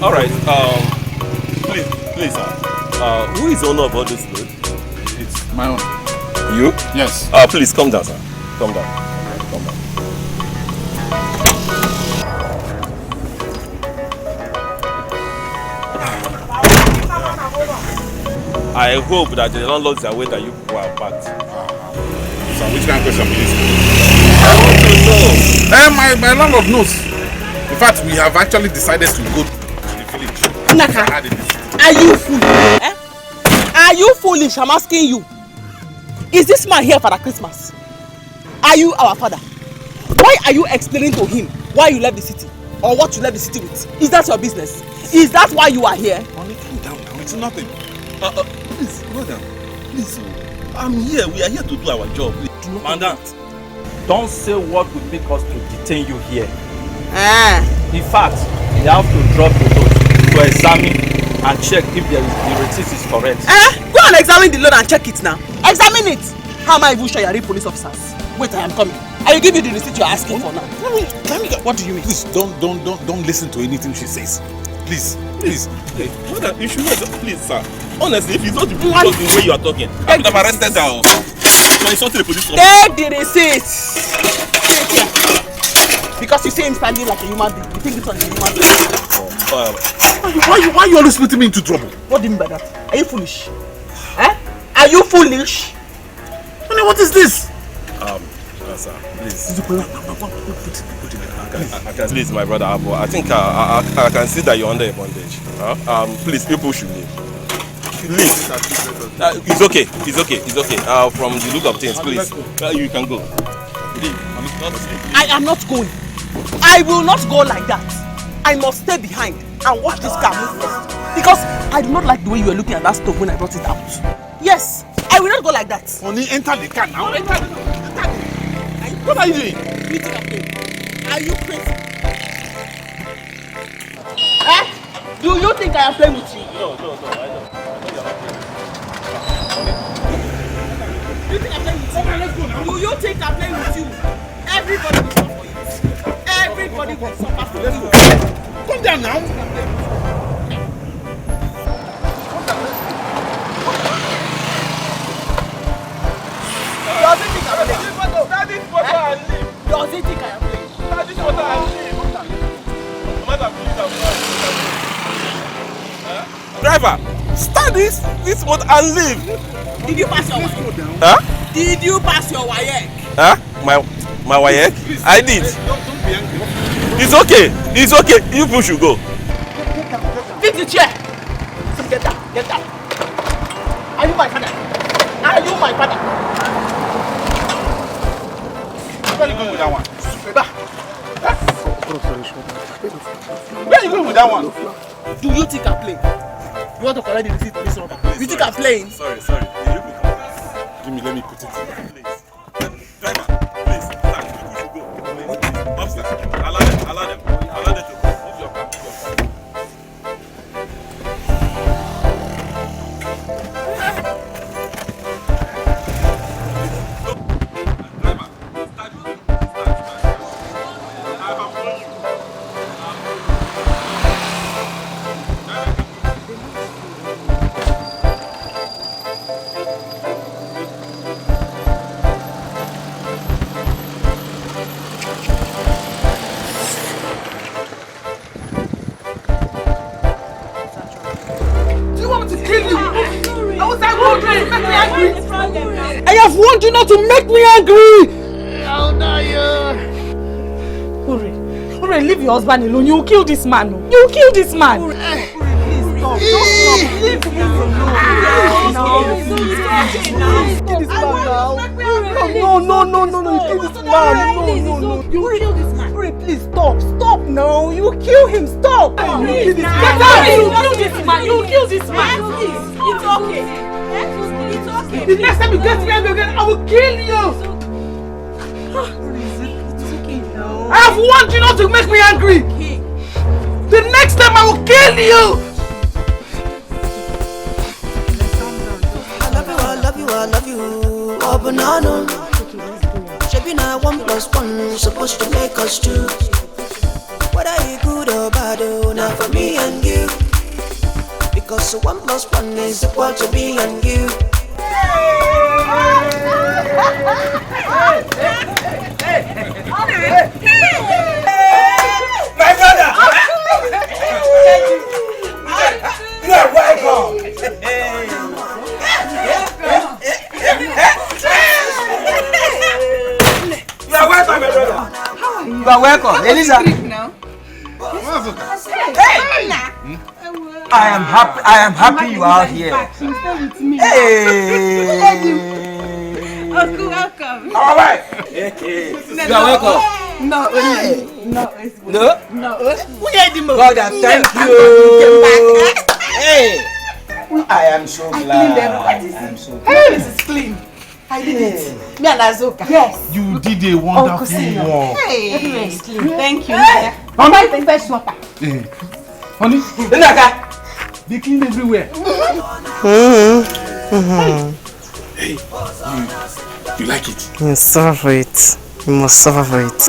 All right. Please, sir. Who is the owner of all this food? It's my own. You? Yes. Please come down, sir. Come down. Come down. I hope that the landlords are aware that you people are packed. So which kind of question is this? I want to know. My landlord knows. In fact, we have actually decided to go to the village. Naka, are you foolish? Eh? Are you foolish? I'm asking you. Is this man here for the Christmas? Are you our father? Why are you explaining to him why you left the city? Or what you left the city with? Is that your business? Is that why you are here? Honey, calm down now. It's nothing. Please, brother. Please, I'm here. We are here to do our job. Madam, don't say what would make us to detain you here. In fact, you have to drop the load to examine and check if the receipt is correct. Go and examine the load and check it now. Examine it. How am I even sure you are real police officers? Wait, I am coming. I will give you the receipt you are asking for now. What do you mean? Please don't listen to anything she says. Please. Brother, you should not. Please, sir. Honestly, if it's not the way you are talking, I would have arrested her. So insulting the police officer. Take the receipt. Because you see him standing like a human being. You think it's on a human being. Why you always putting me into trouble? What do you mean by that? Are you foolish? Are you foolish? Honey, what is this? Sir, please. Please, my brother Abu, I think I can see that you're under a bondage. Please, people should leave. Leave. It's okay. From the look of things, please. You can go. Leave. I am not going. I will not go like that. I must stay behind and watch this car move first. Because I do not like the way you were looking at that stove when I brought it out. Yes, I will not go like that. Honey, enter the car now. Enter the car. What are you doing? Are you crazy? Do you think I am playing with you? No, I don't. Do you think I'm playing with you? Let's go now. Do you think I'm playing with you? Everybody will suffer for you. Everybody will suffer for you. Come down now. Does he think I'm playing? Does he think I am playing? Driver, start this motor and leave. Did you pass your WAEC? Huh? Did you pass your WAEC? Huh? My WAEC? I did. Don't be angry. It's okay. You people should go. Fix the chair. Get down. Are you my father? Where are you going with that one? Where are you going with that one? Do you think I'm playing? You want to collect the receipt for this robber? You think I'm playing? Sorry. Let me put it in. Please. Driver, please. People should go. Upstairs. Allow them to go. Move your car. I have warned you not to make me angry! How dare you? Ure, leave your husband alone. You will kill this man. You will kill this man. Ure, please stop. Leave him alone. No. You kill this man. No. You kill this man. Ure, please stop. Stop now. You will kill him. Stop. You kill this man. You will kill this man. It's okay. The next time you get me angry again, I will kill you. It's okay now. I have warned you not to make me angry. The next time I will kill you. I love you. Oh, banana. Shaping 1+1 supposed to make us 2. whether you good or bad, oh, not for me and you. Because 1 + 1 is equal to me and you. My brother! You are welcome! You are welcome, my brother! You are welcome, Elisa! I am happy you are here. Hey! Uncle, welcome. All right. You are welcome. No. God, I thank you. Hey, I am so glad. I am so glad. This is clean. I did it. Me and Azuka. Yes. You did a wonderful work. Hey. Thank you. Mama, thank you. Honey, they clean everywhere. Hey, you like it? You suffer for it. You must suffer for it.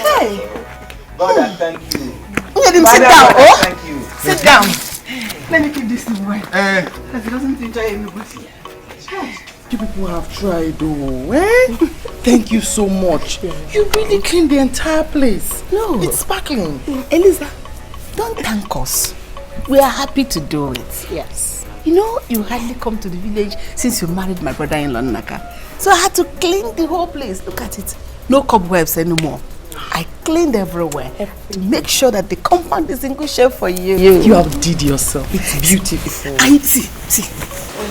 Hey. God, I thank you. Let him sit down. Oh, thank you. sit down. Let me keep this in mind. Because he doesn't enjoy anybody. You people have tried, though. Thank you so much. You really cleaned the entire place. No. It's sparkling. Eliza, don't thank us. We are happy to do it. Yes. You know, you hardly come to the village since you married my brother-in-law, Naka. So I had to clean the whole place. Look at it. No cobwebs anymore. I cleaned everywhere to make sure that the compound is in good shape for you. You outdid yourself. It's beautiful. I see.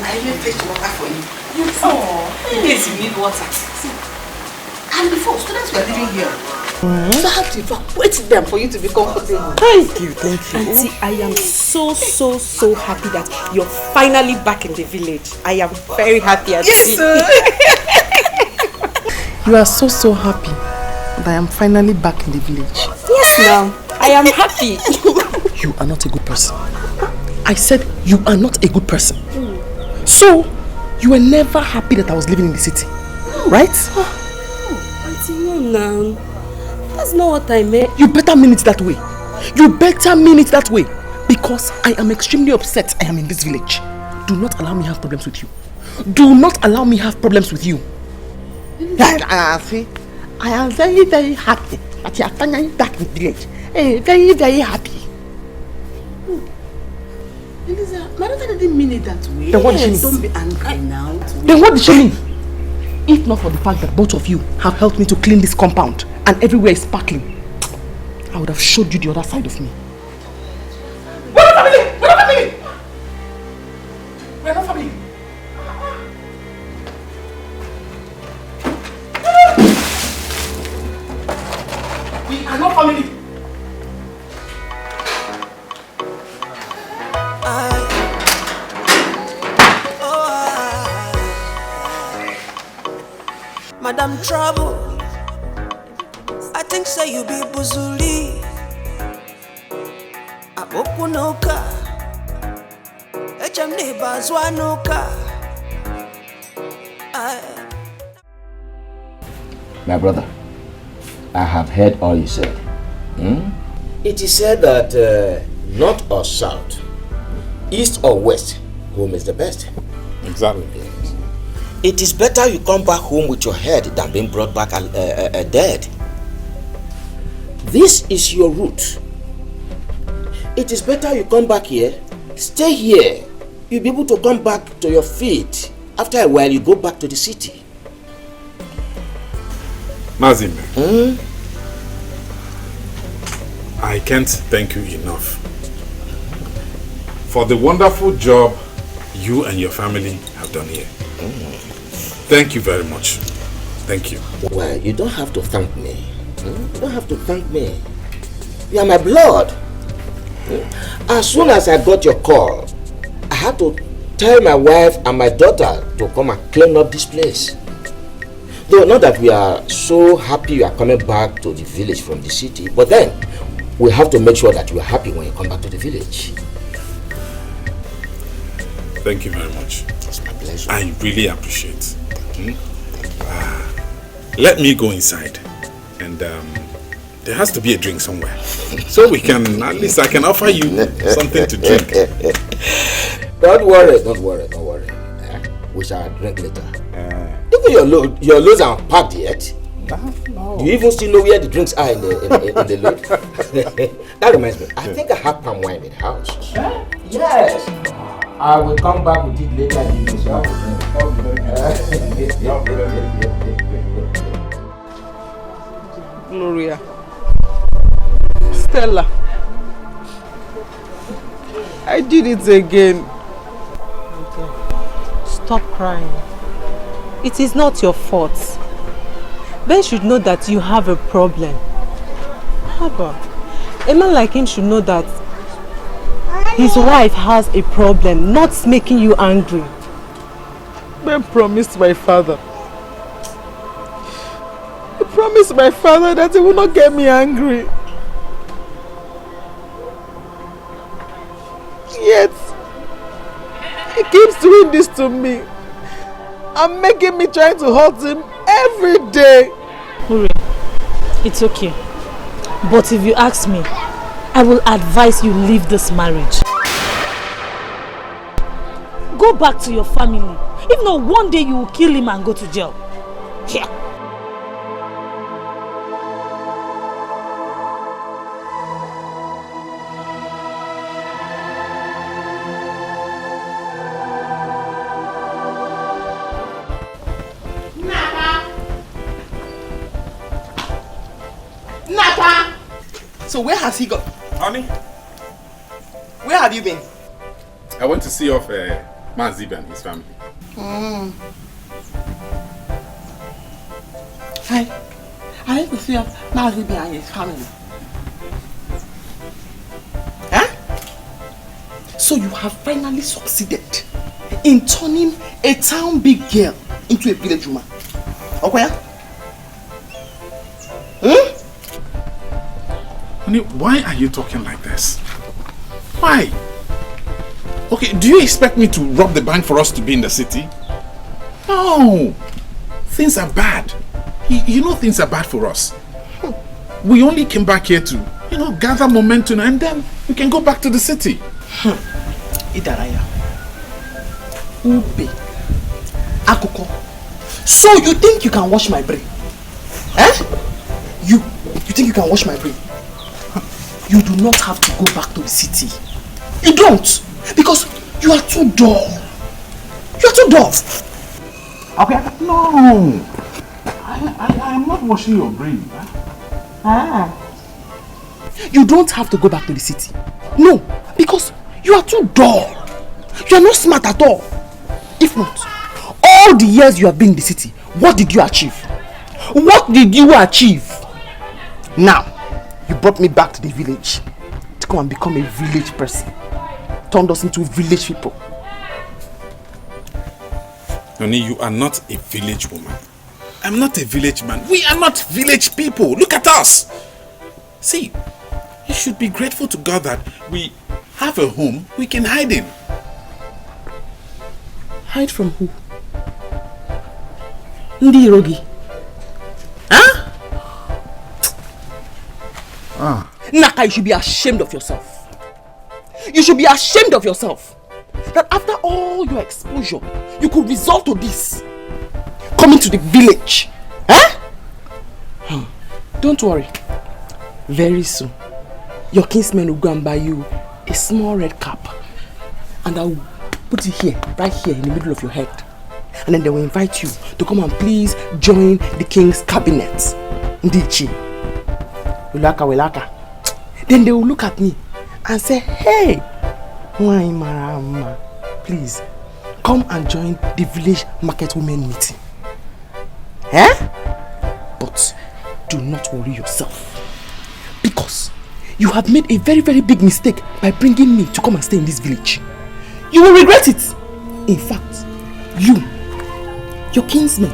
I will fetch water for you. In case you need water. See. And before, students were living here. So I have to evacuate them for you to be comfortable. Thank you. Auntie, I am so happy that you're finally back in the village. I am very happy, Auntie. Yes, sir. You are so happy that I am finally back in the village. Yes, now. I am happy. You are not a good person. I said you are not a good person. So, you were never happy that I was living in the city, right? Auntie, no, now. That's not what I meant. You better mean it that way. You better mean it that way. Because I am extremely upset I am in this village. Do not allow me have problems with you. Do not allow me have problems with you. See, I am very happy that you are finally back in the village. Very happy. Eliza, my daughter didn't mean it that way. Then what did she mean? Don't be angry now. Then what did she mean? If not for the fact that both of you have helped me to clean this compound and everywhere is sparkling, I would have showed you the other side of me. We're not family! We're not family! We're not family! We are not family! Madam Trouble, I think say you be Buzuli. Abokunoka, HMD Bazwanoka. My brother, I have heard all you said. It is said that north or south, east or west, home is the best. Exactly. It is better you come back home with your head than being brought back dead. This is your route. It is better you come back here, stay here. You'll be able to come back to your feet. After a while, you go back to the city. Mazime, I can't thank you enough for the wonderful job you and your family have done here. Thank you very much. Thank you. Well, you don't have to thank me. You don't have to thank me. You are my blood. As soon as I got your call, I had to tell my wife and my daughter to come and clean up this place. Though not that we are so happy you are coming back to the village from the city, but then we have to make sure that you are happy when you come back to the village. Thank you very much. It's my pleasure. I really appreciate. Let me go inside. And there has to be a drink somewhere. So we can, at least I can offer you something to drink. Don't worry. We shall drink later. Even your loads are packed yet. No. Do you even still know where the drinks are in the load? That reminds me, I think I have palm wine in the house. Yes. I will come back with it later in the show. Gloria. Stella. I did it again. Stop crying. It is not your fault. Ben should know that you have a problem. Haba, a man like him should know that his wife has a problem, not making you angry. Ben promised my father. He promised my father that he will not get me angry. Yet, he keeps doing this to me and making me try to hurt him every day. Ure, it's okay. But if you ask me, I will advise you leave this marriage. Go back to your family. If not, one day you will kill him and go to jail. Here. So where has he gone? Honey? Where have you been? I went to see off Mazib and his family. I went to see off Mazib and his family. Huh? So you have finally succeeded in turning a town big girl into a village woman. Okay? Honey, why are you talking like this? Why? Okay, do you expect me to rob the bank for us to be in the city? No! Things are bad. You know things are bad for us. We only came back here to, gather momentum and then we can go back to the city. Idaraya. Ube. Akoko. So you think you can wash my brain? Eh? You think you can wash my brain? You do not have to go back to the city. You don't. Because you are too dull. You are too dull. Okay, no. I am not washing your brain. You don't have to go back to the city. No, because you are too dull. You are not smart at all. If not, all the years you have been in the city, what did you achieve? What did you achieve? Now, you brought me back to the village to come and become a village person. Turned us into village people. Honey, you are not a village woman. I'm not a village man. We are not village people. Look at us. See, you should be grateful to God that we have a home we can hide in. Hide from who? Ndi Irogi. Huh? Naka, you should be ashamed of yourself. You should be ashamed of yourself. That after all your exposure, you could resort to this. Coming to the village. Huh? Don't worry. Very soon, your kinsmen will go and buy you a small red cap. And I will put it here, right here in the middle of your head. And then they will invite you to come and please join the king's cabinet. Ndichi. Wilaka. Then they will look at me and say, hey, Marama, please come and join the village market women meeting. Eh? But do not worry yourself, because you have made a very, very big mistake by bringing me to come and stay in this village. You will regret it. In fact, you, your kinsmen,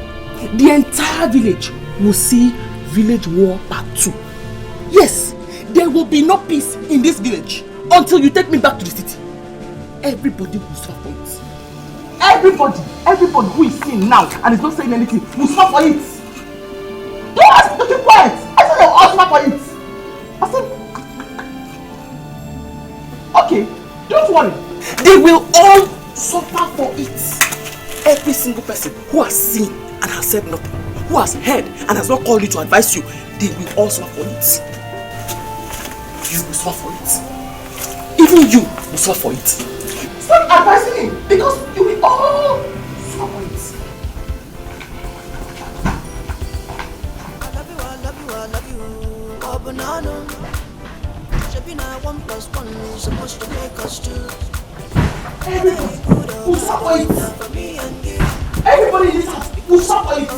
the entire village will see Village War Part 2. Yes, there will be no peace in this village until you take me back to the city. Everybody will suffer for it. Everybody who is seeing now and is not saying anything will suffer for it. Don't ask me to keep quiet. I suffer for it. I said, okay, don't worry. They will all suffer for it. Every single person who has seen and has said nothing, who has heard and has not called you to advise you, they will all suffer for it. You will suffer for it. Even you will suffer for it. Stop advising him because you will all suffer for it. I love you. Oh, banana. Should be now 1 + 1 is supposed to make us 2. Everybody will suffer it. Everybody in this house will suffer it.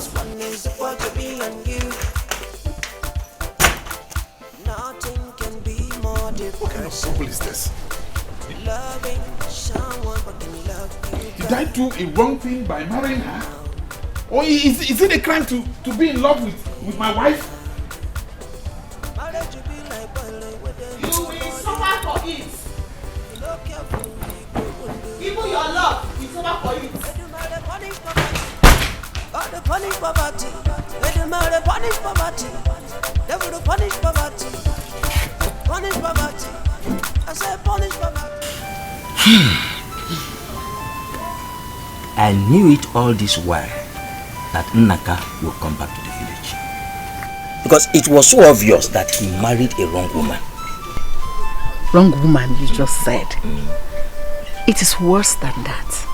Nothing can be more difficult. What kind of couple is this? Loving someone but can love you. Did I do a wrong thing by marrying her? Or is it a crime to be in love with my wife? You will suffer for it. Even your love will suffer for it. God to punish poverty. Let them out to punish poverty. Devil to punish poverty. Punish poverty. I said punish poverty. I knew it all this while that Nnaka will come back to the village. Because it was so obvious that he married a wrong woman. Wrong woman, you just said. It is worse than that.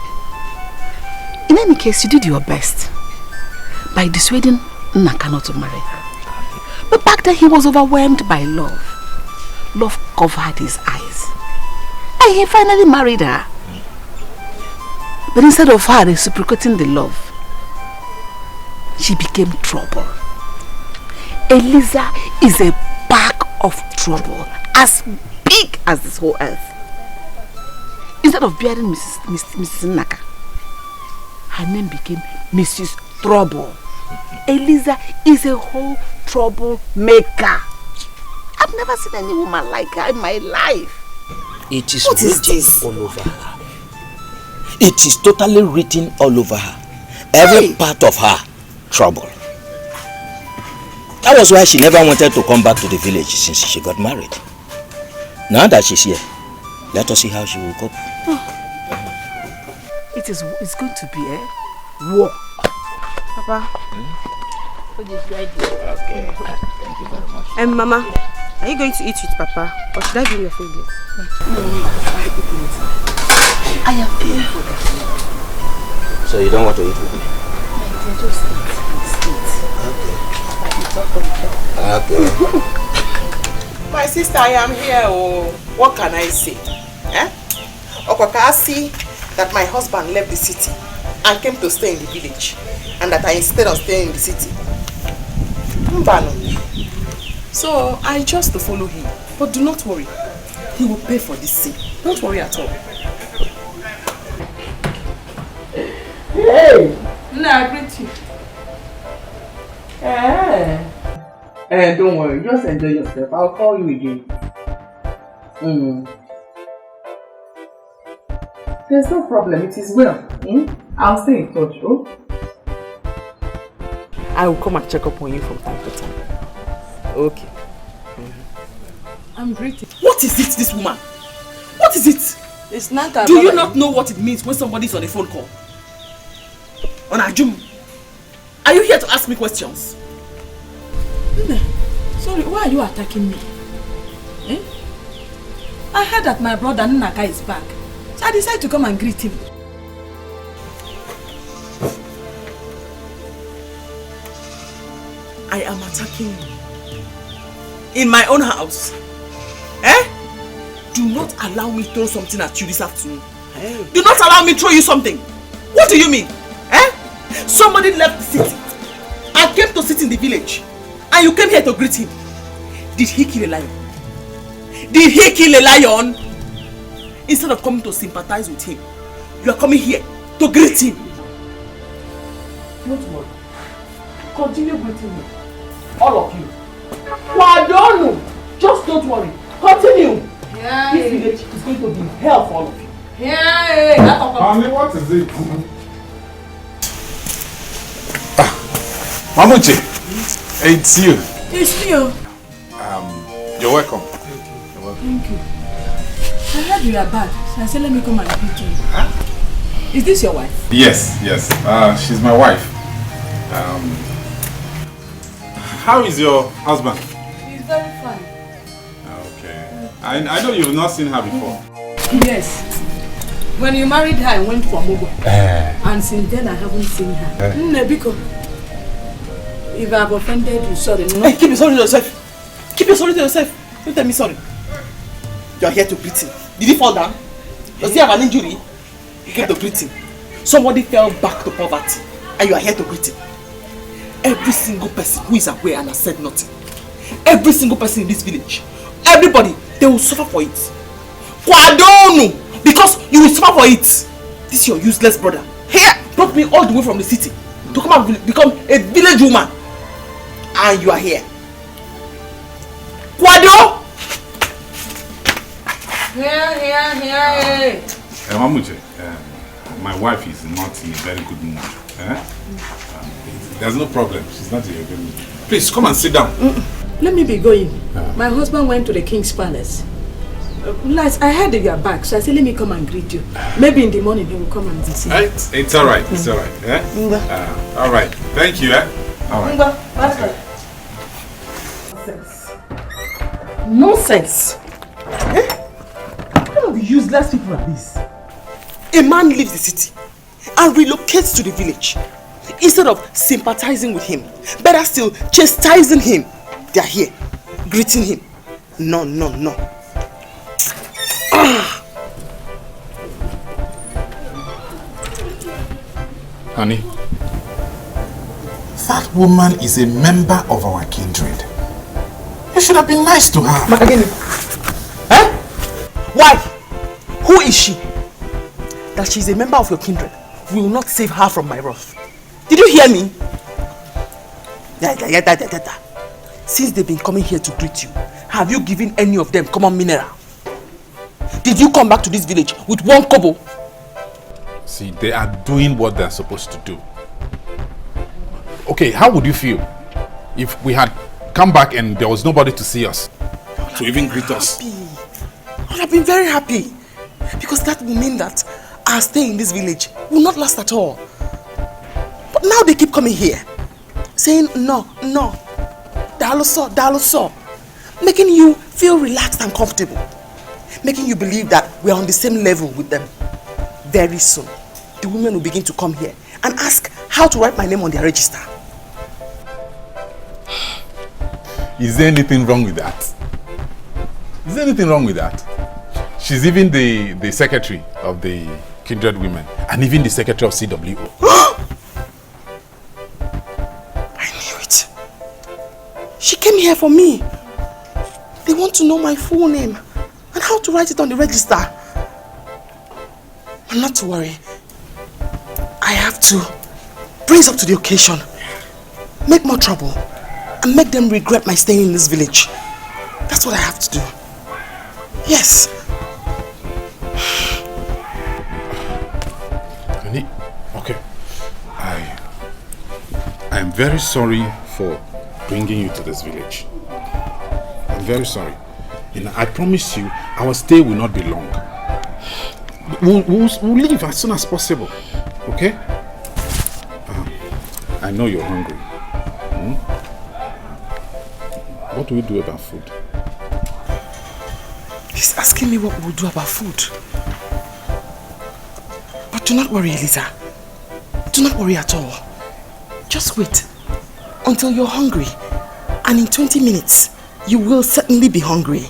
In any case, you did your best by dissuading Nnaka not to marry her. But back then he was overwhelmed by love. Love covered his eyes. And he finally married her. But instead of her reciprocating the love, she became trouble. Eliza is a bag of trouble, as big as this whole earth. Instead of bearing Mrs. Nnaka, her name became Mrs. Trouble. Eliza is a whole troublemaker. I've never seen any woman like her in my life. It is written all over her. It is totally written all over her. Every part of her, trouble. That was why she never wanted to come back to the village since she got married. Now that she's here, let us see how she will cope. It's going to be a war. Papa. Okay. Thank you very much. Mama, are you going to eat with Papa? Or should I bring your food? No, I am paying for that. So you don't want to eat with me? Just eat. Okay. My sister, I am here. Oh, what can I say? I see that my husband left the city and came to stay in the village, and that I insisted on staying in the city. So I chose to follow him. But do not worry, he will pay for this sin. Don't worry at all. Hey! No, I greet you. Don't worry, just enjoy yourself. I'll call you again. There's no problem, it is well. I'll stay in touch, oh? I will come and check up on you from time to time. Okay. I'm greeting. What is it, this woman? What is it? It's Nnaka. Do you not know what it means when somebody is on a phone call? Onajum, are you here to ask me questions? Sorry, why are you attacking me? I heard that my brother Nnaka is back. So I decided to come and greet him. I am attacking you. In my own house. Do not allow me to throw something at you this afternoon. Do not allow me to throw you something. What do you mean? Somebody left the city and came to sit in the village. And you came here to greet him. Did he kill a lion? Did he kill a lion? Instead of coming to sympathize with him, you are coming here to greet him. Don't worry. Continue greeting me. All of you. Wadonu! Just don't worry. Continue. This village is going to be hell for all of you. Mommy, what is it? Mamuche, it's you. It's you. You're welcome. Thank you. I heard you are back, so I said let me come and greet you. Huh? Is this your wife? Yes. She's my wife. How is your husband? He's very fine. Okay. I know you've not seen her before. Yes. When you married her, I went for Mogo. And since then, I haven't seen her. Nebiko, if I have offended you, sorry. No? Hey, keep your sorry to yourself. Keep your sorry to yourself. Don't tell me sorry. You are here to greet him. Did he fall down? Does he have an injury? You came to greet him. Somebody fell back to poverty, and you are here to greet him. Every single person who is aware and has said nothing, every single person in this village, everybody, they will suffer for it. Kwadonu! Because you will suffer for it. This your useless brother here brought me all the way from the city to come and become a village woman, and you are here. Kwado! Here. Mamuche, my wife is not in a very good mood. There's no problem. She's not in a good mood. Please come and sit down. Let me be going. My husband went to the king's palace. Last, I heard that you are back, so I said let me come and greet you. Maybe in the morning he will come and see you. It's all right. It's all right. All right. Thank you. All right. Nonsense. What kind of useless people are these? A man leaves the city and relocates to the village. Instead of sympathizing with him, better still chastising him, they are here, greeting him. No. Honey, that woman is a member of our kindred. You should have been nice to her. Makageni. Why? Who is she? That she's a member of your kindred will not save her from my wrath. Did you hear me? Since they've been coming here to greet you, have you given any of them common mineral? Did you come back to this village with one kobo? See, they are doing what they're supposed to do. Okay, how would you feel if we had come back and there was nobody to see us, to even greet us? I would have been very happy, because that will mean that our stay in this village will not last at all. But now they keep coming here, saying no, Daloso, making you feel relaxed and comfortable, making you believe that we are on the same level with them. Very soon, the women will begin to come here and ask how to write my name on their register. Is there anything wrong with that? Is there anything wrong with that? She's even the secretary of the Kindred Women and even the secretary of CWO. I knew it. She came here for me. They want to know my full name and how to write it on the register. And not to worry. I have to brace up to the occasion, make more trouble, and make them regret my staying in this village. That's what I have to do. Yes. Okay. I am very sorry for bringing you to this village. I'm very sorry. And I promise you, our stay will not be long. We'll leave as soon as possible. Okay? I know you're hungry. What do we do about food? He's asking me what we'll do about food. But do not worry, Eliza. Do not worry at all. Just wait until you're hungry. And in 20 minutes, you will certainly be hungry.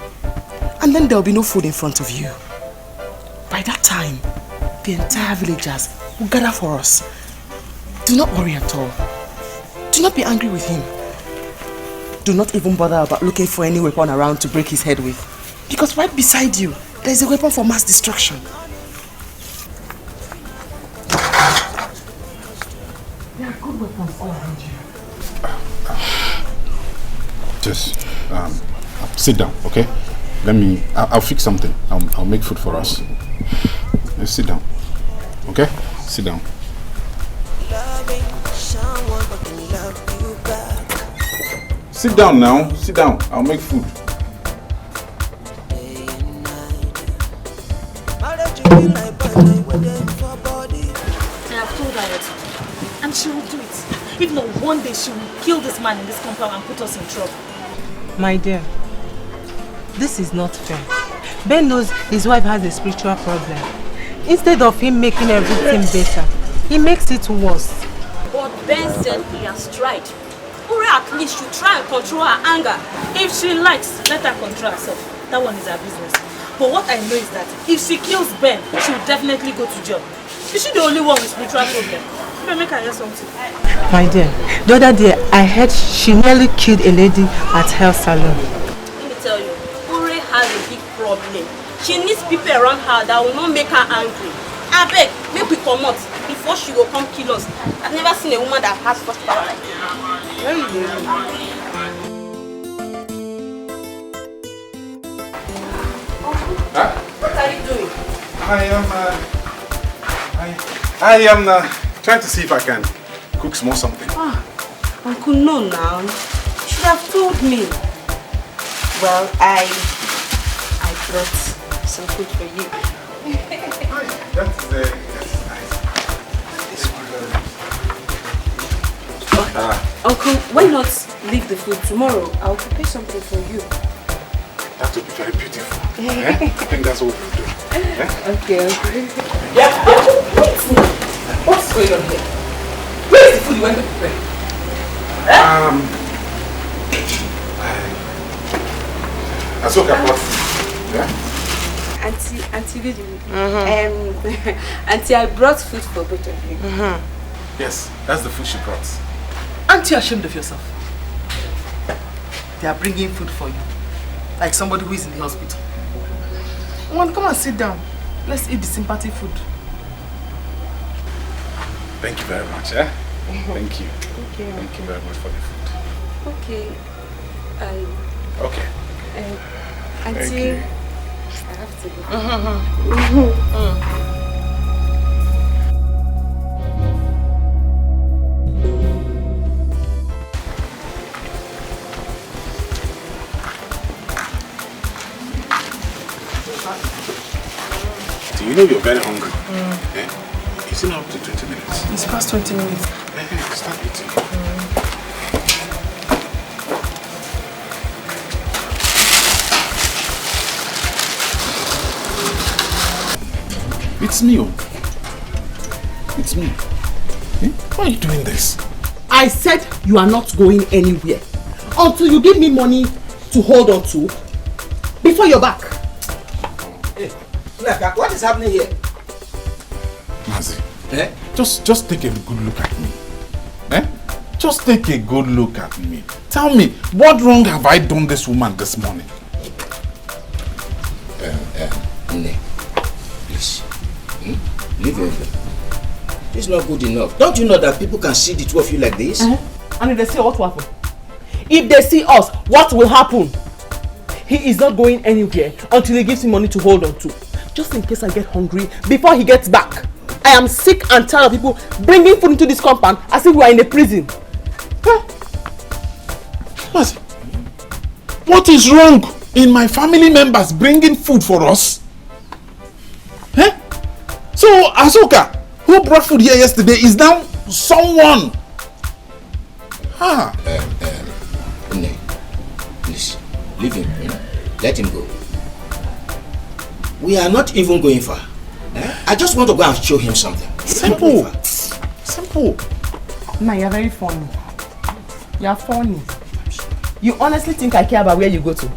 And then there'll be no food in front of you. By that time, the entire villagers will gather for us. Do not worry at all. Do not be angry with him. Do not even bother about looking for any weapon around to break his head with. Because right beside you, there is a weapon for mass destruction. There are good weapons all around you. Just sit down, okay? I'll fix something. I'll make food for us. Let's sit down, okay? Sit down. Sit down now. Sit down. I'll make food. And she will do it. If not, one day she will kill this man in this compound and put us in trouble. My dear, this is not fair. Ben knows his wife has a spiritual problem. Instead of him making everything better, he makes it worse. But Ben said he has tried. Ure at least should try and control her anger. If she likes, let her control herself. That one is her business. But what I know is that if she kills Ben, she will definitely go to jail. Is she the only one with spiritual problem? Maybe make her hear something. My dear, the other day I heard she nearly killed a lady at her salon. Let me tell you, Ure has a big problem. She needs people around her that will not make her angry. I beg, make we come out before she will come kill us. I've never seen a woman that has such power like that. Huh? What are you doing? I am trying to see if I can cook small something. Uncle, no now. You should have told me. Well, I brought some food for you. That's nice. Uncle, why not leave the food tomorrow? I'll prepare something for you. That would be very beautiful. I think that's what we'll do. Okay, Uncle. Yeah. What's going on here? Where is the food you went to prepare? Asoka brought food. Yeah? Auntie Vidi, Auntie, I brought food for both of you. Yes, that's the food she brought. Aren't you ashamed of yourself? They are bringing food for you. Like somebody who is in the hospital. Come and sit down. Let's eat the sympathy food. Thank you very much, eh? Thank you. Okay. Thank you very much for the food. Okay. Okay. Auntie, Thank you. I have to go. Do you know you're very hungry? Eh? It's not up to 20 minutes. It's past 20 minutes. Start eating. It's me. It's me. Eh? Why are you doing this? I said you are not going anywhere until you give me money to hold on to before you're back. Hey, Naka, what is happening here? Mazi, just take a good look at me. Just take a good look at me. Tell me, what wrong have I done this woman this morning? Nne, please. Leave her alone. This is not good enough. Don't you know that people can see the two of you like this? And if they see what will happen? If they see us, what will happen? He is not going anywhere until he gives me money to hold on to. Just in case I get hungry before he gets back. I am sick and tired of people bringing food into this compound as if we are in a prison. What is wrong in my family members bringing food for us? So Asoka, who brought food here yesterday, is now someone. Nne, please, leave him. Let him go. We are not even going far. I just want to go and show him something. Simple. Simple. Ma, you're very funny. You're funny. You honestly think I care about where you go to?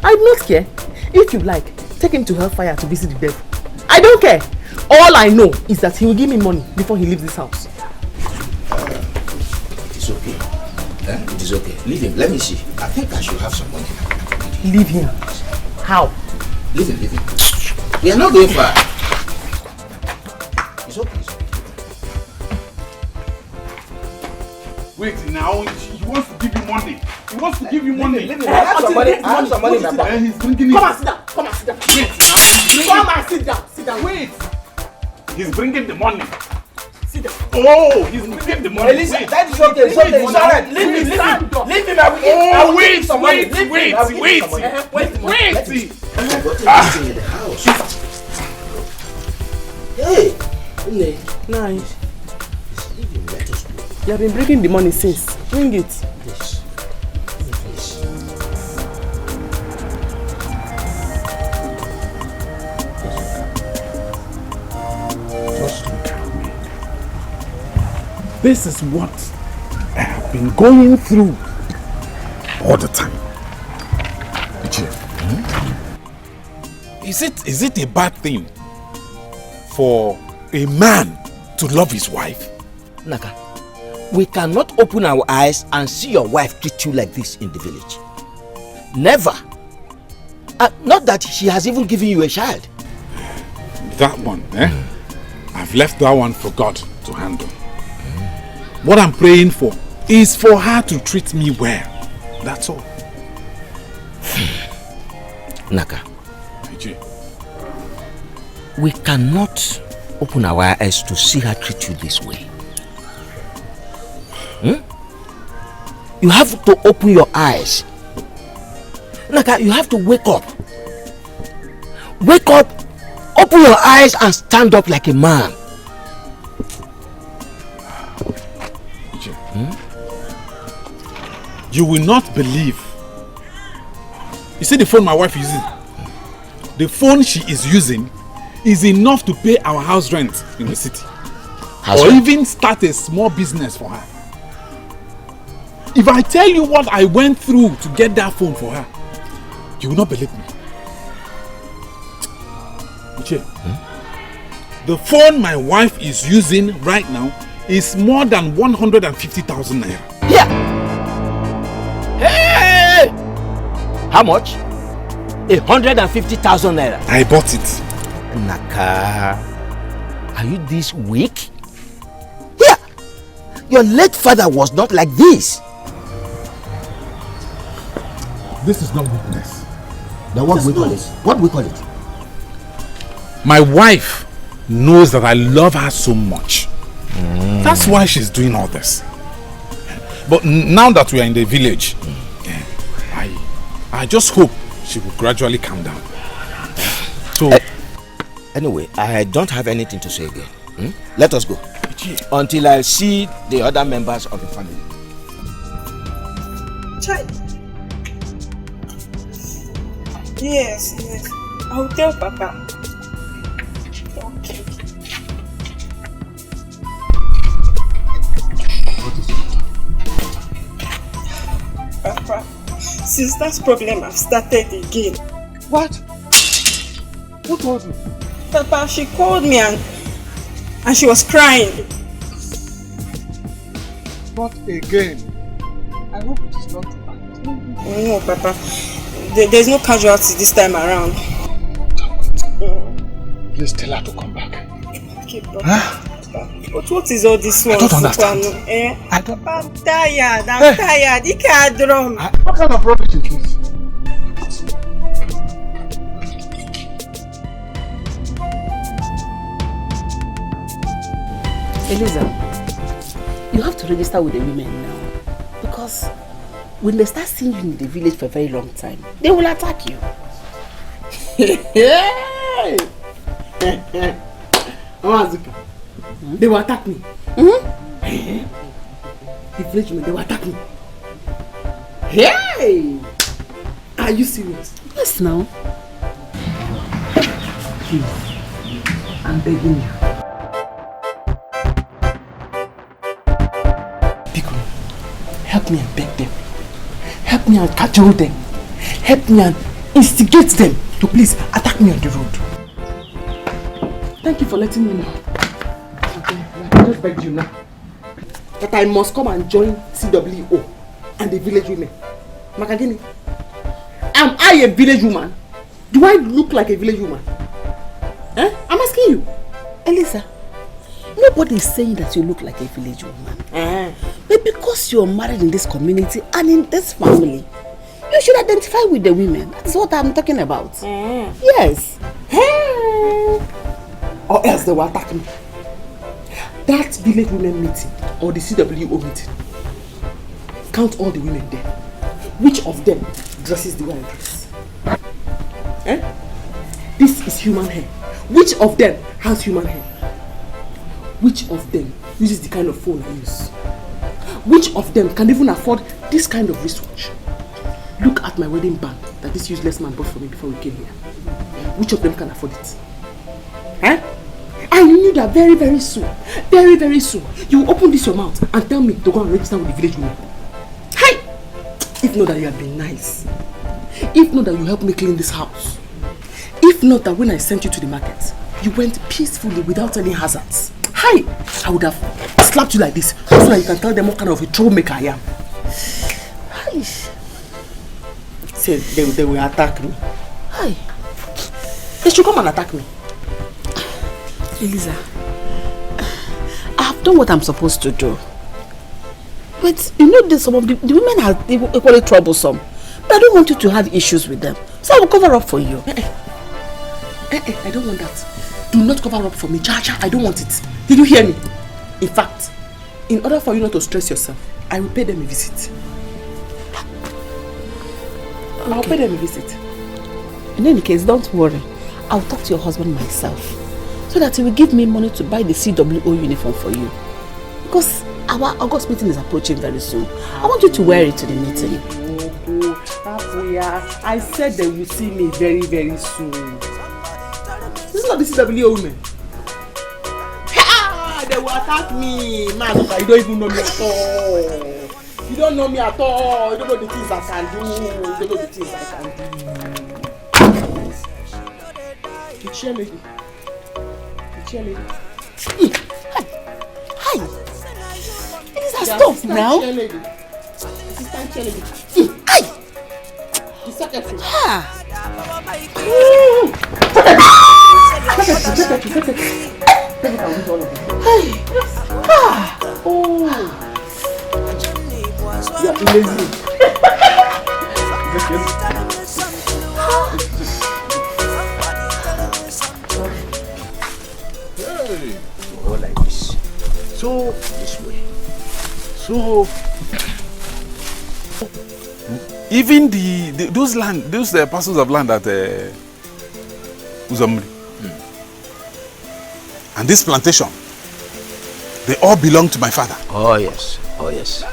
I do not care. If you like, take him to Hellfire to visit the devil. I don't care. All I know is that he will give me money before he leaves this house. It's okay. It is okay. Leave him. Let me see. I think I should have some money. Leave him? How? Leave him. We are not going far. It's okay. Wait, now he wants to give you money. He wants to give you money. Leave him. I have some money. I have some money in my bag. He's bringing it. Come and sit down. Come and sit down. Wait, now he's bringing Come and sit down. Sit down. Wait. He's bringing the money. Sit down. Oh, he's bringing the money. Elisa, that is okay. It's okay. It's alright. Leave him. Leave him. I will give him some money. Leave him. I will give him some money. Wait. Everything in the house. Hey. Nice. Leave him. Let us go. You have been bringing the money since. Bring it. Please. Please. Just look at me. This is what I have been going through all the time. Is it a bad thing for a man to love his wife? Naka, we cannot open our eyes and see your wife treat you like this in the village. Never. Not that she has even given you a child. That one, I've left that one for God to handle. What I'm praying for is for her to treat me well. That's all. Naka, we cannot open our eyes to see her treat you this way. You have to open your eyes. Naka, you have to wake up. Wake up, open your eyes and stand up like a man. You will not believe. You see the phone my wife is using? The phone she is using is enough to pay our house rent in the city. Or even start a small business for her. If I tell you what I went through to get that phone for her, you will not believe me. Uche, the phone my wife is using right now is more than 150,000 naira. Yeah. Hey! How much? 150,000 naira. I bought it. Naka, are you this weak? Yeah. Your late father was not like this. This is not weakness. Now what do we call it? What do we call it? My wife knows that I love her so much. That's why she's doing all this. But now that we are in the village, I just hope she will gradually calm down. So, anyway, I don't have anything to say again. Let us go. Until I see the other members of the family. Child. Yes. I'll tell Papa. Okay. Papa, sister's problem have started again. What? Who told you? Papa, she called me and she was crying. Not again. I hope it is not bad. No, Papa. There's no casualty this time around. Please tell her to come back. Okay, Papa. But what is all this one? I don't understand. Papa, I'm tired. I'm tired. You can't drum. What kind of rubbish is this? Eliza, you have to register with the women now. Because when they start seeing you in the village for a very long time, they will attack you. They will attack me. The village women, they will attack me. Hey! Are you serious? Yes, now. Please, I'm begging you. Pico, help me and beg them. Help me and cajole them. Help me and instigate them to please attack me on the road. Thank you for letting me know. I just begged you now that I must come and join CWO and the village women. Makagini, am I a village woman? Do I look like a village woman? I'm asking you. Eliza, nobody is saying that you look like a village woman. But because you're married in this community and in this family, you should identify with the women. That's what I'm talking about. Yes. Or else they will attack me. That village women meeting or the CWO meeting, count all the women there. Which of them dresses the way I dress? This is human hair. Which of them has human hair? Which of them uses the kind of phone I use? Which of them can even afford this kind of wristwatch? Look at my wedding band that this useless man bought for me before we came here. Which of them can afford it? I knew that very, very soon, you will open this your mouth and tell me to go and register with the village woman. Hey! If not that you have been nice. If not that you helped me clean this house. If not that when I sent you to the market, you went peacefully without any hazards. Hi! I would have slapped you like this so that you can tell them what kind of a troublemaker I am. Hi! Say they will attack me. Hi! They should come and attack me. Eliza, I have done what I'm supposed to do. But you know some of the women are equally troublesome. But I don't want you to have issues with them. So I will cover up for you. I don't want that. Do not cover up for me. Cha-cha, I don't want it. Did you hear me? In fact, in order for you not to stress yourself, I will pay them a visit. Okay. I'll pay them a visit. In any case, don't worry. I'll talk to your husband myself. So that he will give me money to buy the CWO uniform for you. Because our August meeting is approaching very soon. I want you to wear it to the meeting. I said they will see me very, very soon. This is not the CWO women. They will attack me. Man, you don't even know me at all. You don't know me at all. You don't know the things I can do. You don't know the things I can do. The cheerleader. Hi! Stop now! Assistant cheerleader. Hi! The secretary. Go like this. So this way. So even those parcels of land at Uzomri and this plantation, they all belong to my father. Oh yes, oh yes.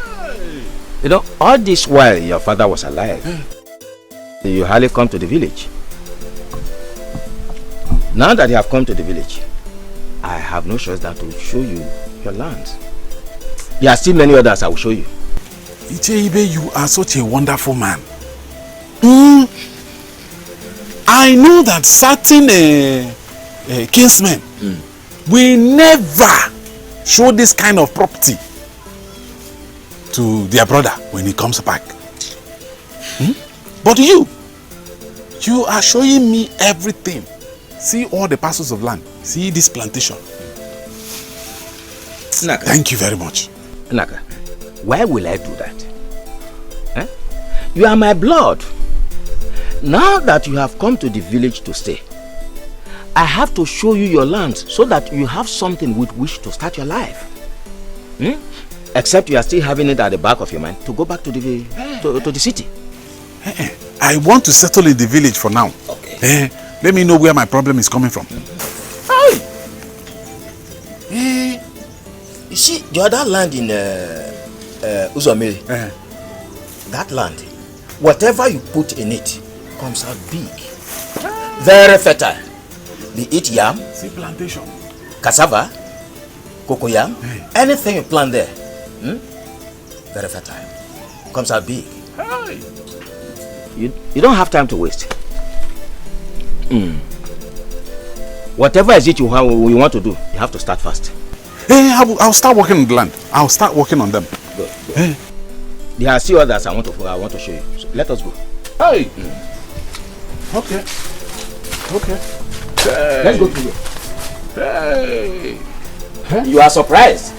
You know, all this while your father was alive, you hardly come to the village. Now that you have come to the village, I have no choice than to show you your land. There are still many others I will show you. Icheibe, you are such a wonderful man. I know that certain kinsmen will never show this kind of property to their brother when he comes back. But you are showing me everything. See all the parcels of land. See this plantation. Naka. Thank you very much. Naka, why will I do that? You are my blood. Now that you have come to the village to stay, I have to show you your land so that you have something with which to start your life. Except you are still having it at the back of your mind to go back to the to the city. I want to settle in the village for now. Okay. Let me know where my problem is coming from. You see, the other land in Uzomiri, that land, whatever you put in it comes out big, very fertile. Be it yam, plantation, cassava, cocoyam, anything you plant there, very fertile, comes out big. You don't have time to waste. Whatever is it you want to do, you have to start fast. I'll start working on the land. I'll start working on them. Good. There are still others I want to show you. So let us go. Hey. Okay. Hey. Let's go through it. Hey. You are surprised.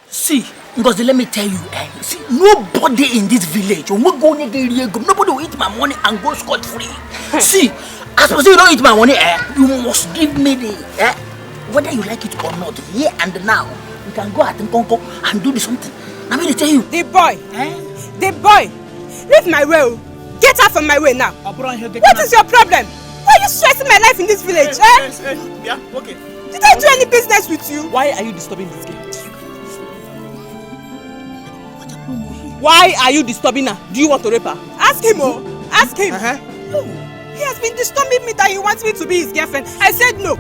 See, because let me tell you, see, nobody in this village, when we go nobody will eat my money and go scot-free. See, as per you don't eat my money, you must give me the, whether you like it or not, here and now, you can go at Nkonko and do something. I'm going to tell you. The boy, leave my way. Get out from my way now. What is your problem? Why are you stressing my life in this village? Yeah, okay. Did I do any business with you? Why are you disturbing this girl? Why are you disturbing her? Do you want to rape her? Ask him, oh. Ask him. No. He has been disturbing me that he wants me to be his girlfriend. I said no.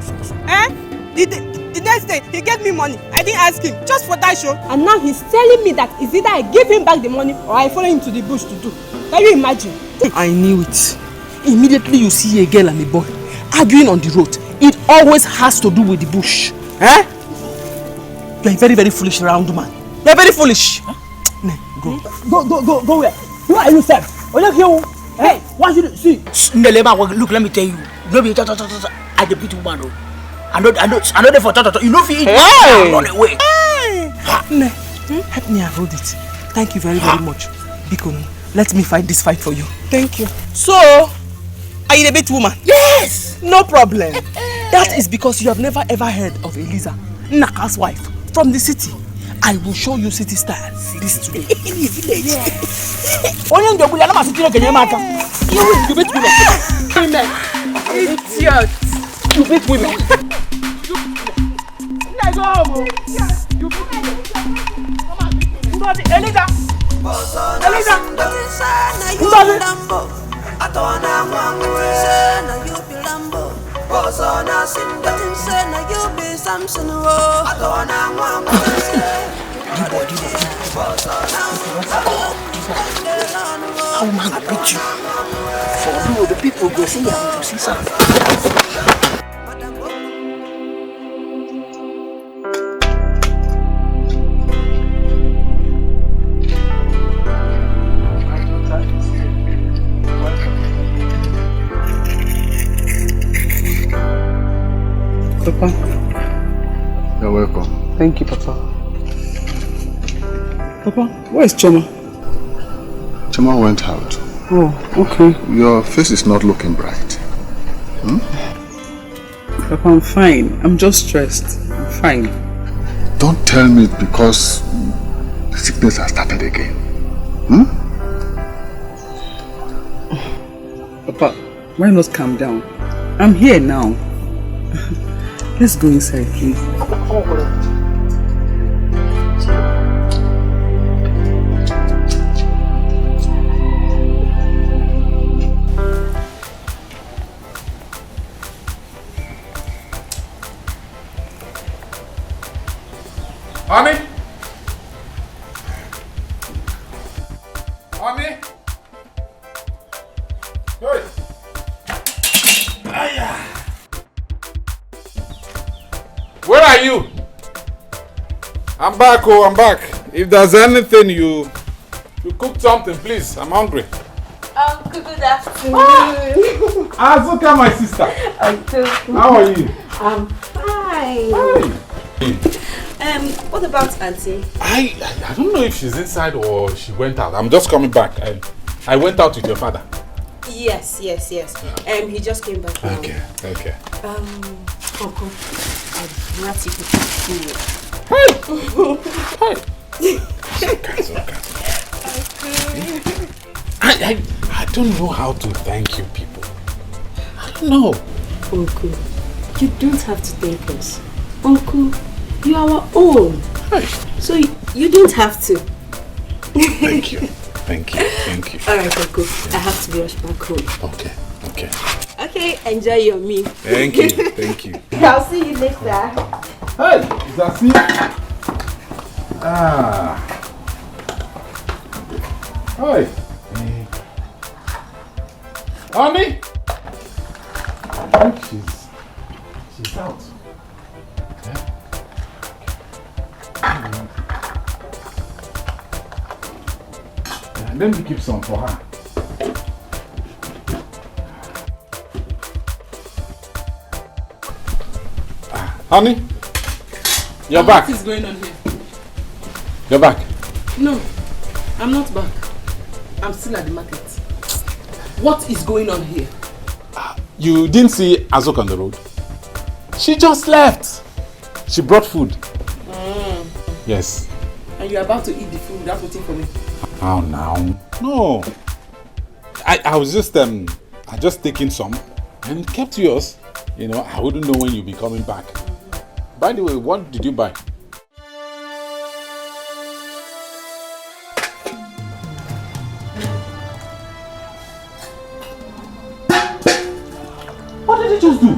The next day, he gave me money. I didn't ask him, just for that show. And now he's telling me that it's either I give him back the money or I follow him to the bush to do. Can you imagine? I knew it. Immediately you see a girl and a boy arguing on the road, it always has to do with the bush. Eh? You're a very, very foolish round man. You're very foolish. Huh? Go where? Who are you, sir? Hey, what should you see? Look, let me tell you. I the beautiful woman. I know there for you know if you eat, run away. Help me hold it. Thank you very, very much. Bikon, let me fight this fight for you. Thank you. So, are you the bit woman? Yes! No problem. That is because you have never ever heard of Eliza, Naka's wife, from the city. I will show you city style this today. In the village. You beat women. Idiot. You beat women. Eliza. How man beat you? For you, the people go see you to see something. Papa. You're welcome. Thank you, Papa. Papa, where is Choma? Choma went out. Oh, okay. Your face is not looking bright. Papa, I'm fine. I'm just stressed. I'm fine. Don't tell me because the sickness has started again. Papa, why not calm down? I'm here now. Let's go inside, please. Honey? Honey? Hey! Where are you? I'm back, I'm back. If there's anything you cook something, please. I'm hungry. Uncle, good afternoon. Azuka, my sister. Uncle. How are you? I'm fine. What about Auntie? I don't know if she's inside or she went out. I'm just coming back. I went out with your father. Yes. He just came back now. Okay. Uncle, I brought you food. I don't know how to thank you people. I don't know. Uncle, you don't have to thank us. Uncle, you are our own. So you don't have to. Thank you. Alright, Uncle. I have to rush back home. Okay. Okay, enjoy your meal. Thank you. I'll see you later. Hey, Zasi. Hi. Honey? I think she's out. Let me keep some for her. Honey, you're back. What is going on here? You're back. No, I'm not back. I'm still at the market. What is going on here? You didn't see Azok on the road? She just left. She brought food. Yes. And you're about to eat the food without waiting for me? How now? No. I was just I just taking some and kept yours. You know, I wouldn't know when you'll be coming back. By the way, what did you buy? What did you just do?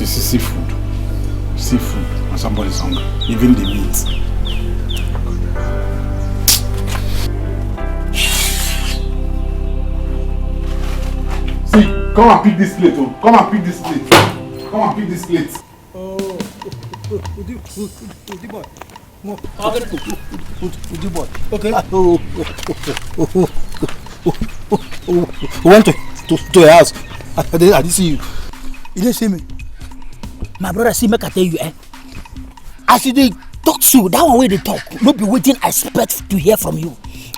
Seafood. Seafood. And somebody's hungry. Even the meat. See, come and pick this plate. Oh. Come and pick this plate. Come and pick this plate. Okay. We went to your house. I didn't see you. You didn't see me. My brother, see, make I tell you, as they talk to that one way they talk, no be waiting. I expect to hear from you.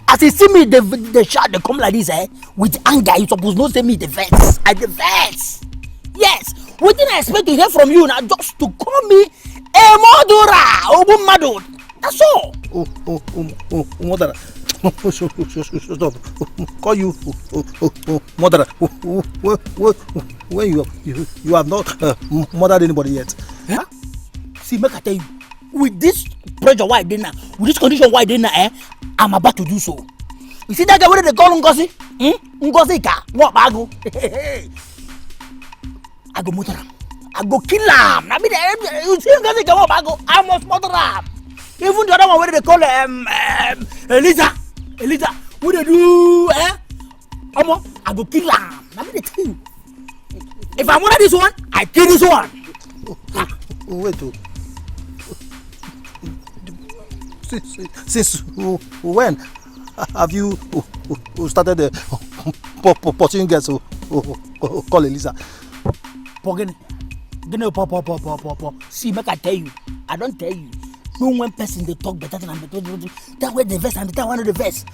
As they see me, the shout they come like this, with anger. You suppose not say me the vex. I the vex. Yes. Waiting, I expect to hear from you now, just to call me a murderer, murderer. That's all. Murderer. Stop. Call you murderer. When you have not murdered anybody yet. Huh? See, make I tell you, with this pressure why dinner, with this condition why dinner, I'm about to do so. You see that guy where they call Ngozi? Ngozi ka, what bago? I go murder him. I go kill him. I mean, you see Ngozi ka, what bago? I must murder him. Even the other one where they call Eliza, what they do? I go kill him. I mean, they tell you. If I murder this one, I kill this one. Wait. Since when have you started pursuing girls to call Eliza? See, make I tell you. I don't tell you. No one person they talk better than I'm better. That way the verse and that one of the verse.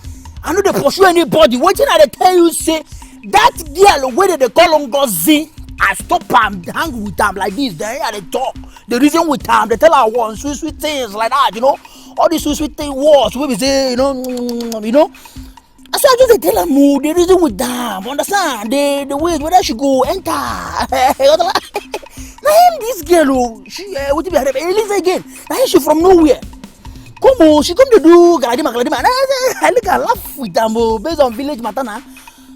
I know they pursue anybody. What thing I tell you say that girl where they call Ngozi, I stop am, hang with them like this. They talk. The reason with them, they tell her one sweet things like that, you know. All these sweet thing words we say, you know. So I just tell them the reason with them, understand? The way whether she go enter. Now this girl, she what be her Eliza again. Now she from nowhere. Come on, she come to do galadima. I look at laugh with them based on village matter now.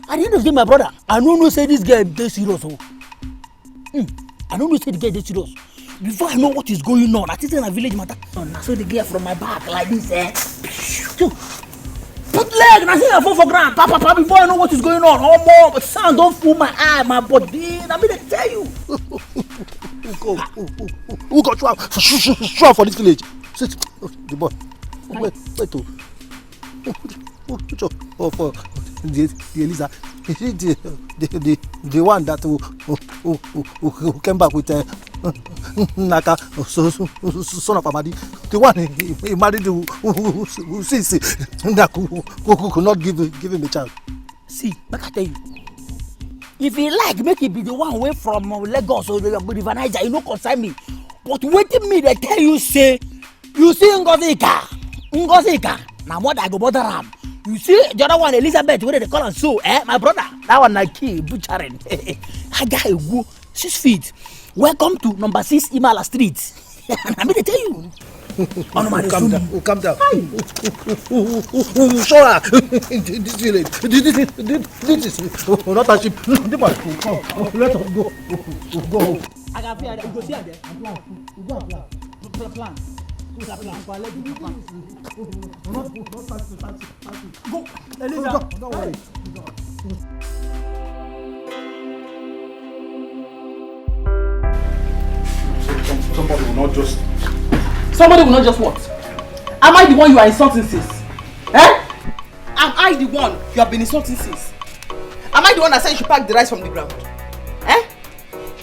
At the end of the day, my brother, I don't know say this girl dey serious. I don't know say the girl dey serious. Before I know what is going on, I think in a village matter. I saw the girl from my back like this, put leg, and I think I fall for ground. Papa, before I know what is going on, oh more, but sound don't fool my eye, my body. I mean, I tell you. Who got you for this village? Sit, the boy. Wait. For the Eliza, the one that who came back with Naka, son of Amadi, the one he married who since who could not give him a child. See, make I tell you, if he like, make it be the one away from Lagos or the River Niger, you no concern me. But waiting me, they tell you say, you see Ngozi ka, now what I go bother him. You see the other one, Elizabeth, where they call her so, my brother, that one like key butchering. I got a go 6 feet. Welcome to number 6 Imala Street. I mean, I tell you. Oh, no, calm down. Sure. This village. This is not a ship. Let us go. Go. I got fear. Go see there. Plan. Go, Eliza. Don't worry. Somebody will not just. Somebody will not just what? Am I the one you are insulting since? Am I the one you have been insulting since? Am I the one that said you should pack the rice from the ground?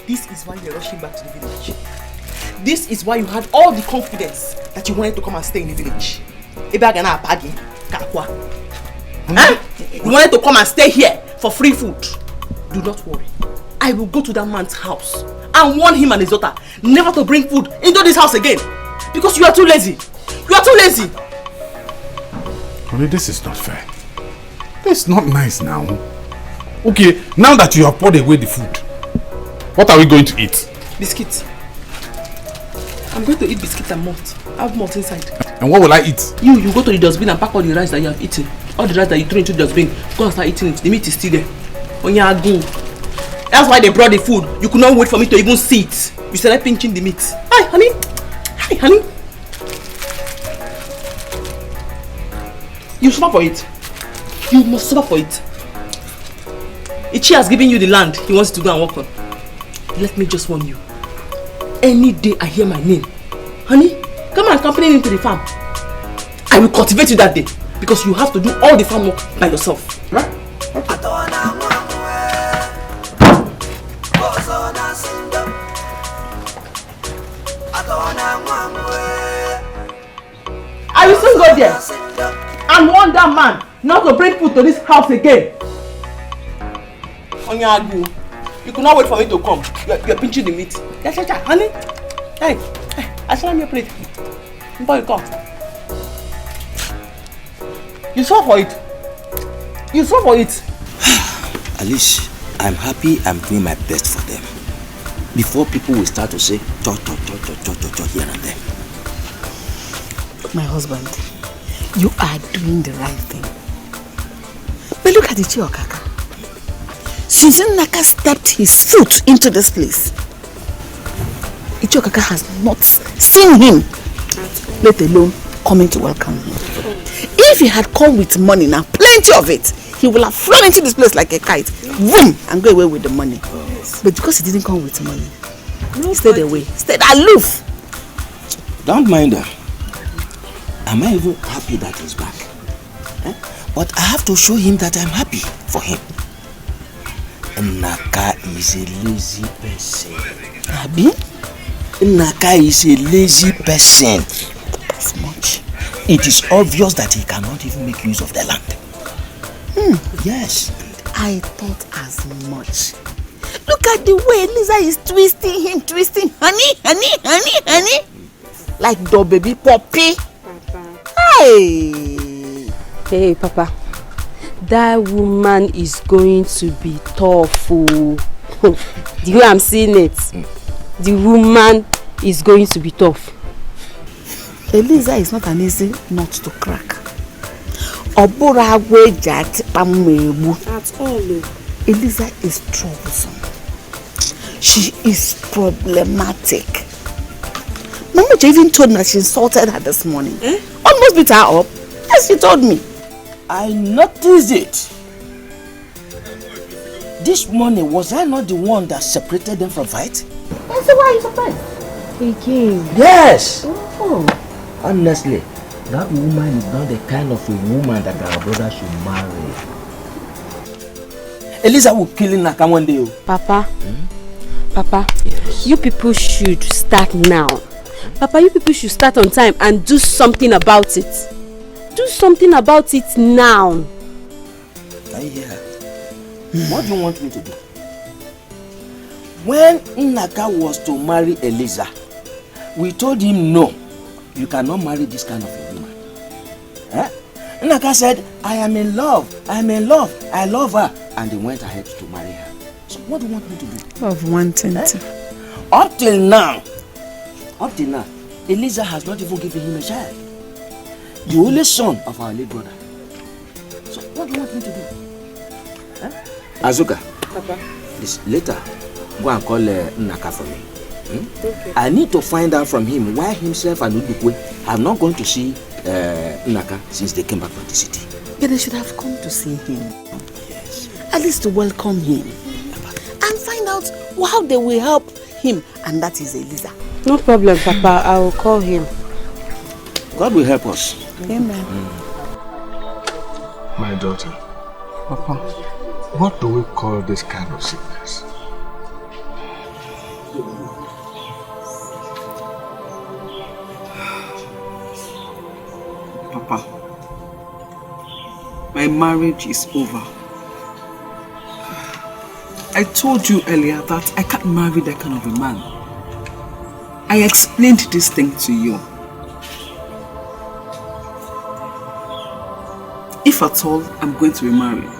This is why you're rushing back to the village. This is why you had all the confidence that you wanted to come and stay in the village. You wanted to come and stay here for free food. Do not worry. I will go to that man's house and warn him and his daughter never to bring food into this house again. Because you are too lazy. You are too lazy. Honey, this is not fair. This is not nice now. Okay, now that you have poured away the food, what are we going to eat? Biscuits. I'm going to eat biscuits and malt. I have malt inside. And what will I eat? You go to the dustbin and pack all the rice that you have eaten. All the rice that you threw into the dustbin. Go and start eating it. The meat is still there. Onyago. That's why they brought the food. You could not wait for me to even see it. You started pinching the meat. Hi, honey. Hi, honey. You suffer for it. You must suffer for it. Ichi has given you the land he wants to go and work on. Let me just warn you. Any day I hear my name, honey, come and accompany him to the farm. I will cultivate you that day because you have to do all the farm work by yourself. Huh? I will soon go there and warn that man not to bring food to this house again. Onyagu, you could not wait for me to come. You're pinching the meat. Yes, honey. Hey, I saw me a plate before you come. You saw for it. You saw for it. Alice, I'm happy I'm doing my best for them. Before people will start to say, talk here and there. My husband, you are doing the right thing. But look at Ichi Okaka. Since Nnaka stepped his foot into this place, Ichi Okaka has not seen him, let alone coming to welcome him. If he had come with money now, plenty of it, he would have flown into this place like a kite, boom, and go away with the money. But because he didn't come with money, he stayed away, stayed aloof. Don't mind her. Am I even happy that he's back? But I have to show him that I'm happy for him. Nnaka is a lazy person. Abi? Nnaka is a lazy person. As much. It is obvious that he cannot even make use of the land. Yes. I thought as much. Look at the way Lisa is twisting him, honey. Like the baby puppy. Hey, Papa. That woman is going to be tough. The way I'm seeing it, the woman is going to be tough. Eliza is not an easy nut to crack. At all. Eliza is troublesome. She is problematic. Mama even told me that she insulted her this morning. Almost beat her up. Yes, she told me. I noticed it. This morning, was I not the one that separated them from fight? And so why are you surprised? Again? Yes. Oh. Honestly, that woman is not the kind of a woman that our brother should marry. Eliza will kill Nnaka one day. Papa, Papa, yes. You people should start now. Papa, you people should start on time and do something about it. Do something about it now. I hear. What do you want me to do? When Nnaka was to marry Eliza, we told him no. You cannot marry this kind of a woman. Nnaka said, I am in love, I love her. And they went ahead to marry her. So what do you want me to do? Of wanting to. Up till now, Eliza has not even given him a child. The only son of our late brother. So what do you want me to do? Azuka, Papa. This later, go and call Nnaka for me. Okay. I need to find out from him why himself and Udukwe have not gone to see Nnaka since they came back from the city. But they should have come to see him. Yes. At least to welcome him. And find out how they will help him. And that is Eliza. No problem, Papa. I will call him. God will help us. Amen. My daughter, Papa, what do we call this kind of sickness? Papa, my marriage is over. I told you earlier that I can't marry that kind of a man. I explained this thing to you. if at all I'm going to be married,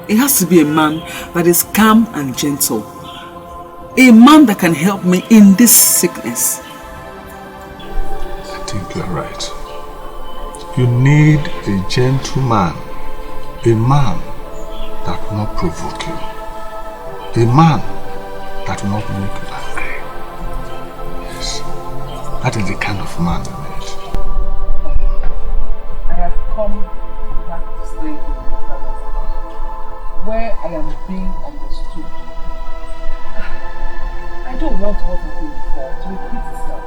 it has to be a man that is calm and gentle. A man that can help me in this sickness. I think you're right. You need a gentleman, a man that will not provoke you, a man that will not make you angry. Yes, that is the kind of man you need. I have come back to stay in my father's house, where I am being understood. I don't want what happened before to repeat itself.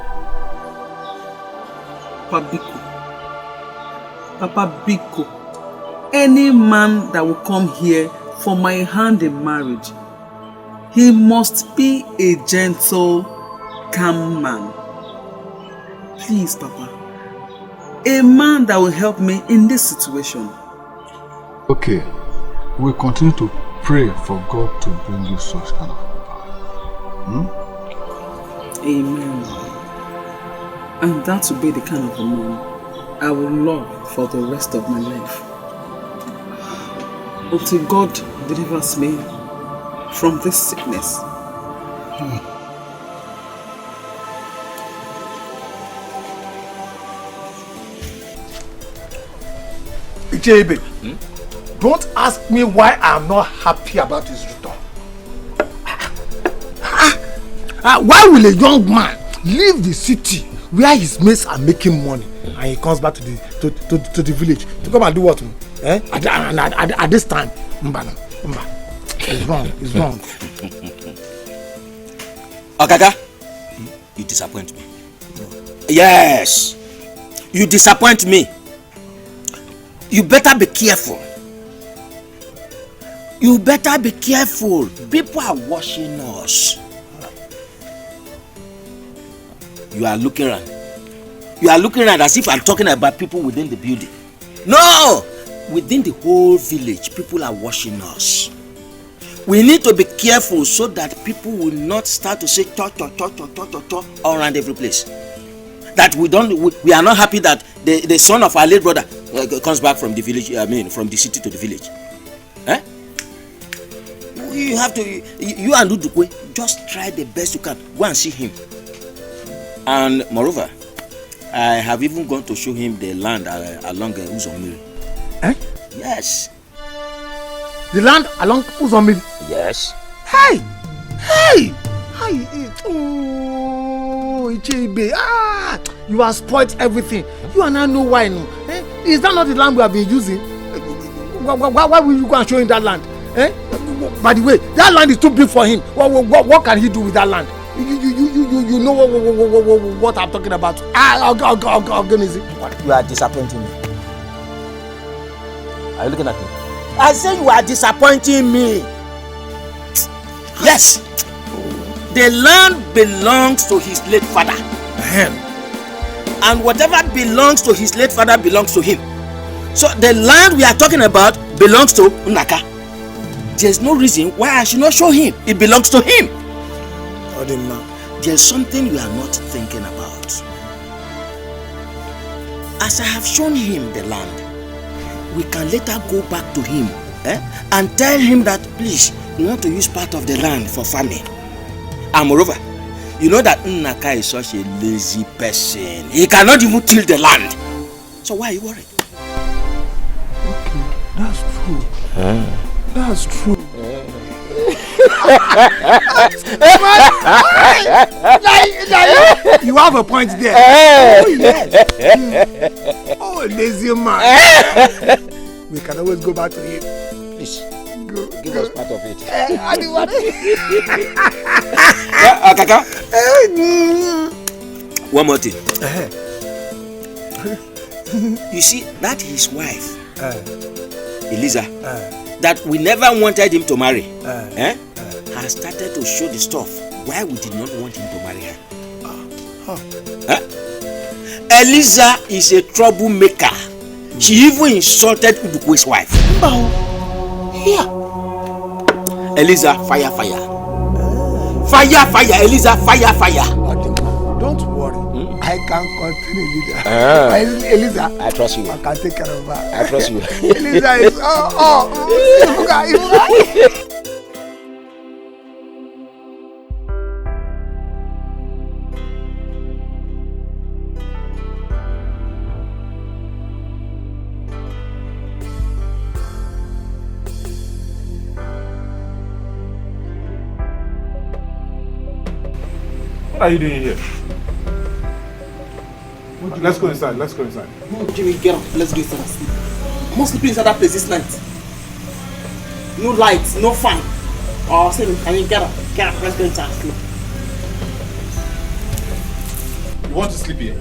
Papa Biko, any man that will come here for my hand in marriage, he must be a gentle, calm man. Please, Papa. A man that will help me in this situation. Okay, we'll continue to pray for God to bring you such kind of power. Amen. And that will be the kind of a man I will love for the rest of my life. Until God delivers me from this sickness. JB, don't ask me why I'm not happy about his return. Why will a young man leave the city where his mates are making money and he comes back to the village to come and do what? At this time? It's wrong. It's wrong. Okaka, you disappoint me. Yes, you disappoint me. You better be careful. You better be careful. People are watching us. You are looking around. You are looking around as if I'm talking about people within the building. No! Within the whole village, people are watching us. We need to be careful so that people will not start to say talk all around every place. That we are not happy that the son of our late brother comes back from the village, from the city to the village. Eh? You have to, you and Udukwe, just try the best you can. Go and see him. And moreover, I have even gone to show him the land along Uzomiri. Eh? Yes. The land along Uzomiri? Yes. Hey! Oh, Ichebe. You have spoiled everything. You and I know why no. Eh? Is that not the land we have been using? Why will you go and show him that land? Eh? By the way, that land is too big for him. What can he do with that land? You know what I'm talking about. Organism. You are disappointing me. Are you looking at me? I say you are disappointing me. Yes. The land belongs to his late father. And whatever belongs to his late father belongs to him. So the land we are talking about belongs to Nnaka. There's no reason why I should not show him. It belongs to him. There's something you are not thinking about. As I have shown him the land, we can later go back to him and tell him that please, we want to use part of the land for farming. And moreover, you know that Nnaka is such a lazy person. He cannot even till the land. So why are you worried? Okay, that's true. That's true. You have a point there. Oh, yes. Oh, lazy man. We can always go back to him. Please, give us part of it. Kaka. One more thing. You see, that his wife, Eliza, that we never wanted him to marry, has started to show the stuff why we did not want him to marry her. Eliza is a troublemaker. She even insulted Udukwe's wife. Here. Eliza, fire. Fire, Eliza, fire. Don't worry. I can continue, Eliza. Eliza. I trust you. I can take care of her. I trust you. Eliza is What are you doing here? Let's go inside. Let's go inside. No, Jimmy, get up. Let's go inside and sleep. I'm not sleeping inside that place this night. No lights, no fan. Oh, I mean, get up. Get up. Let's go inside and sleep. You want to sleep here?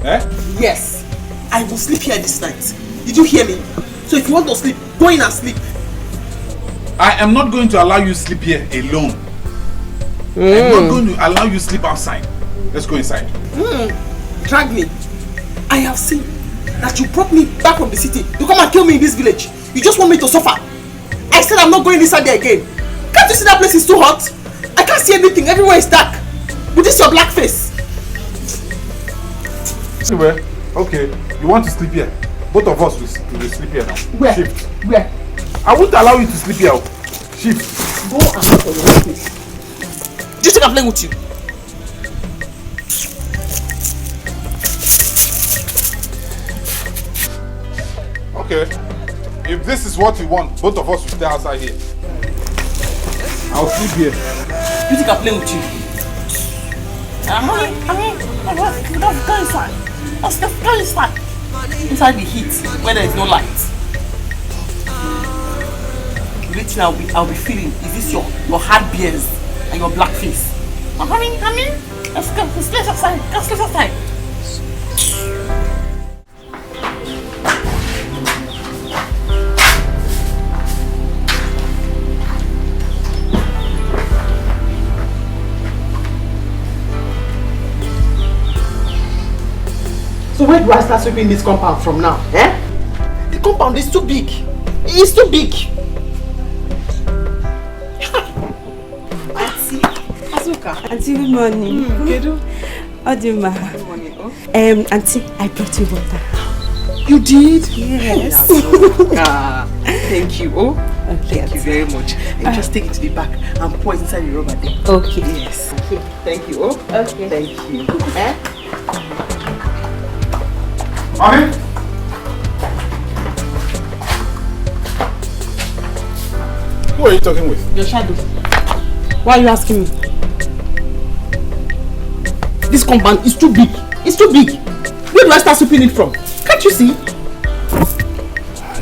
Eh? Yes. I will sleep here this night. Did you hear me? So if you want to sleep, go in and sleep. I am not going to allow you to sleep here alone. I'm not going to allow you to sleep outside. Let's go inside. Drag me. I have seen that you brought me back from the city to come and kill me in this village. You just want me to suffer. I said I'm not going inside there again. Can't you see that place is too hot? I can't see anything. Everywhere is dark. With this your black face. Anyway, okay. You want to sleep here? Both of us will sleep here now. Where? Shift. Where? I won't allow you to sleep here. Shift. Go and sleep for your place. Do you think I'm playing with you? Okay. If this is what you want, both of us will stay outside here. I'll sleep here. You think I'm playing with you? Let's go inside. Let's go inside. Inside the heat, where there is no light. Literally, I'll be feeling, is this your hard beers and your black face? I'm coming. Let's go. Let's sleep outside. Let's sleep outside. So where do I start sweeping this compound from now? Eh? The compound is too big. It's too big. Auntie. Azuka. Auntie, good morning. Kedu? Odima. Good morning. Oh. Auntie, I brought you water. You did? Yes. Thank you. Oh, thank you very much. And just take it to the back and pour it inside the rubber there. Okay. Yes. Thank you. Oh. Okay. Thank you. Eh? Mommy? Who are you talking with? Your shadow. Why are you asking me? This compound is too big. It's too big. Where do I start sweeping it from? Can't you see?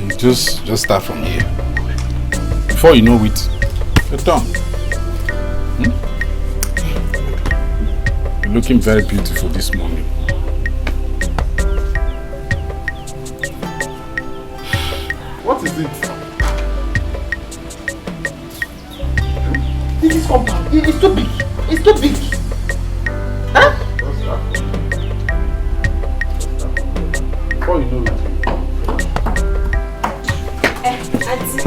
You just start from here. Before you know it, you're done. You're looking very beautiful this morning. What is it? This compound, it's too big. It's too big. Huh? Before you know it. Auntie,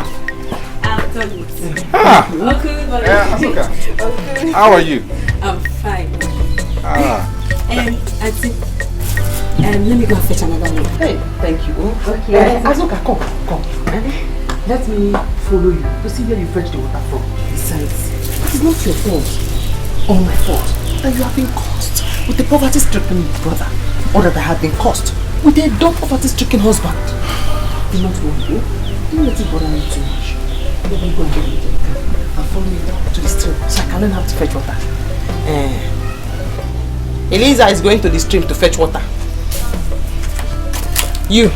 I've done it. Ah! Okay, okay. How are you? I'm fine. Auntie, let me go and fetch another one. Hey, thank you. Okay. Azuka, come. Let me follow you to see where you fetch the water from. Besides, it is not your fault or my fault that you have been cursed with a poverty-stricken brother, or that I have been cursed with a dumb poverty-stricken husband. Do not worry. Don't let it bother me too much. Let me go and get it and follow me down to the stream so I can learn how to fetch water. Eliza is going to the stream to fetch water. You,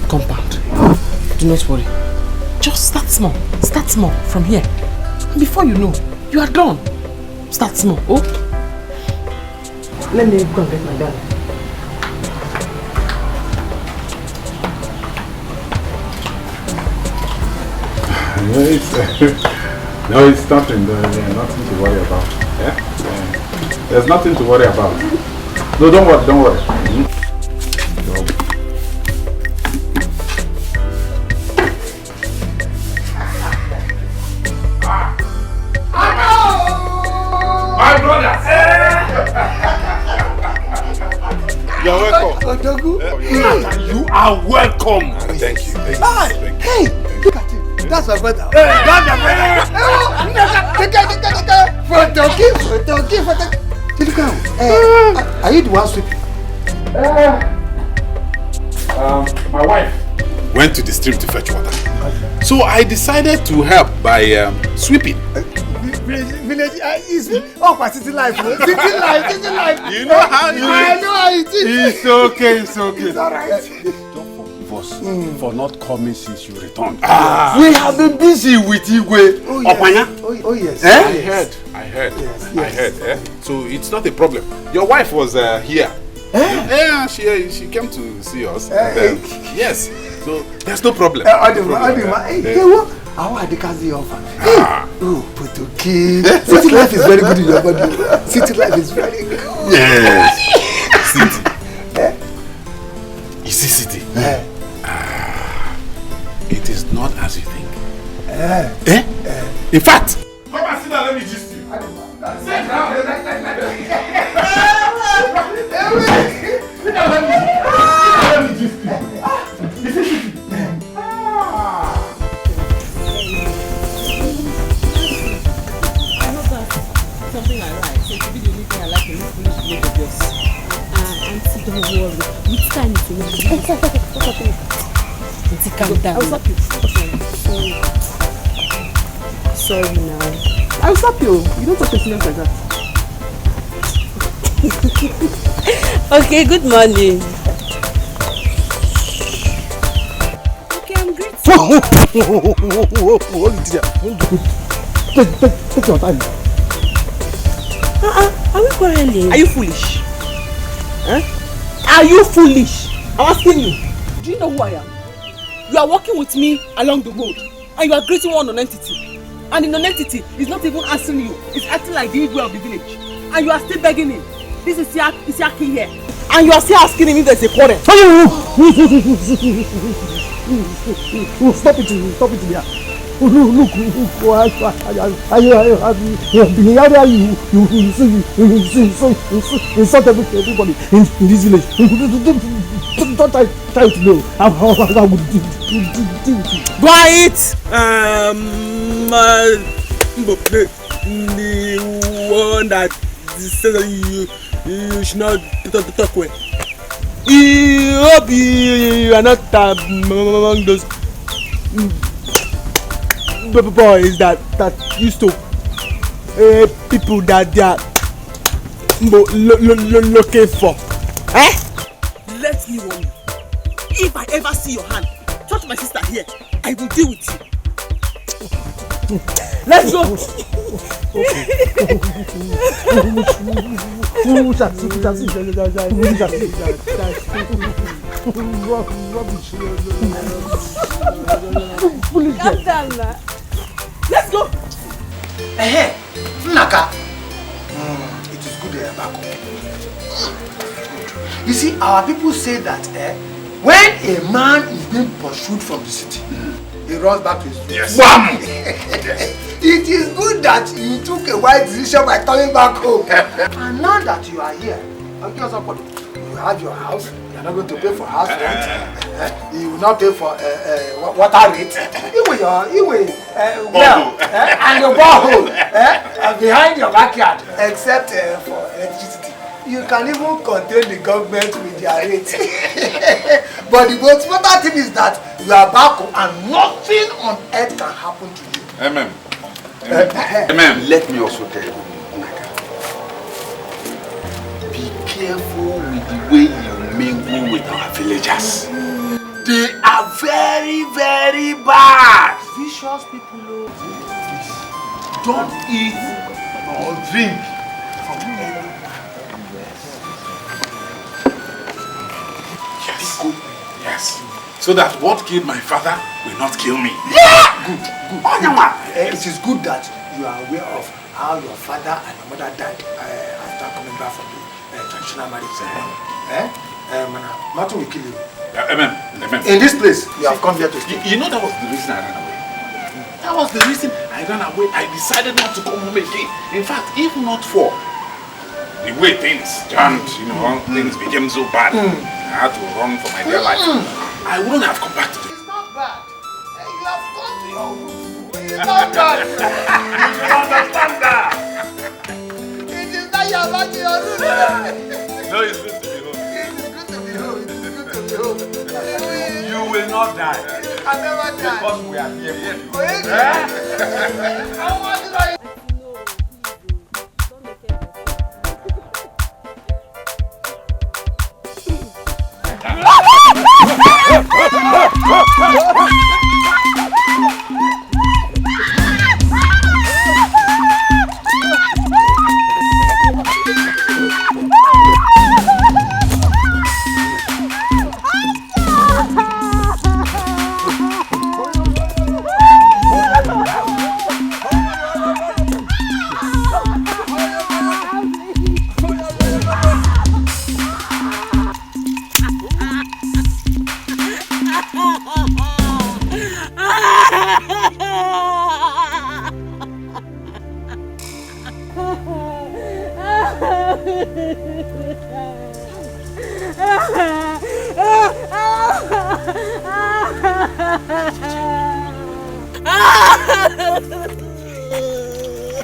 compound, do not worry. Just start small from here. And before you know, you are done. Start small, oh? Let me go and get my dad. No, it's nothing. There's nothing to worry about. Yeah? There's nothing to worry about. No, don't worry. My brother! You are welcome. Thank you. Hey, look at him. That's my brother. That's my brother. Photo. Are you the one sweeping? My wife went to the stream to fetch water. So I decided to help by sweeping. Village is city life. City life. You know how it is. I know how it is. It's okay. It's alright. For not coming since you returned. We have been busy with Igwe. Oh yes. I heard. So it's not a problem. Your wife was here. Yeah, she came to see us. Yes. So there's no problem. How are the Kazi offer? Oh, Potoki. City life is very good in your body. City life is very good. Yes. City. You see, city. It is not as you think. In fact, come and sit down, let me gist you. Sit down. Let me gist you. Something like that. So to be the only thing I like in this foolish village of yours. Auntie, don't worry. Which time is it? Auntie, calm down. I'll stop you. Sorry now. I'll stop you. You don't talk to students like that. Okay, good morning. Okay, I'm great. Take your time. Are we quarreling? Are you foolish? Huh? Are you foolish? I'm asking you. Do you know who I am? You are walking with me along the road and you are greeting one non-entity. And the non-entity is not even answering you. It's acting like the Igwe of the village. And you are still begging him. This is Yaki here. And you are still asking him if there's a quarrel. Stop it here. Look, you insult everybody in this village. Don't try to know how I would do it. Quiet! The one that says you should not talk well. I hope you are not among those boys that used to people that they are looking for. Let me warn you. If I ever see your hand touch my sister here, I will deal with you. Let's go. Calm down, man. Let's go. Naka. It is good they are back home. You see, our people say that when a man is being pursued from the city, he runs back to his village. Yes. It is good that you took a wise decision by coming back home. And now that you are here, I'll give you somebody. You have your house. You are not going to pay for house rent. You will not pay for water rate. You will well, and your borehole behind your backyard, except for electricity. You can even contain the government with their rate. But the most important thing is that you are back home and nothing on earth can happen to you. Amen. Let me also tell you, be careful with the way you mingle with our villagers. They are very, very bad. Vicious people. Don't eat or drink from any. Yes. So that what killed my father will not kill me. Yeah! Good. It is good that you are aware of how your father and your mother died after coming back from the traditional marriage ceremony. Nothing will kill you. Amen. In this place, you have come here to stay. You know that was the reason I ran away. That was the reason I ran away. I decided not to come home again. In fact, if not for the way things turned, things became so bad. I had to run for my dear life. I wouldn't have come back to this. It's not bad. You have gone to your room. It's not bad. You should understand that. It is not your back to your room. No, it's good to be home. It is good to be home. It is good to be home. You will not die. I never die. Because we are here for you. I want to die.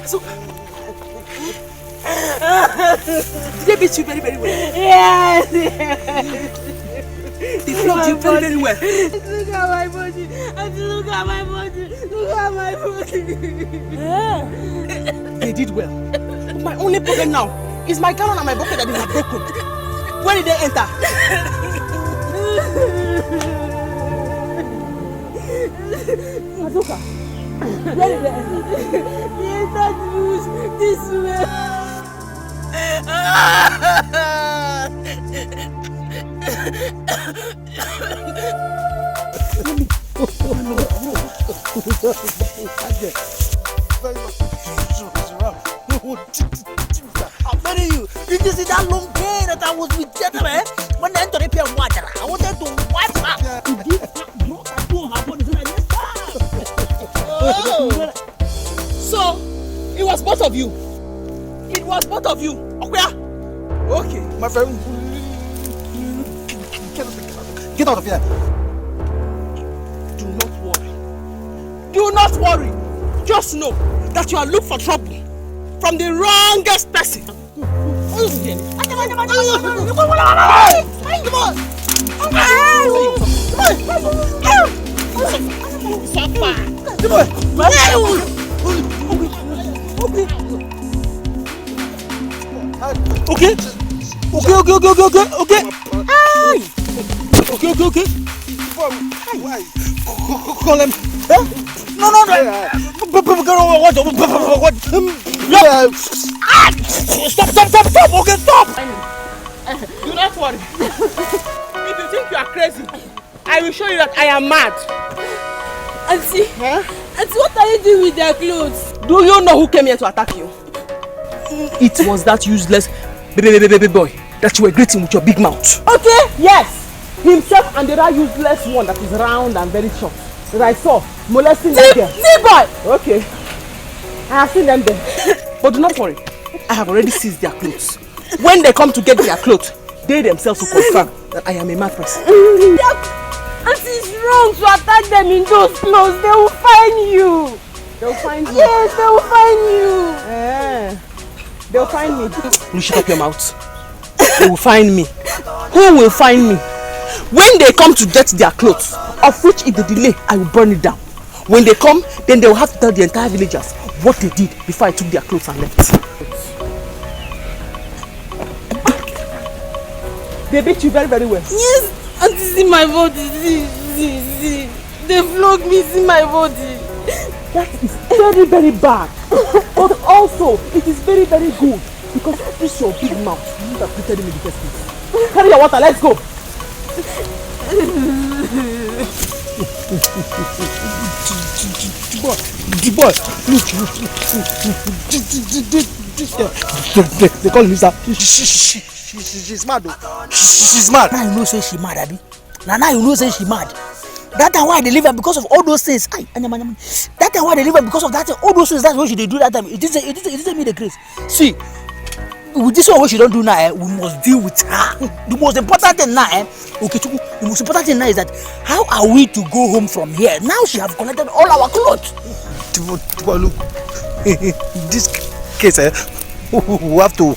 So, did they beat you very, very well? Yes, They flogged you very, very well. Look at my body. Look at my body. Look at my body. They did well. My only problem now is my gallon and my bucket that they have broken. Where did they enter? Azuka, where did they enter? They entered this way. I'm telling you, did you see that long day that I was with gentlemen? When they entered the water, I wanted to wipe her. So, it was both of you. It was both of you. Okay, my friend. Get out of here. Do not worry. Do not worry. Just know that you are looking for trouble from the wrongest person. Okay. Why? Call him. No. Stop. Okay, stop. Do not worry. If you think you are crazy, I will show you that I am mad. Auntie, Auntie, what are you doing with their clothes? Do you know who came here to attack you? It was that useless baby boy that you were greeting with your big mouth. Okay, yes. Himself and the other useless one that is round and very short that I saw molesting that girl. Boy. Okay. I have seen them there. But do not worry. I have already seized their clothes. When they come to get their clothes, they themselves will confirm that I am a mad person. Auntie, it's wrong to attack them in those clothes. They will find you. They will find you? Yes, they will find you. They will find me. You shut up your mouth. They will find me. Who will find me? When they come to get their clothes, of which if they delay, I will burn it down. When they come, then they will have to tell the entire villagers what they did before I took their clothes and left. They beat you very, very well. Yes, Auntie, see my body. See. They flogged me, see my body. That is very, very bad. But also, it is very, very good. Because this is your big mouth. You would have treated me in the first place. Carry your water, let's go. Boy, look. They call me sir. She's mad though. She's mad. Now you know say she mad, Abi. Now you know say she mad. That time why they leave her because of all those things. That time why they leave her because of that all those things. That's what she did do that time. It didn't me the grace. See, with this one what she don't do now, we must deal with her. The most important thing now, okay, the most important thing now is that how are we to go home from here? Now she have collected all our clothes. Look, in this case, we have to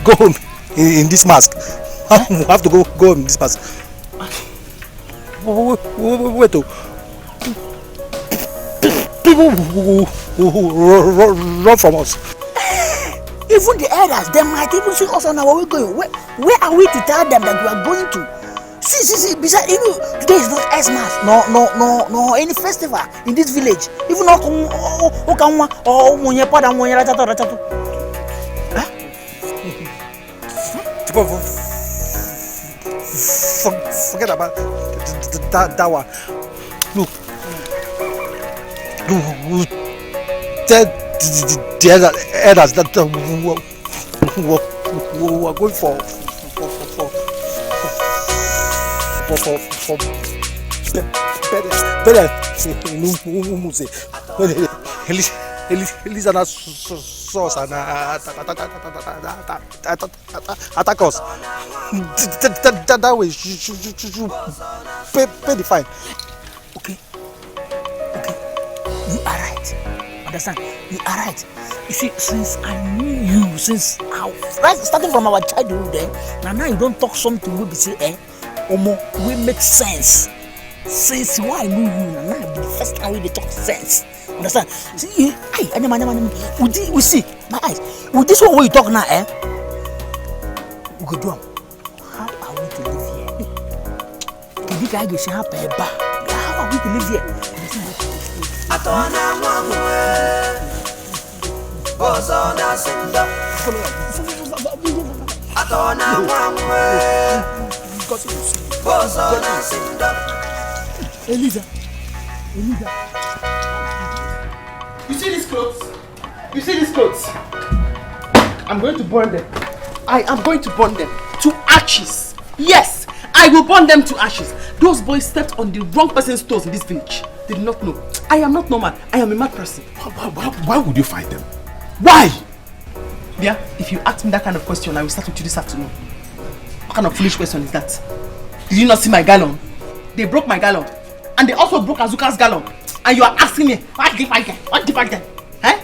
go home in this mask. We have to go home in this mask. Wait, people who run from us. Even the elders, they might even see us on our way going. Where are we to tell them that we are going to? See, besides, even today is not Xmas, no any festival in this village. Even forget about that one. Look, tell the elders that we are going for better Elizana sauce and attack us. That way she pay the fine. Okay. You are right. Understand? You are right. You see, since I knew you, starting from our childhood, now you don't talk something we be say, Omo, we make sense. Since why I knew you, now the first time we talk sense. Understand? See, we see my eyes. With this one, what you talk now, we go do. How are we to live here? Can you guys say how are we to live here? Eliza. You see these clothes? I'm going to burn them. I am going to burn them to ashes. Yes, I will burn them to ashes. Those boys stepped on the wrong person's toes in this village. They did not know. I am not normal. I am a mad person. Why would you fight them? Why? Yeah, if you ask me that kind of question, I will start with you this afternoon. What kind of foolish question is that? Did you not see my gallon? They broke my gallon. And they also broke Azuka's gallon. And you are asking me, what did I get? Eh?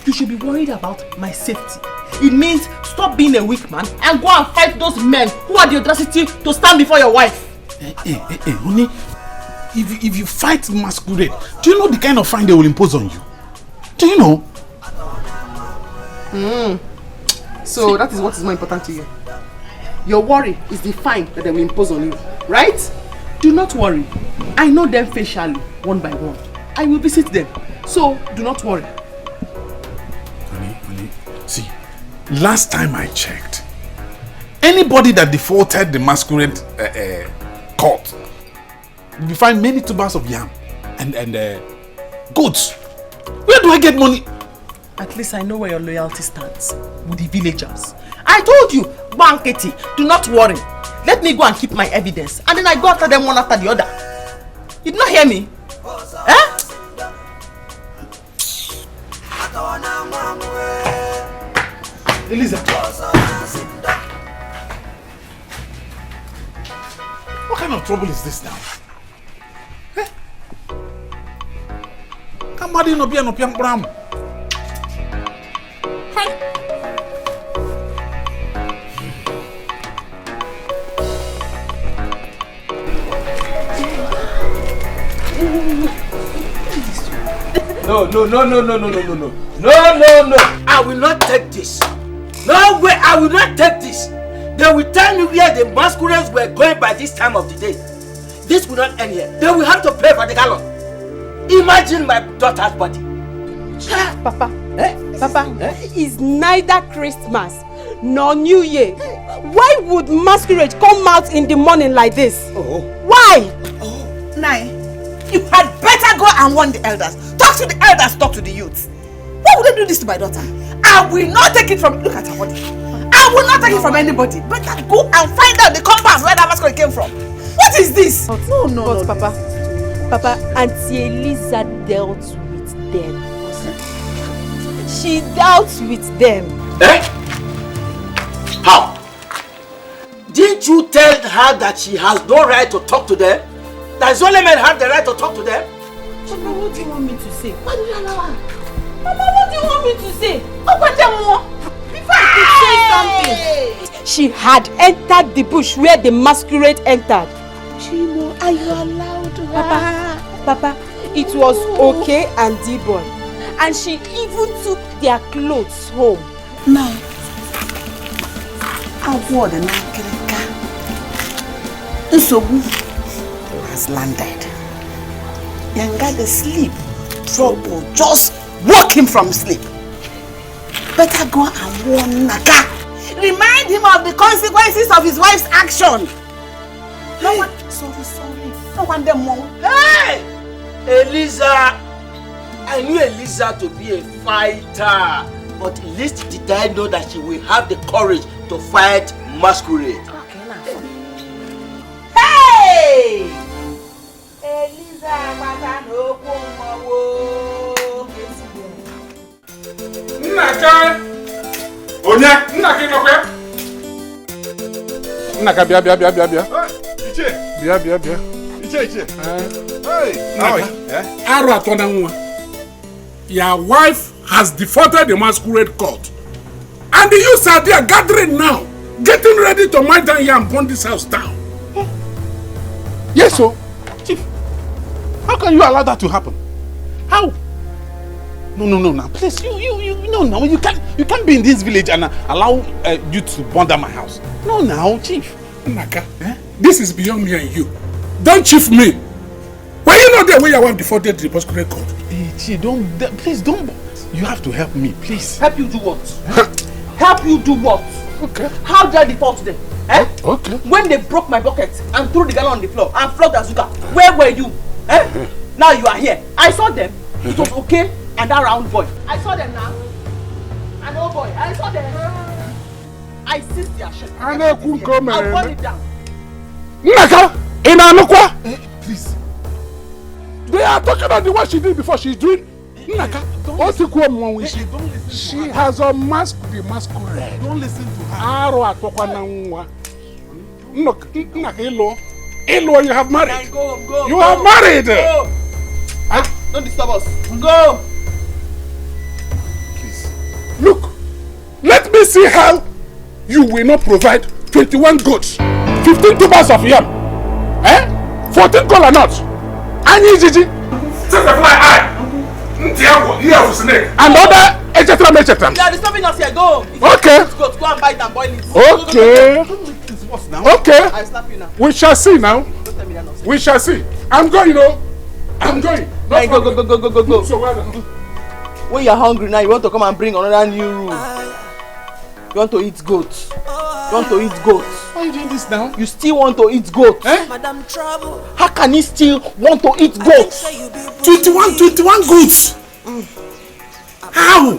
You should be worried about my safety. It means stop being a weak man and go and fight those men who had the audacity to stand before your wife. Honey, if you fight masquerade, do you know the kind of fine they will impose on you? Do you know? So that is what is more important to you. Your worry is the fine that they will impose on you, right? Do not worry. I know them facially, one by one. I will visit them. So do not worry. Honey, see, last time I checked, anybody that defaulted the masquerade court will find many tubers of yam and goats. Where do I get money? At least I know where your loyalty stands with the villagers. I told you, Banketi, do not worry. Let me go and keep my evidence. And then I go after them one after the other. You did not hear me? Eh? Eliza. What kind of trouble is this now? Eh? Kamadi no biya no piang bram. No. I will not take this. No way, I will not take this. They will tell me where the masquerades were going by this time of the day. This will not end here. They will have to pay for the gallon. Imagine my daughter's body. Papa, it's neither Christmas nor New Year. Why would masquerade come out in the morning like this? Why? Nai, you had better go and warn the elders. Talk to the elders, talk to the youths. Why would they do this to my daughter? I will not take it from... Look at her body. I will not take it from anybody. Better go and find out the compound where that masquerade came from. What is this? No, Papa, Auntie Eliza dealt with them. She dealt with them. Eh? How? Didn't you tell her that she has no right to talk to them? That only men have the right to talk to them? Papa, what do you want me to say? Why do you allow her? Mama, what do you want me to say? Before I could say something. She had entered the bush where the masquerade entered. Chimo, are you allowed her? Papa, it was okay and D-boy. And she even took their clothes home. Now, Award and Ankrika. Nsobu has landed. Yanga the sleep. Trouble. Just woke him from sleep. Better go and warn Naka. Remind him of the consequences of his wife's action. No one. Sorry. No one them more. Hey! Eliza! I knew Eliza to be a fighter. But least did I know that she will have the courage to fight masquerade. Okay, now. Hey! Eliza, Nnaka! Onya! Nnaka inokwe? Nnaka bia. Iche! Bia. Iche. Hey! Nnaka. Aru atona nwa. Your wife has defaulted the masquerade court. And the youths are there gathering now, getting ready to march down here and burn this house down. Yes, sir. Chief, how can you allow that to happen? How? No, now, please, you can't be in this village and allow you to burn down my house. No, now, Chief. Naka, this is beyond me and you. Don't chief me. Why you not there when you want defaulted the masquerade court? Chief, please don't. You have to help me, please. Help you do what? Help you do what? Okay. How did I default them? Eh? Okay. When they broke my bucket and threw the gallon on the floor and flogged Azuka, where were you? Eh? Now you are here. I saw them. It was okay and that round boy. I saw them now. An old boy. I saw them. I seized their shit. I'll burn it down. Naka! Inanukwa! Please. They are talking about the what she did before she's doing. Naka, she has unmasked the masquerade. Don't listen to her. Ilo, you have married. Go. You are married. Go. Don't disturb us. Go. Please. Look, let me see how you will not provide 21 goats, 15 tubers of yam, 14 kola nuts, and Gigi. Set the fly eye. And other etc. You are disturbing us here. Go. Okay. Go and buy it and boil it. Okay. Okay. I slap you now. We shall see now. Don't tell me that nonsense. We shall see. I'm going, I'm going. No, go. So well. When you're hungry now, you want to come and bring another new rule. You want to eat goat. Why are you doing this now? You still want to eat goat. Madam Trouble. How can you still want to eat goat? 21 goats. How?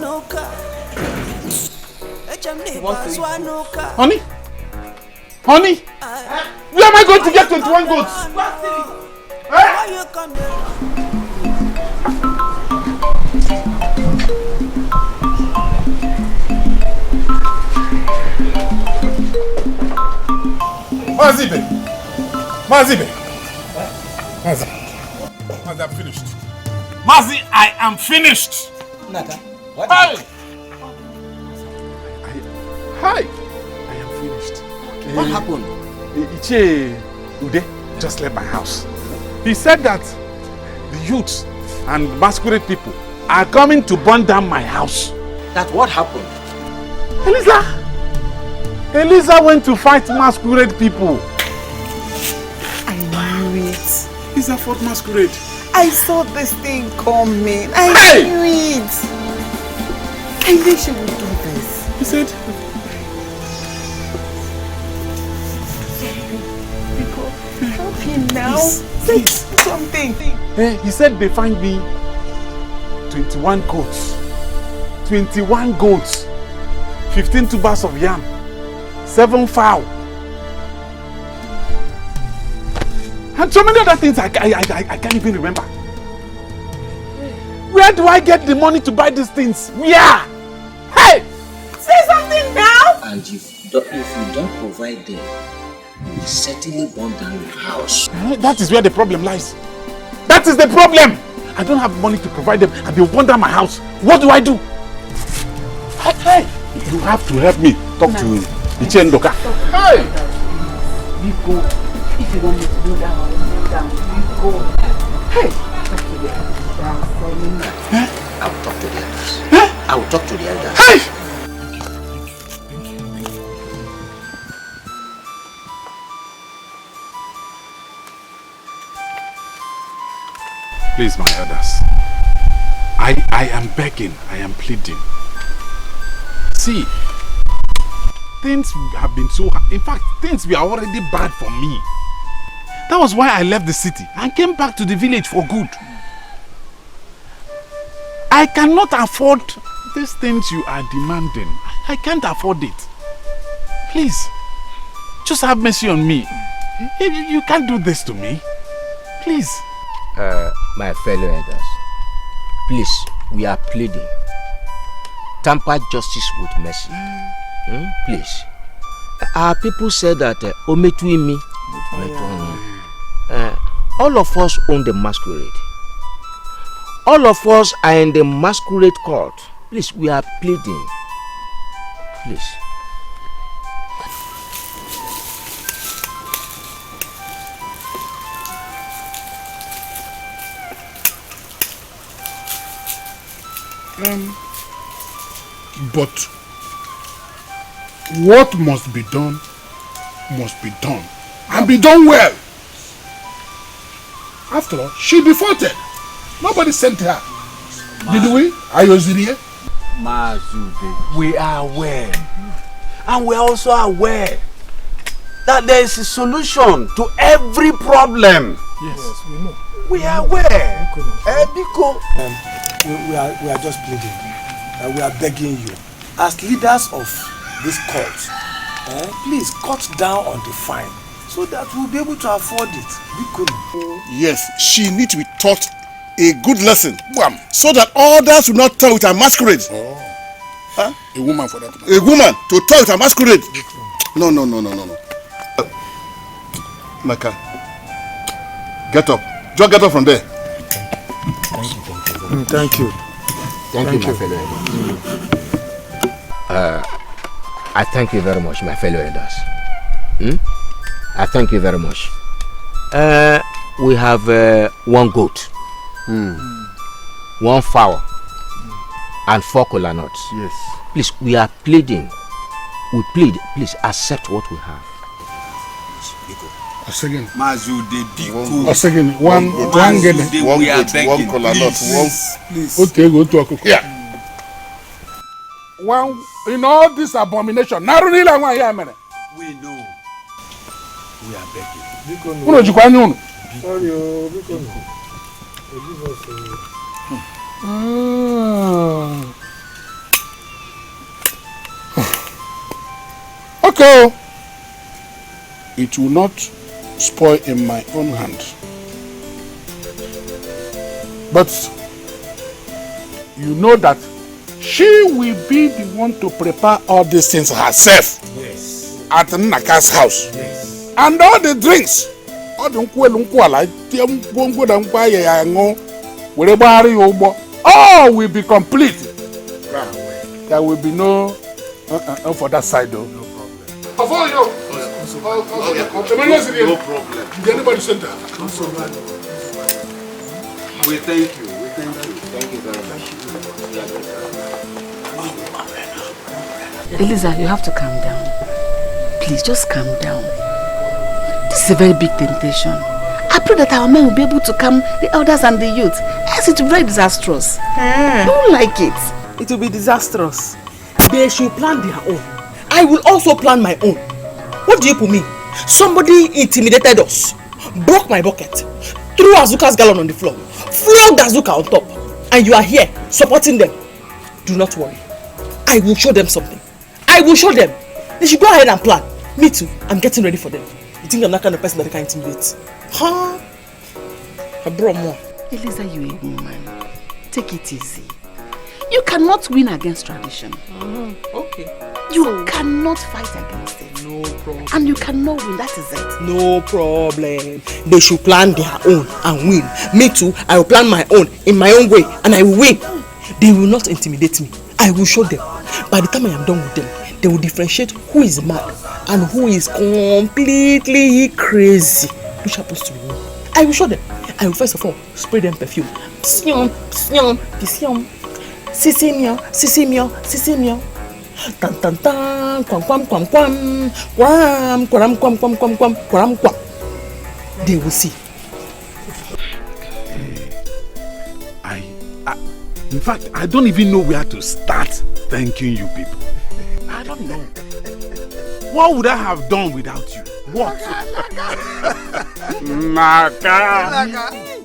Honey, where am I going to get 21 goats? Mazibe, I'm finished. Mazi, I am finished. Naka, what? Hi. I am finished. What happened? Iche Ude just left my house. He said that the youths and masquerade people are coming to burn down my house. That what happened? Eliza went to fight masquerade people. I knew it. Eliza fought masquerade. I saw this thing coming. I knew it. I knew she would do this. He said, help him now. Say something. He said they find me 21 goats. 21 goats. 15 tubers of yam. 7 fowl. And so many other things I can't even remember. Where do I get the money to buy these things? Where? Hey! Say something! And if you don't provide them, you will certainly burn down your house. That is where the problem lies. That is the problem. I don't have money to provide them and they will burn down my house. What do I do? Hey, you have to help me talk to Ichie Ndoka. Hey! You go. If you want me to do that, I will do down. You go. Hey! I will talk to the elders. I will talk to the elders. Hey! Please, my elders. I am begging, I am pleading. See, things have been so hard. In fact, things were already bad for me. That was why I left the city and came back to the village for good. I cannot afford these things you are demanding. I can't afford it. Please, just have mercy on me. You can't do this to me. Please. My fellow elders, please, we are pleading. Tamper justice with mercy. Please. Our people said that Ometuimi, all of us own the masquerade. All of us are in the masquerade court. Please, we are pleading. Please. But what must be done and be done well. After all, she defaulted. Nobody sent her. Did we? Ayoziriye? Mazude, we are aware. And we are also aware that there is a solution to every problem. Yes, we know. We are aware. Biko. We are just pleading. We are begging you, as leaders of this court, please cut down on the fine so that we'll be able to afford it. Yes, she needs to be taught a good lesson, so that others will not toy with her masquerade. Huh? A woman for that. A woman to toy with her masquerade. No. Maka, get up. Just get up from there. Thank you. Thank you, my fellow elders. I thank you very much, my fellow elders. I thank you very much. We have one goat, one fowl, and 4 kola nuts. Yes. Please, we are pleading. We plead, please accept what we have. A second. Mazude, a second. One goat, one kola nut, please. Okay, go to a yeah. One in all this abomination. Narunila one here, man. We know. We are begging. Okay. It will not spoil in my own hand. But you know that she will be the one to prepare all these things herself. Yes. At Naka's house. Yes. And all the drinks. All will be complete. There will be no for that side though. No problem. No problem. Anybody send that? We thank you. Thank you very much. Eliza, you have to calm down. Please, just calm down. This is a very big temptation. I pray that our men will be able to calm the elders and the youth. Else it will be very disastrous. You won't like it. It will be disastrous. They should plan their own. I will also plan my own. What do you put me? Somebody intimidated us, broke my bucket, threw Azuka's gallon on the floor, flogged Azuka on top, and you are here supporting them. Do not worry. I will show them something. I will show them. They should go ahead and plan. Me too. I'm getting ready for them. You think I'm not kind of person that they can intimidate? Huh? I brought more. Eliza, you a woman. Take it easy. You cannot win against tradition. Okay. You cannot fight against it. No problem. And you cannot win, that is it. No problem. They should plan their own and win. Me too, I will plan my own in my own way and I will win. They will not intimidate me. I will show them. By the time I am done with them, they will differentiate who is mad and who is completely crazy. Which happens to be me. I will show them. I will first of all spray them perfume. Psiom, psiom, psiom. Sisi mio, sisi mio, sisi mio. Tan tan tan, kwam kwam kwam kwam, kwam kwam kwam kwam kwam kwam kwam kwam. They will see. In fact, I don't even know where to start thanking you people. I don't know. What would I have done without you? What? Naka.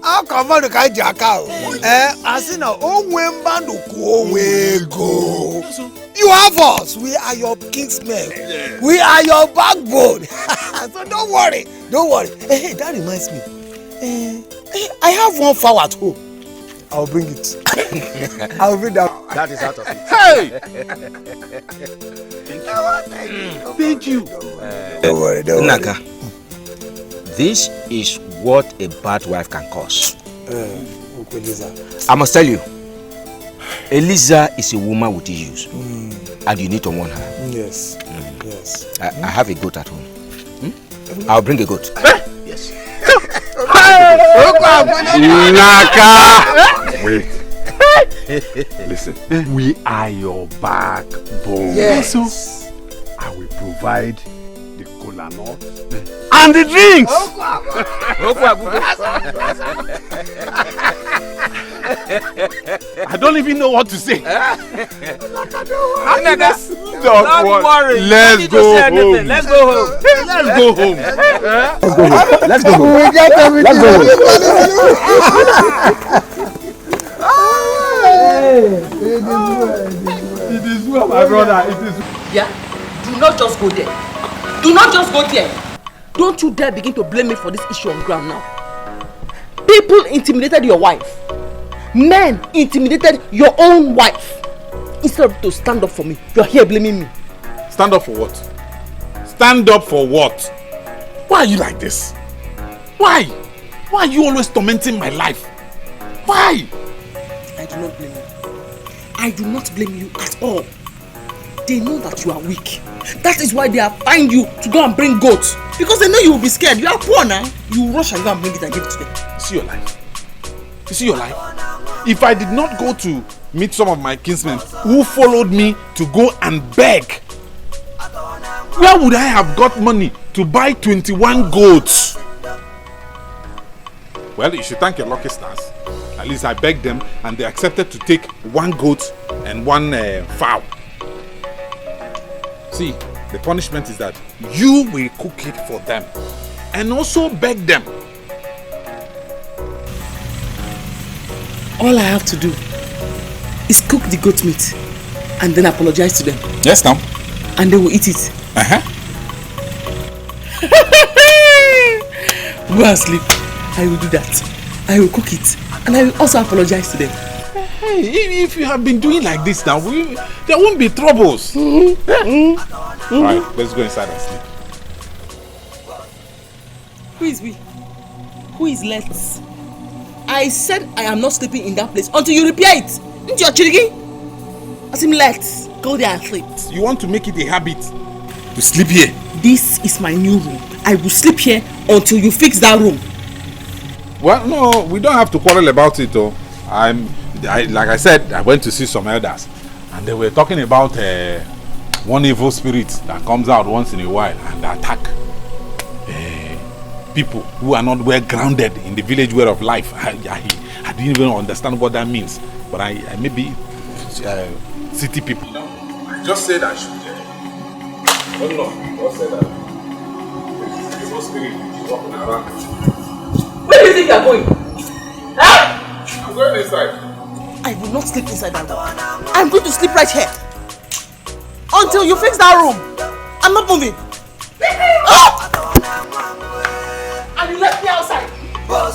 How come on the kind of cow? I see now. You have us. We are your kingsmen. Yeah. We are your backbone. So don't worry. Don't worry. Hey, that reminds me. I have one fowl at home. I'll bring it. I'll bring that. That is out of it. Hey! Thank you. Don't worry, don't worry. Naka, this is what a bad wife can cause. I must tell you, Eliza is a woman with issues. And you need to warn her. Yes. Yes. I have a goat at home. I'll bring a goat. Yes. Naka! Wait. Listen, we are your backbone. Yes. So, I will provide the cola nut and the drinks. I don't even know what to say. Don't worry. Let's go home. Let's go home. Let's go home. Let's go home. We get everything. Let's go It is well, my brother. It is. Yeah? Do not just go there. Do not just go there. Don't you dare begin to blame me for this issue on ground now. People intimidated your wife. Men intimidated your own wife. Instead of to stand up for me, you're here blaming me. Stand up for what? Stand up for what? Why are you like this? Why? Why are you always tormenting my life? Why? I do not blame you. I do not blame you at all. They know that you are weak. That is why they have fined you to go and bring goats. Because they know you will be scared. You are poor now. You rush and go and bring it and give it to them. You see your life? You see your life? If I did not go to meet some of my kinsmen who followed me to go and beg, where would I have got money to buy 21 goats? Well, you should thank your lucky stars. At least I begged them and they accepted to take 1 goat and 1 fowl. See, the punishment is that you will cook it for them and also beg them. All I have to do is cook the goat meat and then apologize to them. Yes, now. And they will eat it. Go and sleep. I will do that. I will cook it and I will also apologize to them. Hey, if you have been doing like this now, there won't be troubles. Alright, let's go inside and sleep. Who is we? Who is let's? I said I am not sleeping in that place until you repair it. Into your chirigi? I said let's go there and sleep. You want to make it a habit to sleep here? This is my new room. I will sleep here until you fix that room. Well, no, we don't have to quarrel about it though. Like I said, I went to see some elders and they were talking about one evil spirit that comes out once in a while and attack people who are not well grounded in the village way of life. I didn't even understand what that means, but I maybe city people. I just said I should. Oh no, what said that? Evil spirit is walking around. Where do you think you are going? Huh? I'm going inside. I will not sleep inside that room. I'm going to sleep right here. Until you fix that room. I'm not moving. Oh! And you left me outside. No.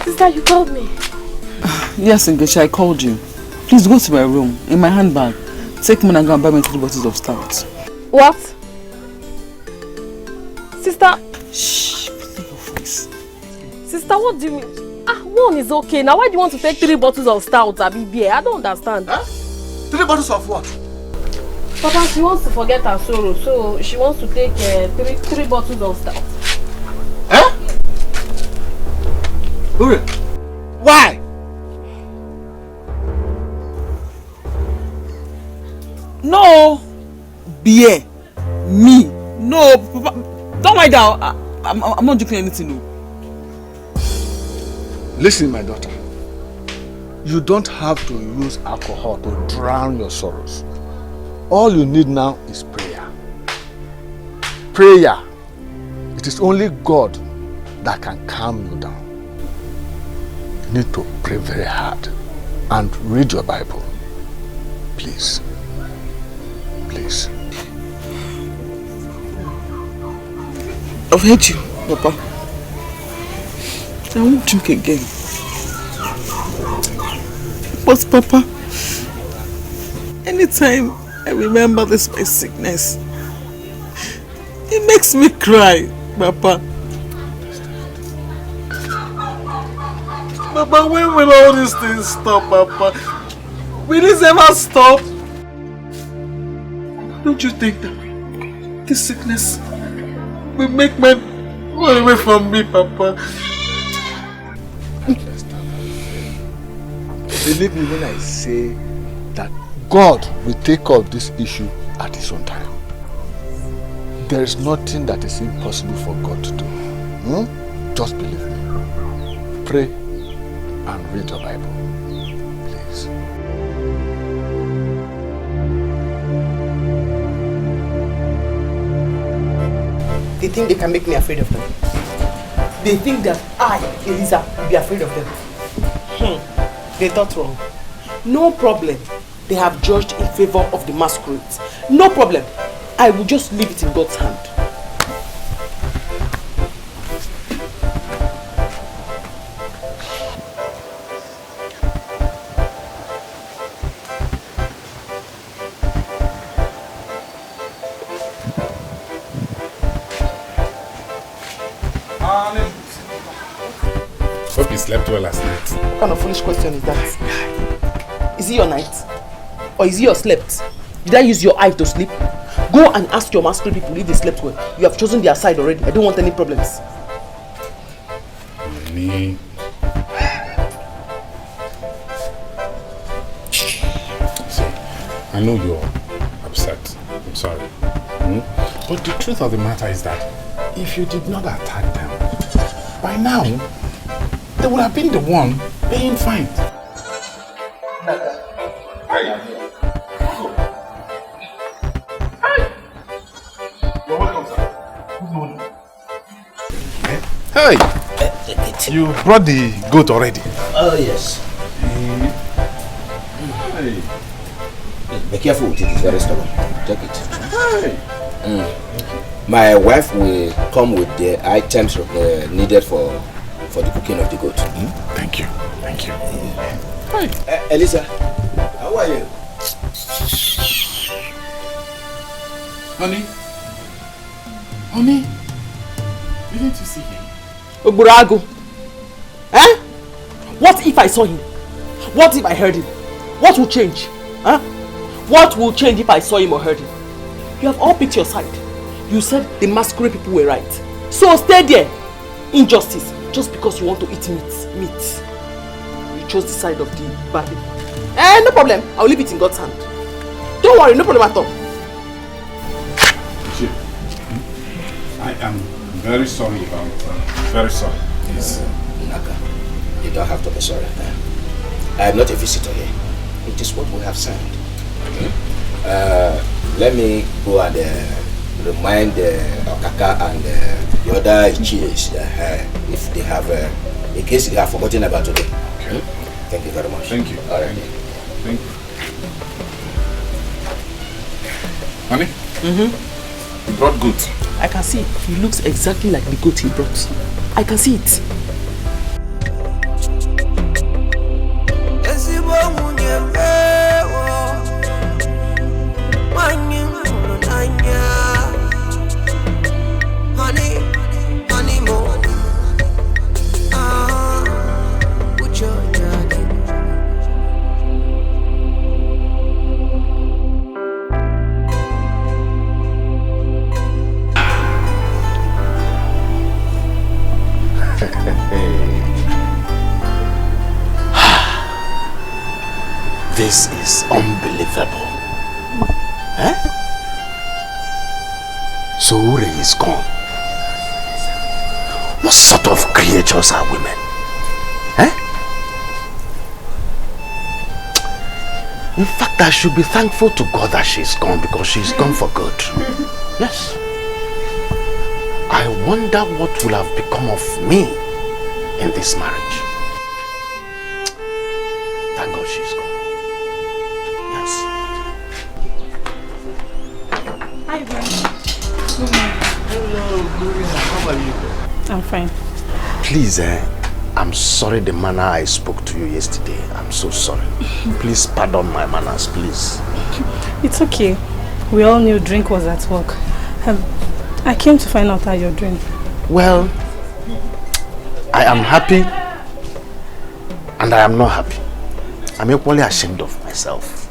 Sister, you called me. Yes, Nkechi, I called you. Please go to my room. In my handbag. Take me and go and buy me 3 bottles of stout. What? Sister? Shh, put your voice. Sister, what do you mean? One is okay. Now why do you want to take 3 bottles of stout, Abi beer? I don't understand. Huh? 3 bottles of what? Papa, she wants to forget her sorrow, so she wants to take 3 bottles of stout. Huh? Why? No beer. Me. No, Papa. Don't mind that. I'm not drinking anything, no. Listen, my daughter. You don't have to use alcohol to drown your sorrows. All you need now is prayer. Prayer. It is only God that can calm you down. You need to pray very hard and read your Bible. Please. Please. I've heard you, Papa. I won't drink again. But Papa, anytime I remember this my sickness, it makes me cry, Papa. Papa, when will all these things stop, Papa? Will this ever stop? Don't you think that this sickness will make men run away from me, Papa? Believe me when I say that God will take care of this issue at His own time. There is nothing that is impossible for God to do. Just believe me. Pray and read your Bible. Please. They think they can make me afraid of them. They think that I, Eliza, will be afraid of them. They thought wrong. No problem. They have judged in favor of the masquerades. No problem. I will just leave it in God's hand. Hope you slept well last night. What kind of foolish question is that? Is it your night? Or is it your slept? Did I use your eye to sleep? Go and ask your masquerade people if they slept well. You have chosen their side already. I don't want any problems. Me. See, I know you're upset. I'm sorry. But the truth of the matter is that if you did not attack them, by now, they would have been the one paying fine. You're welcome, sir. Good morning. Hey! You brought the goat already? Oh, yes. Hey. Be careful with it, it's very stubborn. Take it. Hey. My wife will come with the items needed for the cooking of the goat. Thank you. Thank you. Hi. Elisa, how are you? Honey? Honey? Didn't you see him? Oburago. Eh? What if I saw him? What if I heard him? What will change? Huh? What will change if I saw him or heard him? You have all picked your side. You said the masquerade people were right. So stay there. Injustice. Just because you want to eat meat. You chose the side of the bad people. No problem. I'll leave it in God's hand. Don't worry, no problem at all. I am very sorry about it. Very sorry. Yes. Naka, you don't have to be sorry. I am not a visitor here. It is what we have signed. Let me go and remind Okaka and the other chiefs if they have, in case they have forgotten about today. Okay. Thank you very much. Thank you. All right. Thank you. Honey? You brought goat. I can see it. He looks exactly like the goat he brought. I can see it. This is unbelievable. Eh? So Ure is gone. What sort of creatures are women? Eh? In fact, I should be thankful to God that she's gone, because she's gone for good. Yes. I wonder what will have become of me in this marriage. Thank God she's gone. Yes. Hi, Ben. Hello, Gloria. How are you? I'm fine. Please, I'm sorry the manner I spoke to you yesterday. I'm so sorry. Please pardon my manners, please. It's okay. We all knew drink was at work. I came to find out how you're doing. Well, I am happy and I am not happy. I'm equally ashamed of myself.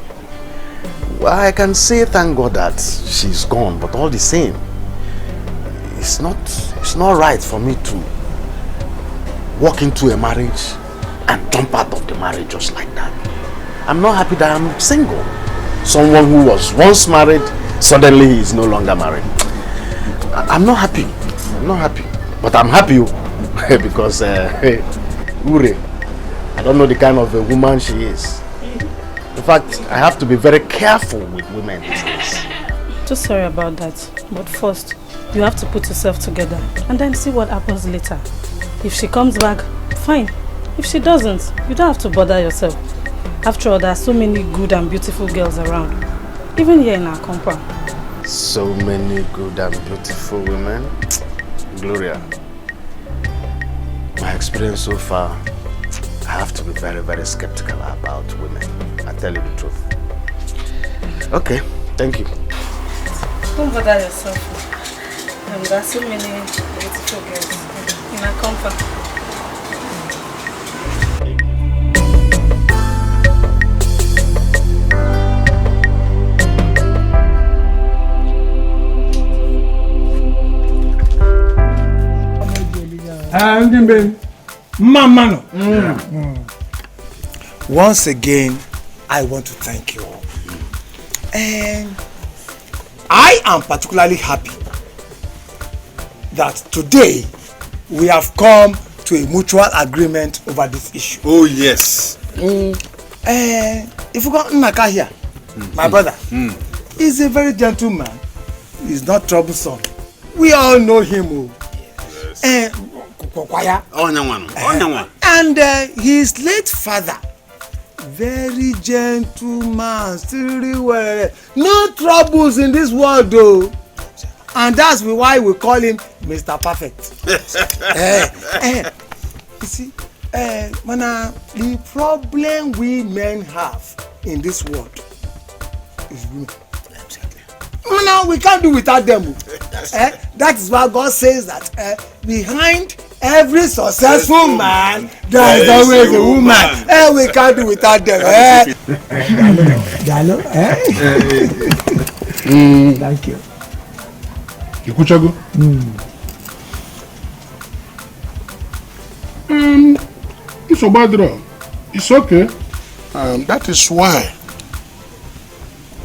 Well, I can say thank God that she's gone, but all the same, it's not right for me to walk into a marriage and jump out of the marriage just like that. I'm not happy that I'm single. Someone who was once married, suddenly he is no longer married. I'm not happy. I'm not happy. But I'm happy because Ure, I don't know the kind of a woman she is. In fact, I have to be very careful with women these days. Just sorry about that. But first, you have to put yourself together and then see what happens later. If she comes back, fine. If she doesn't, you don't have to bother yourself. After all, there are so many good and beautiful girls around, even here in our compound. So many good and beautiful women. Gloria, my experience so far, I have to be very, very skeptical about women. I tell you the truth. Okay, thank you. Don't bother yourself. There are so many beautiful girls in our compound. Once again, I want to thank you all. And I am particularly happy that today we have come to a mutual agreement over this issue. Oh yes. If you got Nnaka here, my brother, he's a very gentle man. He's not troublesome. We all know him. And his late father, very gentle man, still well. No troubles in this world though. And that's why we call him Mr. Perfect. You see, the problem we men have in this world is women. Now we can't do without them. That is why God says that behind every successful man, there is always a woman. We can't do without them. Thank you. Ikuchago? It's Obadra. It's okay. That is why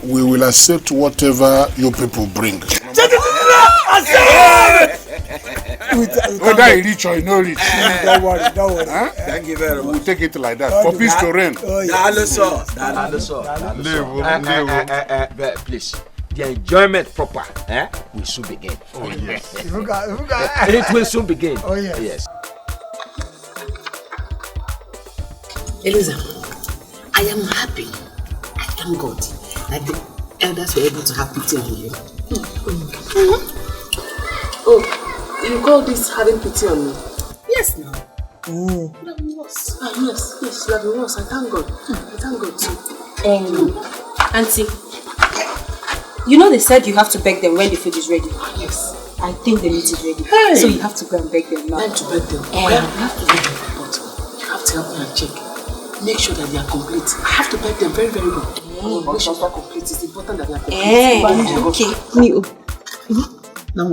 we will accept whatever you people bring. Whether you reach or you no reach. Don't worry. Huh? Thank you very much. We'll take it like that. For peace to reign. Please. The enjoyment proper will soon begin. Oh yes. It will soon begin. Oh yes. Yes. Eliza, I am happy. I thank God that the elders were able to have pity on you. Oh, you call this having pity on me? Yes, now. You have been worse. Yes, you have been worse. I thank God. I thank God too. Auntie, you know they said you have to beg them when the food is ready. Yes. I think the meat is ready. Hey. So you have to go and beg them now. Time to beg them. You have to beg them, but you have to help me and check. Make sure that they are complete. I have to beg them very, very well. Make sure they are complete. It's important that they are complete. Okay. Me.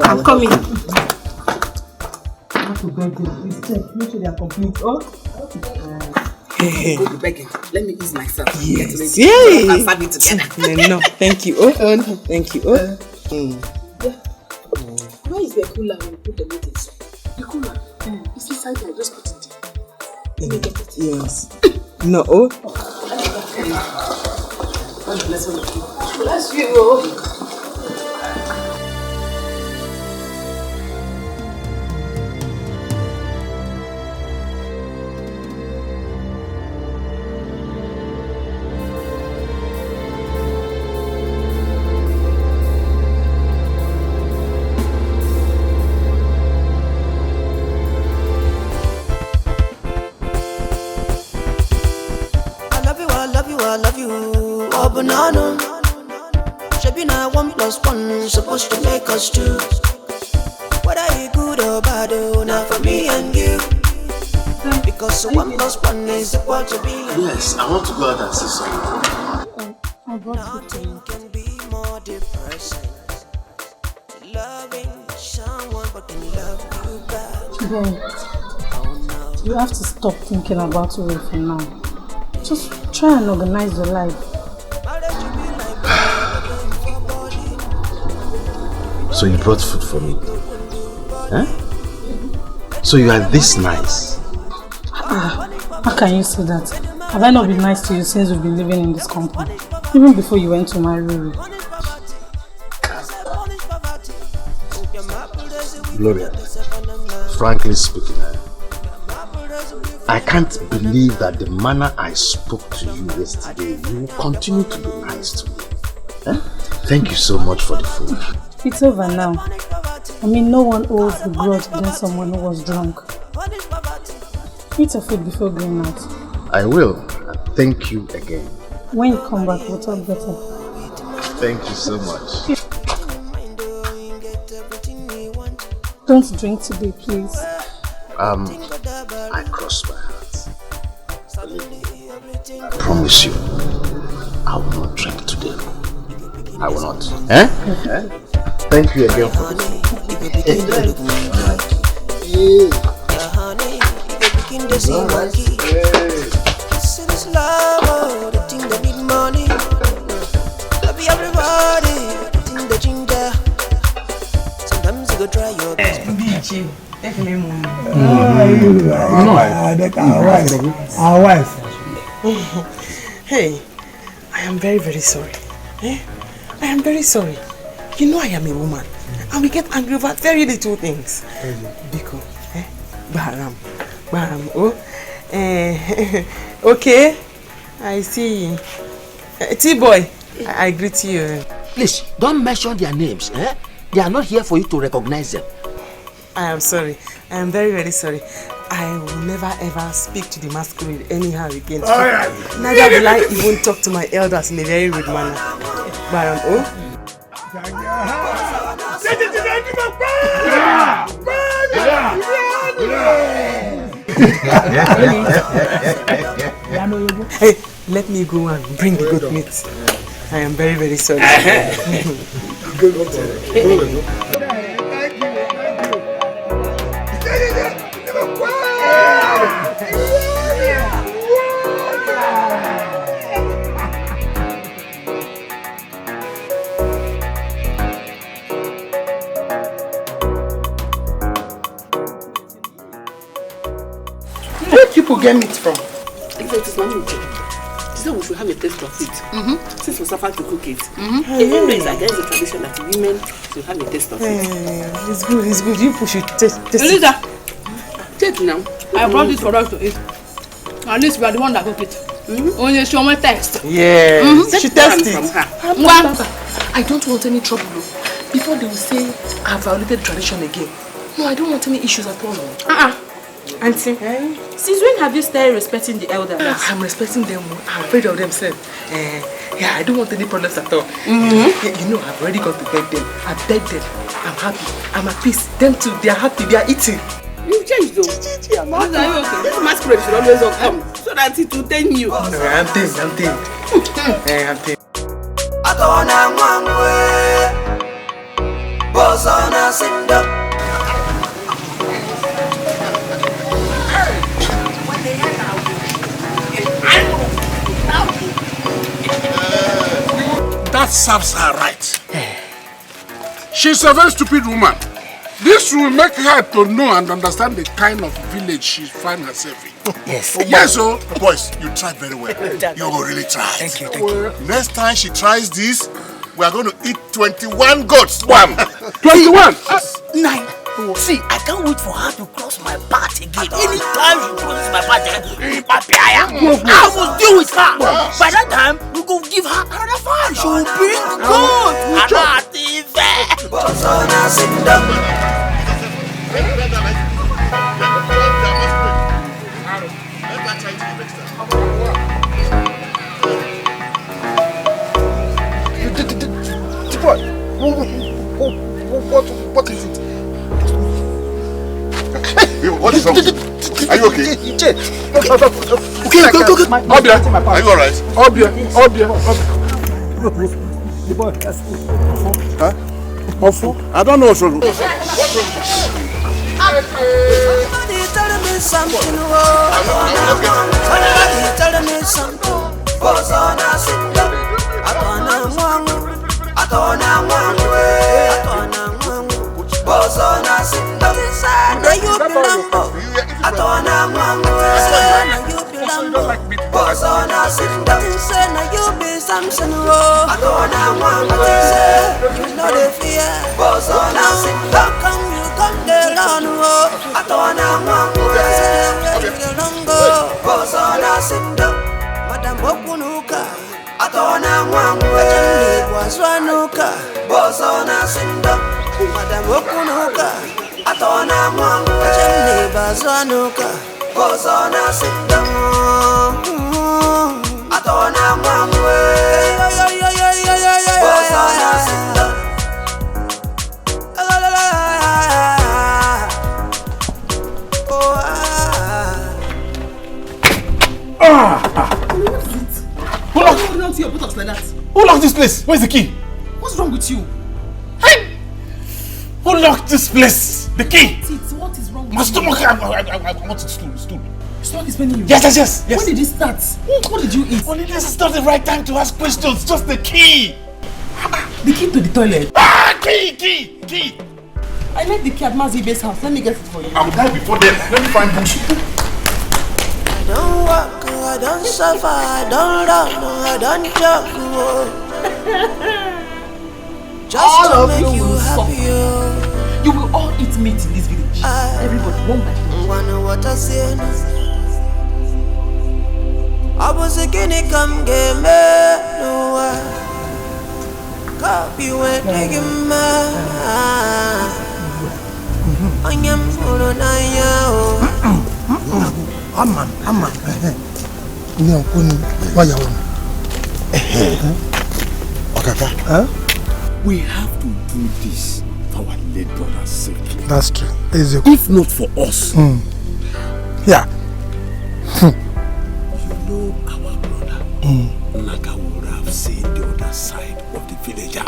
I'm coming. You have to beg them. Please check. Make sure they are complete. Oh? Hey. Go be begging. Let me ease myself. Yes. Yay. And serve it together. No, thank you. Oh, thank you. Oh. Where is the cooler when you put the meat inside? The cooler. It's inside there. Just put it there. Let me get it. Yes. No. Oh. Bless you. I love you, oh banana. Shabina 1+1 supposed to make us two. Whether you good or bad, oh, not for me and you. Because 1+1 is equal to be. Yes, I want to go out and see something. Nothing can be more depressing. Loving someone but can love you back. You have to stop thinking about Uri for now. Just try and organize your life. So you brought food for me? Huh? So you are this nice? How can you say that? Have I not been nice to you since we've been living in this compound? Even before you went to marry Ruru. Gloria, frankly speaking, I can't believe that the manner I spoke to you yesterday, you will continue to be nice to me. Huh? Thank you so much for the food. It's over now. I mean, no one owes a grudge against someone who was drunk. Eat your food before going out. I will. Thank you again. When you come back, we'll talk better. Thank you so much. Don't drink today, please. I cross my heart. I promise you, I will not drink today. I will not. Eh? Thank you again for This love, oh, the thing that need money. Love everybody, the thing that ginger. Sometimes you go try your best. Our wife. Hey, I am very, very sorry. I am very sorry. You know I am a woman, and we get angry about very little things. Biko, Baram, oh, okay, I see. T-boy, I greet you. Please, don't mention their names, eh? They are not here for you to recognize them. I am sorry. I am very, very sorry. I will never ever speak to the masquerade anyhow again. Alright. Neither will I even talk to my elders in a very rude manner. Baram, oh. Hey, let me go and bring the goat meat. I am very, very sorry. Where people get meat from? It is not meat. She said we should have a taste of it. Since we suffer to cook it. Even though it's against the tradition that women should have a taste of it. It's good, it's good. You push it. Taste Elisa, take now. I brought it for us to eat. At least we are the one that cook it. Only show my taste. Yes, she tasted it. I don't want any trouble. Before they will say I violated tradition again. No, I don't want any issues at all. Auntie, since when have you started respecting the elders? I'm respecting them. I'm afraid of them, sir. Yeah, I don't want any problems at all. You know, I've already gone to beg them. I begged them. I'm happy. I'm at peace. Them too, they are happy. They are eating. You changed though. I'm happy. Are you okay? This masquerade should always come so that it will tame you. No, I'm tamed. I'm tamed. Atona mwangwe, bozona sinda. That serves her right. She's a very stupid woman. This will make her to know and understand the kind of village she finds herself in. Yes. Yes, so boys, you tried very well. You will really try. Thank you, thank you. Next time she tries this, we are going to eat 21 goats. Wham! 21? Nine. See, I can't wait for her to cross my path again. Anytime she crosses my path, I will deal with her. By that time, we go give her another fan. She will bring the goat. What is it? What is wrong? Are you okay? Okay, go. Obia, are you alright? Obia. Huh? Awful? I don't know what's wrong. Somebody tell me something. Somebody tell me something. Boss on us in the boss on us in the now you be Lambo. I don't know now you be Lambo. Boss on us in the now you be Samson. I don't know you know the fear. Boss on us in the come there on I don't know boss on us in the Madam Bokunuka. I don't know was Wanuka. Boss on us in the Madam Okunuka, Atona Mwangu, Neighbor Zanuka, Bozona Sindam, Atona Mwangu, Bozona Sindam. Who locked this place? Where's the key? What's wrong with you? Who locked this place? The key! What is wrong with My stomach! you? I want to stool. Your stomach is paining you? Yes. When did it start? What did you eat? Only this is not the right time to ask questions. Just the key! The key to the toilet? Key! I left the key at Mazibe's house. Let me get it for you. I will die before them. Let me find books. I don't walk, I don't suffer, I don't run, I don't joke. Just all to of make you will happy. You will all eat meat in this village. Everybody, one by one. Wanna what I say? I was a guinea come get me. No, copy when they give me. I am for an Aman. Why Okaka. We have to do this for our late brother's sake. That's true. If not for us. Yeah. You know our brother. Naga would have seen the other side of the villagers.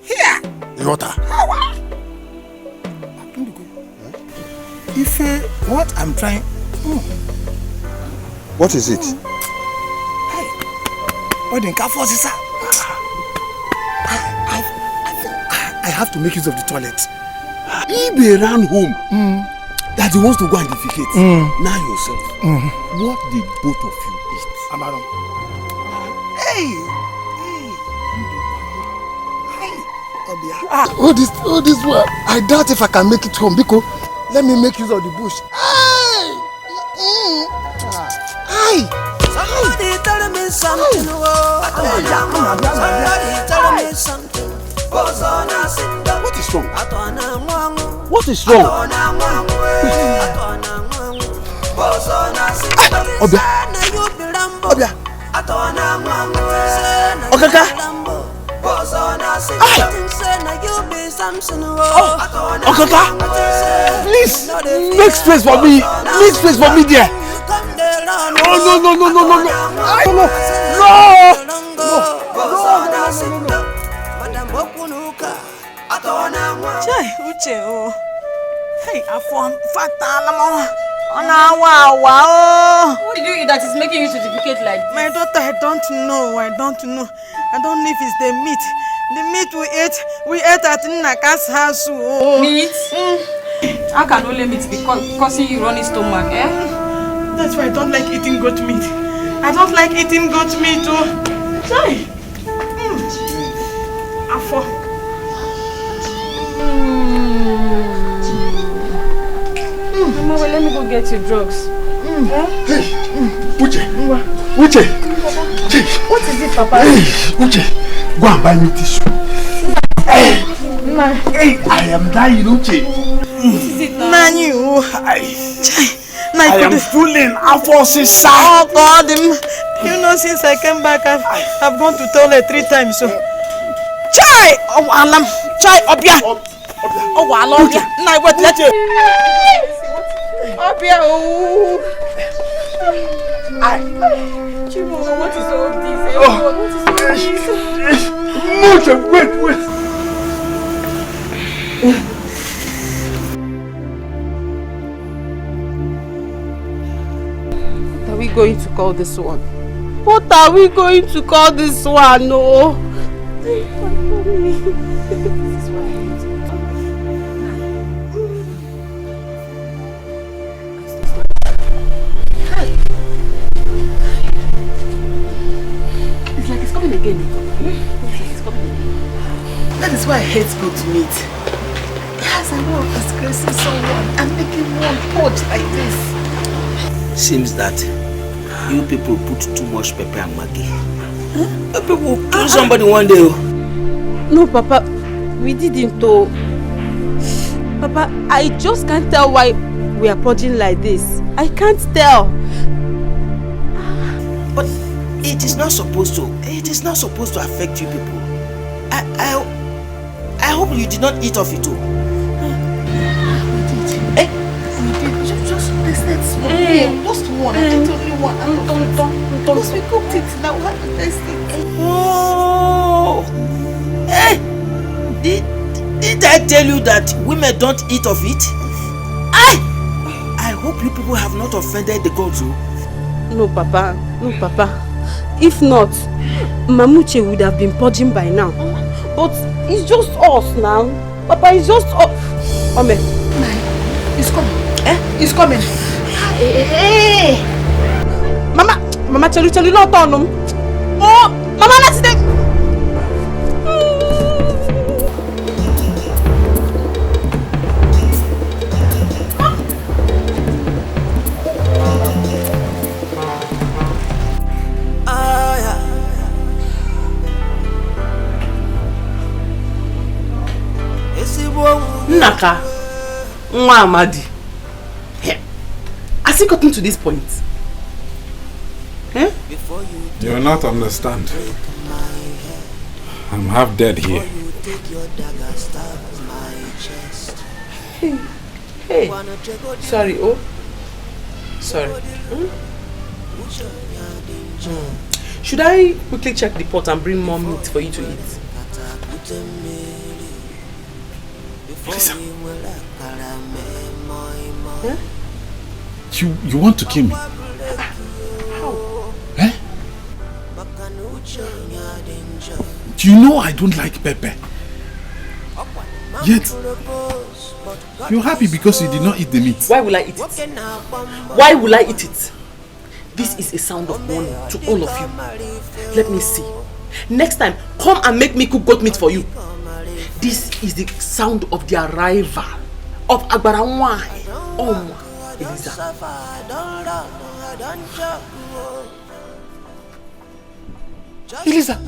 Here. Yota. If what I'm trying. What is it? What in car forces, sir? I have to make use of the toilet. He be around home. That he wants to go and defecate. Now yourself. What did both of you eat? Amaron. All this well. I doubt if I can make it home because let me make use of the bush. Somebody tell me something. Somebody tell me something. What is wrong? What is wrong? Obia. Okaka. Okaka. Please, make space for me. Make space for me there. No. Chai, Uche, oh. Hey, I found fatal. What did you eat that is making you to defecate like this? My daughter, I don't know. I don't know if it's the meat. The meat we ate at Nnaka's house. Oh. Meat? How can only meat be causing you running stomach, eh? That's why I don't like eating goat meat. I don't like eating goat meat, oh. Sorry. Afo. Mama, well, let me go get your drugs. Hey, Uche. Uche. What is it, Papa? Hey, Uche. Go and buy me tissue. Hey, I am dying, Uche. What is it now? Nani, I am fooling. Oh God, you know, since I came back, I've gone to toilet 3 times. So, Chai, oh alam, Chai, Obia, oh alam, now what? Let you. Obia, oh. Chibo, what is all this? What is all this? Wait. What are we going to call this one? What are we going to call this one? No. It's like it's coming again. It's coming again. That is why I hate goat meat. As I work disgracing someone and making one purge like this. Seems that you people put too much pepper and Maggi. You people will kill somebody one day. No, Papa, we didn't though. Papa, I just can't tell why we are purging like this. I can't tell. But it is not supposed to. It is not supposed to affect you people. I hope you did not eat off it too. Just let's one. Just one. I think only one. Because we cooked it now. We have to taste it. Oh! Hey! Did I tell you that women don't eat of it? I hope you people have not offended the gods. No, Papa. No, Papa. If not, Mamuche would have been purging by now. But it's just us now. Papa, it's just us. Ome. It's coming. It's coming. Hey. Mama, tell you not on them. Oh, Mama, let's take. Nnaka, Nwa Amadi. Has it gotten to this point? Eh? You will not understand. I'm half dead here. Hey. Sorry, oh. Sorry. Should I quickly check the pot and bring more meat for you to eat? Lisa. Huh? You want to kill me? How? Eh? You know I don't like pepper. Yet, you're happy because you did not eat the meat. Why will I eat it? Why will I eat it? This is a sound of warning to all of you. Let me see. Next time, come and make me cook goat meat for you. This is the sound of the arrival of Agbaranwa. Eliza. Eliza,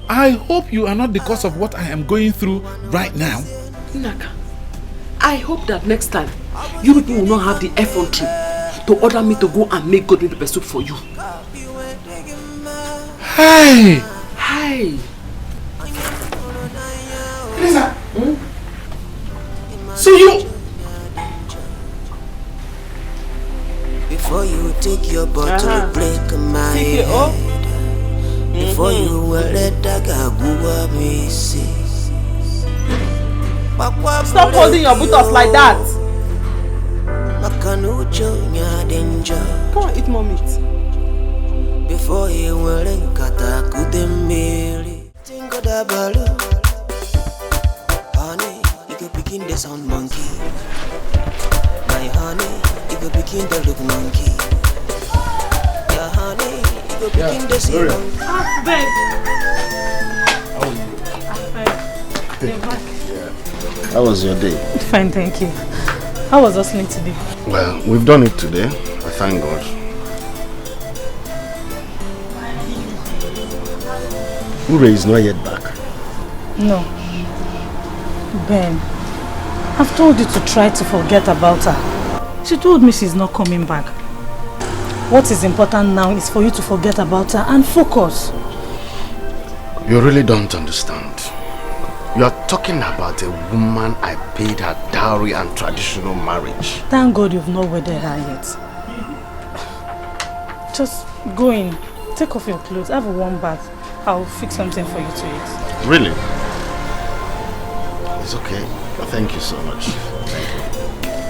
I hope you are not the cause of what I am going through right now. Nnaka, I hope that next time you people will not have the effrontery to order me to go and make goat meat pepper soup for you. Hey! Hi! Eliza! So you... Before you take your bottle, break my head. Before you will let that guy go me see. Stop holding your buttocks like that. Come on, eat more meat. before he will nkata kudemiri. Think of the balloon. Honey, you could begin the sound monkey. My honey, you could begin the look monkey. Yeah, honey, you could begin the see monkey. Babe. How are you? I'm fine. You're back. How was your day? Fine, thank you. How was hustling today? Well, we've done it today. I thank God. Ure is not yet back. No. Ben, I've told you to try to forget about her. She told me she's not coming back. What is important now is for you to forget about her and focus. You really don't understand. You are talking about a woman I paid her dowry and traditional marriage. Thank God you've not wedded her yet. Just go in, take off your clothes, have a warm bath. I'll fix something for you to eat. Really? It's okay. Thank you so much. Thank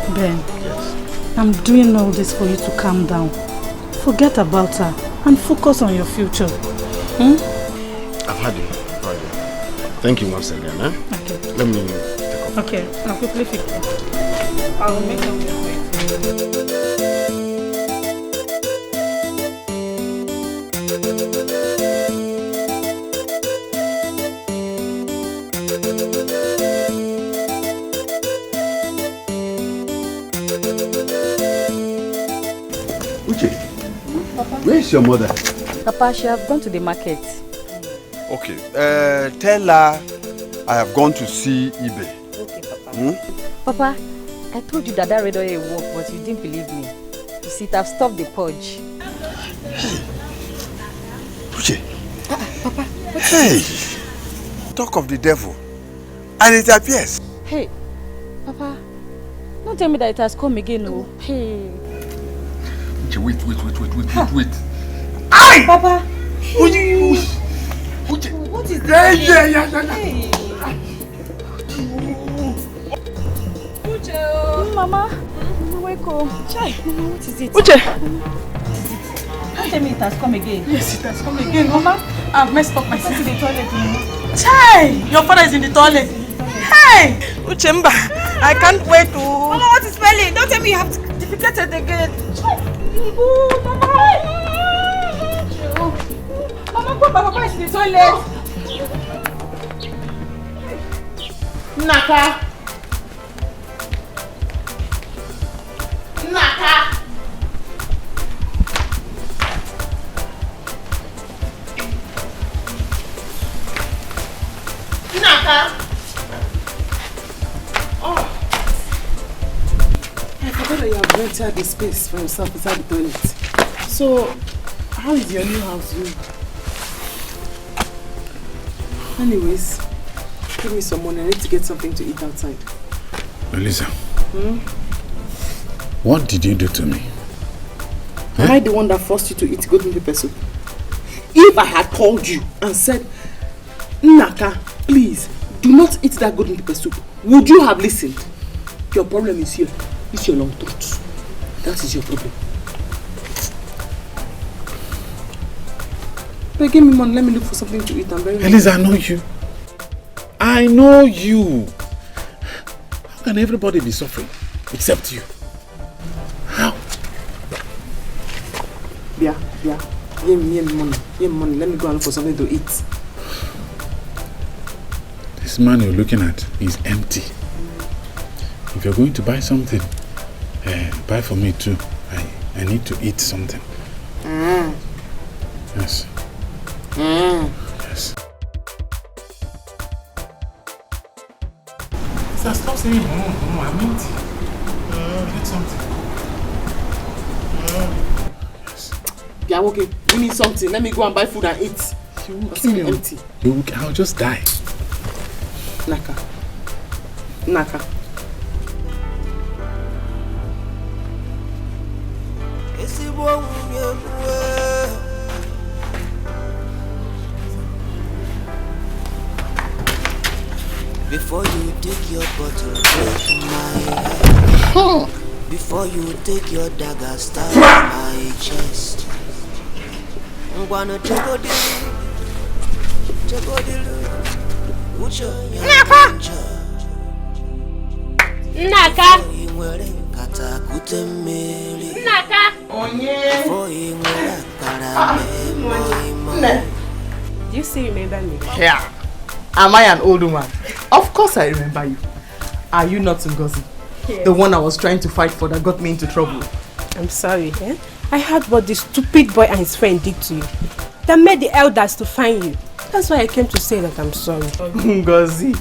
you. Ben, yes. I'm doing all this for you to calm down. Forget about her and focus on your future. I've had it. Thank you once again. Eh? Okay. Let me take off. Okay, I'll quickly fix it. I'll make them wait. Uche, where is your mother? Papa, she have gone to the market. Okay, tell her I have gone to see Ibe. Okay, Papa. Papa, I told you that red oil will work, but you didn't believe me. You see, it have stopped the purge. Uche. Papa, Hey! Talk of the devil. And it appears. Hey, Papa, don't tell me that it has come again, oh. Hey. Uche, wait. Aye! Papa! Uche! What is Yeah. Hey. Uche! Mama, wake up. Chai, Mama, what is it? Uche! Don't tell me it has come again. Yes, it has come again, Mama. I've messed up myself in the toilet. Chai! Your father is in the toilet. Hey! Uchemba, I can't wait to... Mama, what is smelling? Don't tell me you have defecated again. Oh, Mama, Papa is in the toilet. Naka. Oh. I forgot that you have rented the space for yourself inside the toilet. So, how is your new house doing? Anyways, give me some money. I need to get something to eat outside. Elisa, what did you do to me? Am I the one that forced you to eat golden pepper soup? If I had called you and said, Naka, please, do not eat that golden pepper soup, would you have listened? Your problem is here. It's your long throat. That is your problem. But give me money, let me look for something to eat. I'm very Elisa, I know you. I know you. How can everybody be suffering except you? How? Yeah. Give me money. Let me go and look for something to eat. This man you're looking at is empty. If you're going to buy something, buy for me too. I need to eat something. Yes. Yes. So stop saying, I'm empty. Get something. Yes. Yeah, okay. We need something. Let me go and buy food and eat. I'm empty. I'll just die. Naka. Before you take your bottle, break my head. Before you take your dagger, stab my chest. Nnaka! Do you still remember me? Yeah. Am I an old woman? Of course I remember you. Are you not Ngozi? Yes. The one I was trying to fight for that got me into trouble. I'm sorry, eh? I heard what this stupid boy and his friend did to you. That made the elders to find you. That's why I came to say that I'm sorry. Ngozi,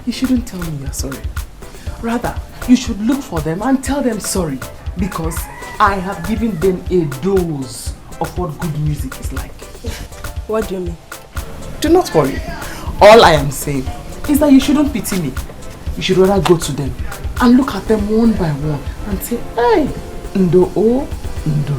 you shouldn't tell me you're sorry. Rather, you should look for them and tell them sorry. Because I have given them a dose of what good music is like. What do you mean? Do not worry. All I am saying is that you shouldn't pity me. You should rather go to them and look at them one by one and say, hey, Ndo o, Ndo.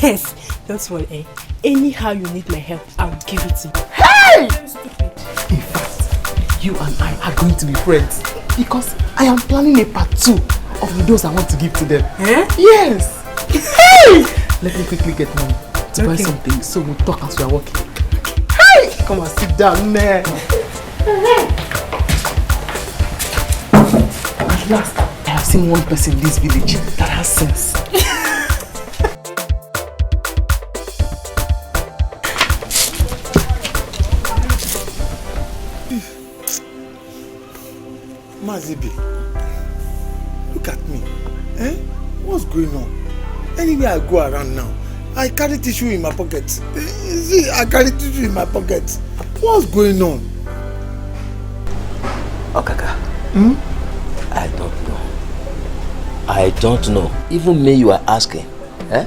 Yes, don't worry, eh? Anyhow you need my help, I will give it to you. Hey! In fact, you and I are going to be friends because I am planning a part 2 of the dose I want to give to them. Eh? Yes! Hey! Let me quickly get money to buy something so we'll talk as we are walking. Hey! Come on, sit down there. At last, I have seen one person in this village that has sense. Mazibi, look at me. Eh? What's going on? Anywhere I go around now, I carry tissue in my pocket. See, I carry tissue in my pocket. What's going on? Okaka. I don't know. I don't know. Even me you are asking. Eh?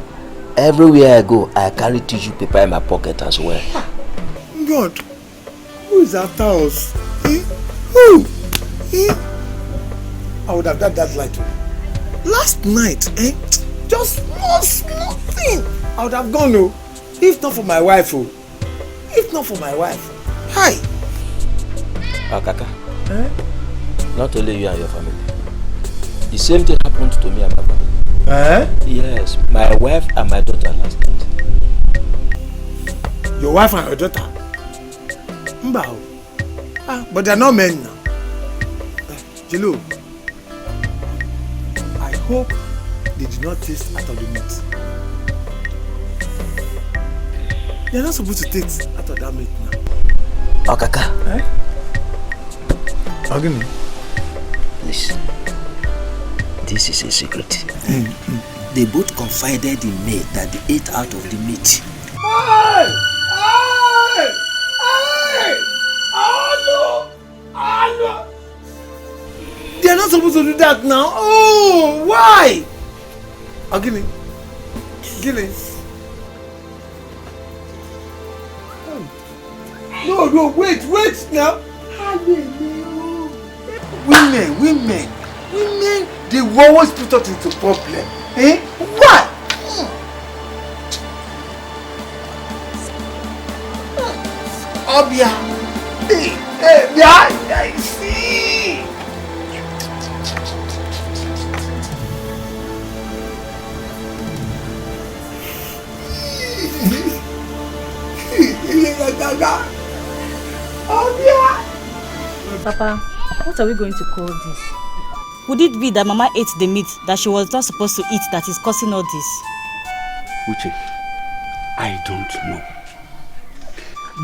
Everywhere I go, I carry tissue paper in my pocket as well. God, who is after us? Eh? Who? Eh? I would have done that like last night, eh? Just small thing. I would have gone, oh. If not for my wife, oh. If not for my wife. Hi. Okaka. Not only you and your family. The same thing happened to me and my family. Yes, my wife and my daughter last night. Your wife and your daughter? Mbao. But they are not men now. Jilo, I hope they did not taste out of the meat. They are not supposed to taste out of that meat now. Okaka. Again. Listen. This is a secret. They both confided in me that they ate out of the meat. Hey! Hey! Hey! Hello! They are not supposed to do that now. Oh, why? Give me. No, wait now. Women, they always put us into problem. Eh? What? Obia. Hey, I see. Papa, what are we going to call this? Would it be that Mama ate the meat that she was not supposed to eat that is causing all this? Uche, I don't know.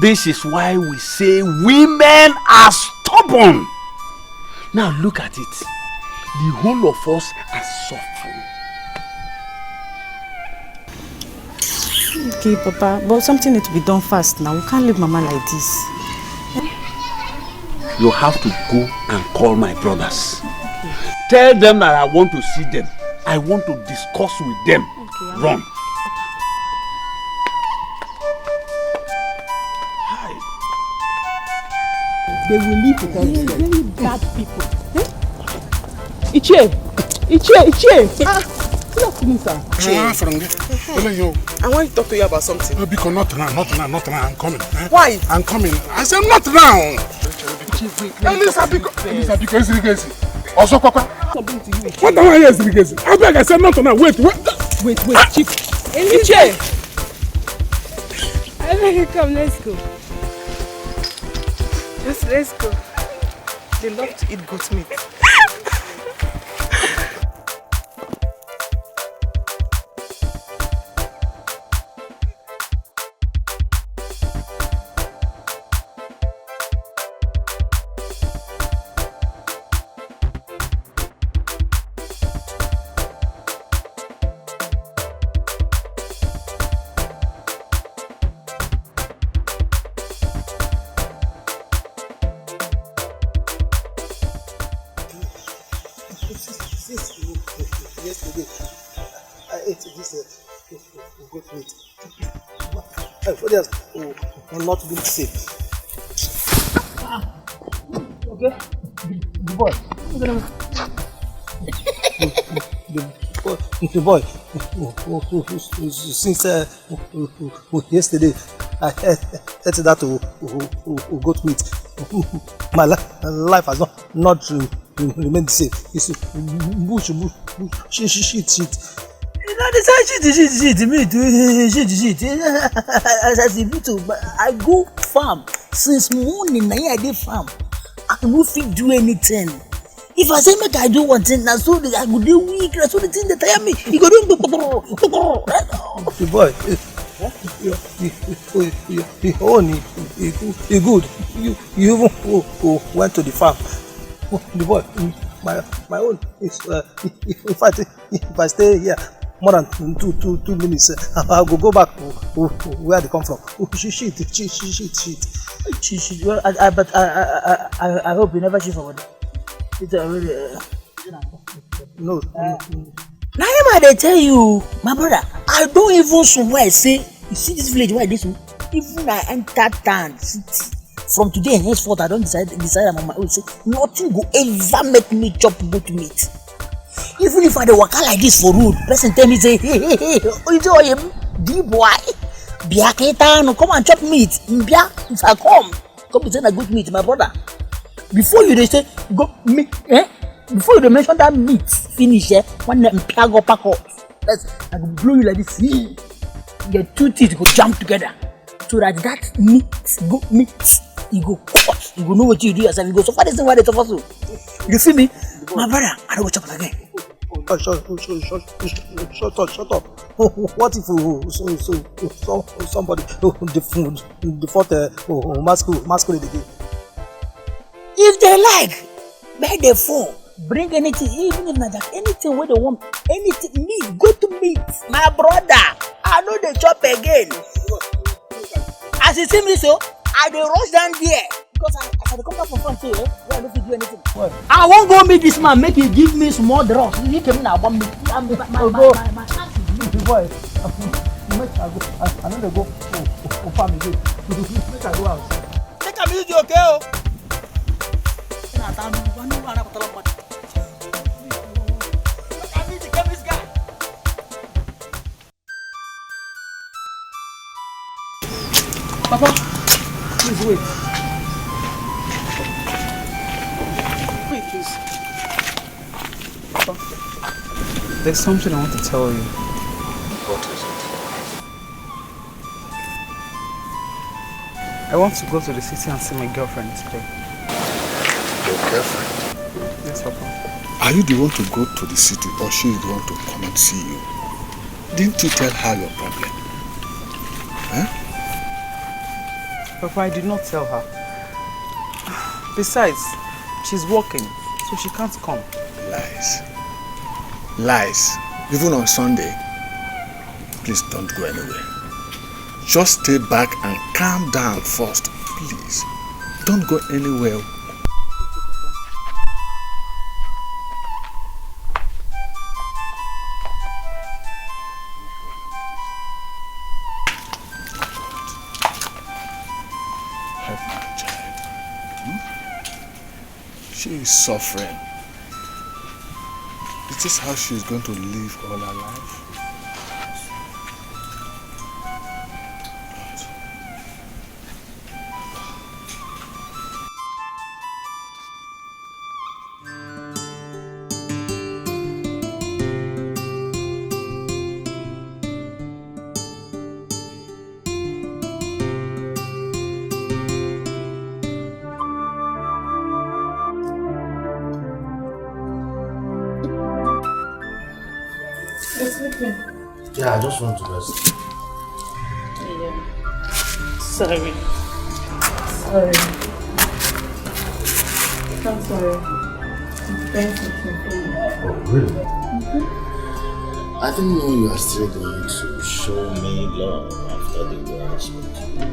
This is why we say women are stubborn. Now look at it. The whole of us are suffering. Okay, Papa, but something needs to be done fast now. We can't leave Mama like this. You have to go and call my brothers. Okay. Tell them that I want to see them. I want to discuss with them. Okay, run. They will leave without you. They are very bad people. Ichie! Good afternoon, sir. I want to talk to you about something. No, because not now. I'm coming. Why? I'm coming. I said not now. Elisa, because also, what am I here? I beg, I said not now. Wait, Chief. Ichie! Come, let's go. Just let's go. They love to eat goat meat. Yesterday, I ate this goat meat. My brothers will not be safe. Okay, the boy. The boy. Since yesterday, I ate that goat meat. My life has not remain safe. It's bush, shit. Now they say shit, me too, shit. As I say, me too, but I go farm since morning. Now I dey farm. I no fit do anything. If I say make I do one thing, now so I go dey weak. That's so the thing that tire me. You go do the boy. You good. You even went to the farm. The boy, my own is if I stay here more than two minutes, I'll go back to where they come from. Shit. Well, but I hope you never shift over there. It's already. No. Now they tell you, my brother, I don't even swear. Say, you see this village where this? Even I enter town city. From today and henceforth, I don't decide I'm on my own. Say, nothing will ever make me chop goat meat. Even if I dey waka like this for road, person tell me say, hey, dear boy, Biaketa, no come and chop meat. Mbia, if I come be saying a goat meat, my brother. Before you dey say goat meat, before you dey mention that meat finish, one mpia go pack up. I go blow you like this. Your two teeth go jump together, so that meat, goat meat. You go cut, you go know what you do yourself, you go so far this thing why they suffer so. You feel me? My brother, I don't go chop again. Shut up. What if somebody default masquerade again? If they like, make the phone, bring anything, even if not that, anything where they want, anything, meat, go to meat. My brother, I know they chop again. As you see me so, I dey rush down there because I dey come back from farm too, where I don't fit do anything. What? I won't go meet this man, make he give me small drugs. He came now, want me. My boy. I know they go farm again. Make I go out. Take a music, okay? Papa, please wait. Wait, please. Papa, there's something I want to tell you. What is it? I want to go to the city and see my girlfriend today. Your girlfriend? Yes, Papa. Are you the one to go to the city or she is the one to come and see you? Didn't you tell her your problem? Huh? Papa, I did not tell her. Besides, she's working, so she can't come. Lies. Lies. Even on Sunday. Please don't go anywhere. Just stay back and calm down first, please. Don't go anywhere. She is suffering. Is this how she is going to live all her life? You're sleeping. Yeah, I just want to rest. Yeah. Sorry. I'm sorry. I'm trying something for you. Oh, really? I didn't know you are still going to show me love after the way I spoke to you.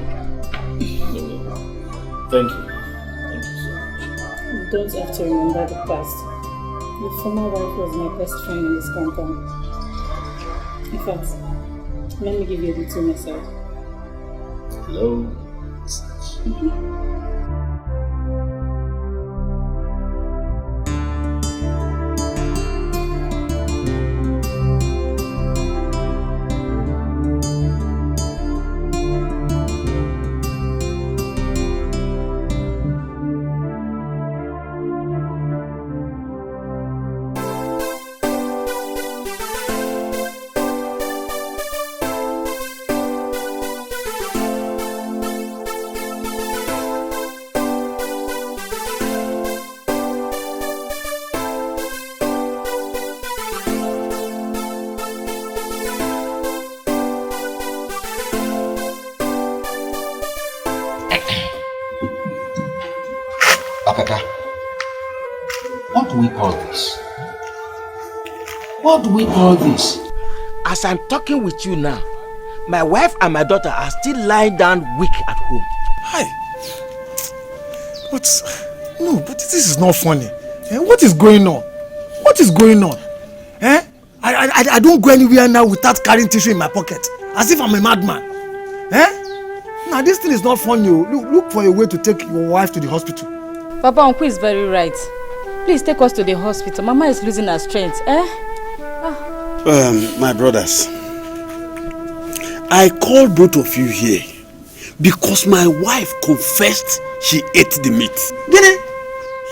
Thank you. Thank you so much. You don't have to remember the past. Your former wife was my best friend in this compound. In fact, let me give you a little message. Hello? What do we call this? What do we call this? As I'm talking with you now, my wife and my daughter are still lying down weak at home. Hi. But this is not funny. What is going on? What is going on? I don't go anywhere now without carrying tissue in my pocket, as if I'm a madman. Now this thing is not funny. Look for a way to take your wife to the hospital. Papa, Uncle is very right. Please take us to the hospital. Mama is losing her strength. My brothers, I called both of you here because my wife confessed she ate the meat. Did it?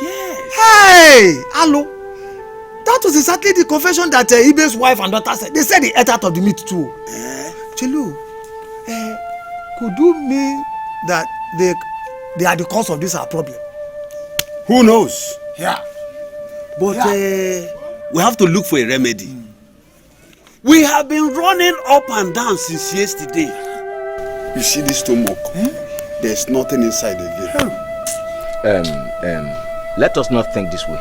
Yes. Hey, hello. That was exactly the confession that Ibe's wife and daughter said. They said they ate out of the meat too. Chilu, could you mean that they are the cause of this our problem? Who knows? Yeah. But we have to look for a remedy. We have been running up and down since yesterday. You see this stomach? There's nothing inside again. Let us not think this way.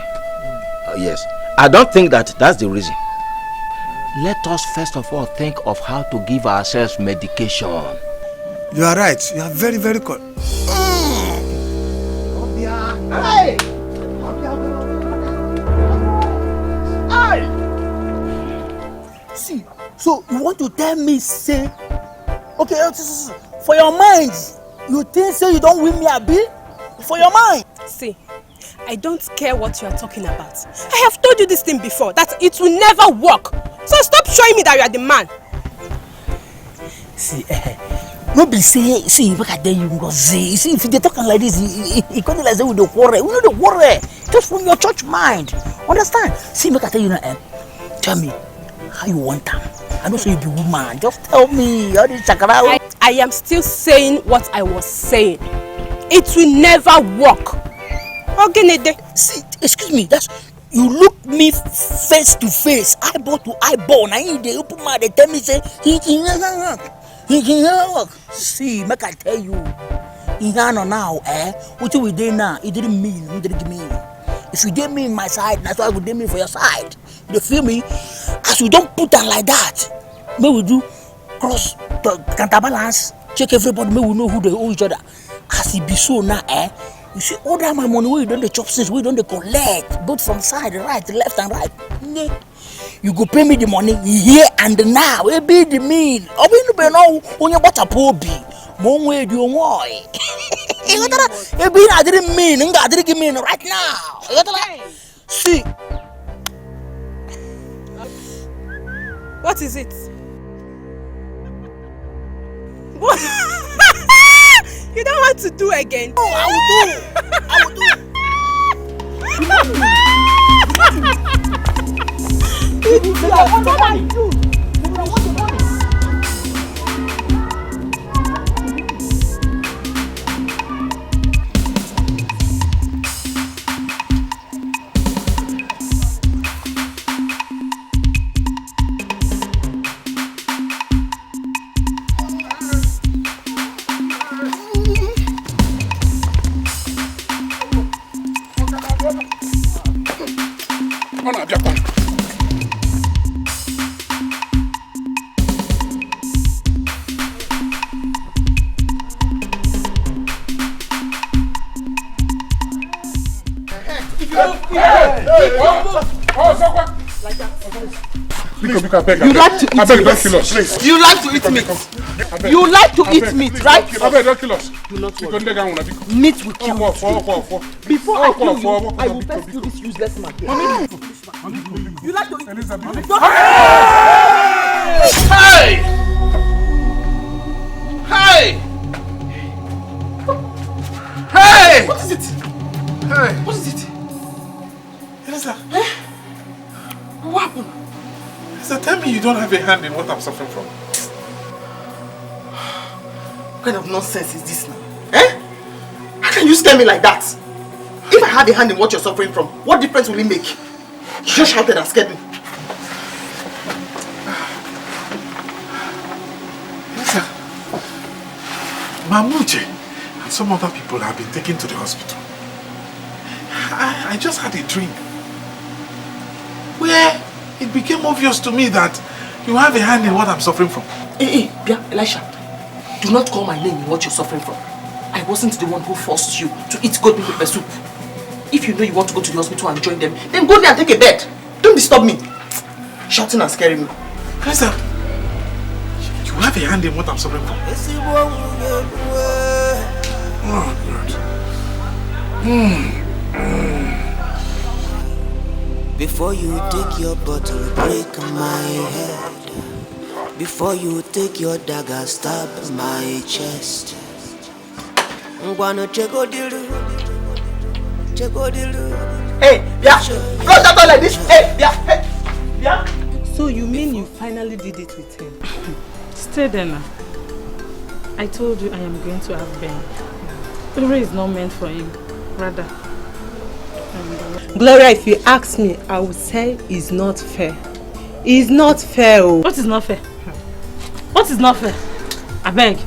Yes, I don't think that's the reason. Let us first of all think of how to give ourselves medication. You are right. You are very, very good. Hey! See, so you want to tell me, say, okay, for your mind, you think say you don't win me a bill? For your mind. See, I don't care what you are talking about. I have told you this thing before, that it will never work. So stop showing me that you are the man. See, no be say, see, look at them, you go see, if they talking like this, it can't like say with the quarrel. We know the quarrel. Just from your church mind. Understand? See, look at you now, tell me how you want them. I don't say you be woman. Just tell me. All this chakra. I am still saying what I was saying. It will never work. See, excuse me, that's you look me face to face, eyeball to eyeball. Now you they open mouth, they tell me say he can work. See, make I tell you, he can't now, what we did now, it didn't mean. If you did me in my side, that's why I would do me for your side. You feel me? As we don't put down like that, may we do cross the counterbalance, check everybody, may we know who they owe each other. As it be so now, you see, all that my money, we don't the chop since we don't the collect, both from side, right, left and right. You go pay me the money here and now. It be the mean. I will be no when you bought a poby. Mon way do you want? It be I didn't mean, and I didn't mean right now. See. What is it? You don't want to do again? Oh, I will do. I will do. You like to eat meat. Don't kill us, please. You like to eat meat. You like to eat meat, right? Don't kill us. Do not worry. Meat will kill you. Before I kill you, I will first kill this useless man. You like to eat meat? Hey! Hey! Hey! What is it? Hey! What is it? Elisa. What happened? Elisa, tell me you don't have a hand in what I'm suffering from. What kind of nonsense is this now? Eh? How can you scare me like that? If I had a hand in what you're suffering from, what difference will it make? You just shouted and scared me. Elisa, Mamuche and some other people have been taken to the hospital. I just had a dream where it became obvious to me that you have a hand in what I'm suffering from. Hey, Bia, Elisha, do not call my name in what you're suffering from. I wasn't the one who forced you to eat goat meat pepper soup. If you know you want to go to the hospital and join them, then go there and take a bed. Don't disturb me. Shouting and scaring me. Elisa, you have a hand in what I'm suffering from. Oh, God. Before you take your bottle, break my head. Before you take your dagger, stab my chest. Hey, yeah, flush that out like this. Hey, yeah, hey, yeah. So you mean you finally did it with him? Stay there now. I told you I am going to have Ben. Ure is not meant for him. Rather. Gloria, if you ask me, I would say it's not fair. It's not fair. Oh. What is not fair? What is not fair? I beg.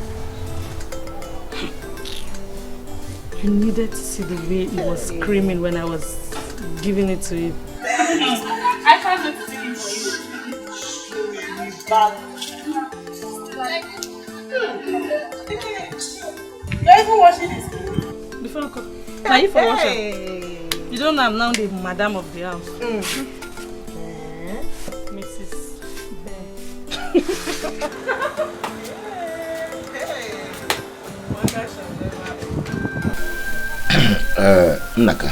You needed to see the way he was screaming when I was giving it to him. I can't do it for you. You're even watching this? Before I come. Now you for watching. You don't know I'm now the madam of the house. Mrs. Naka,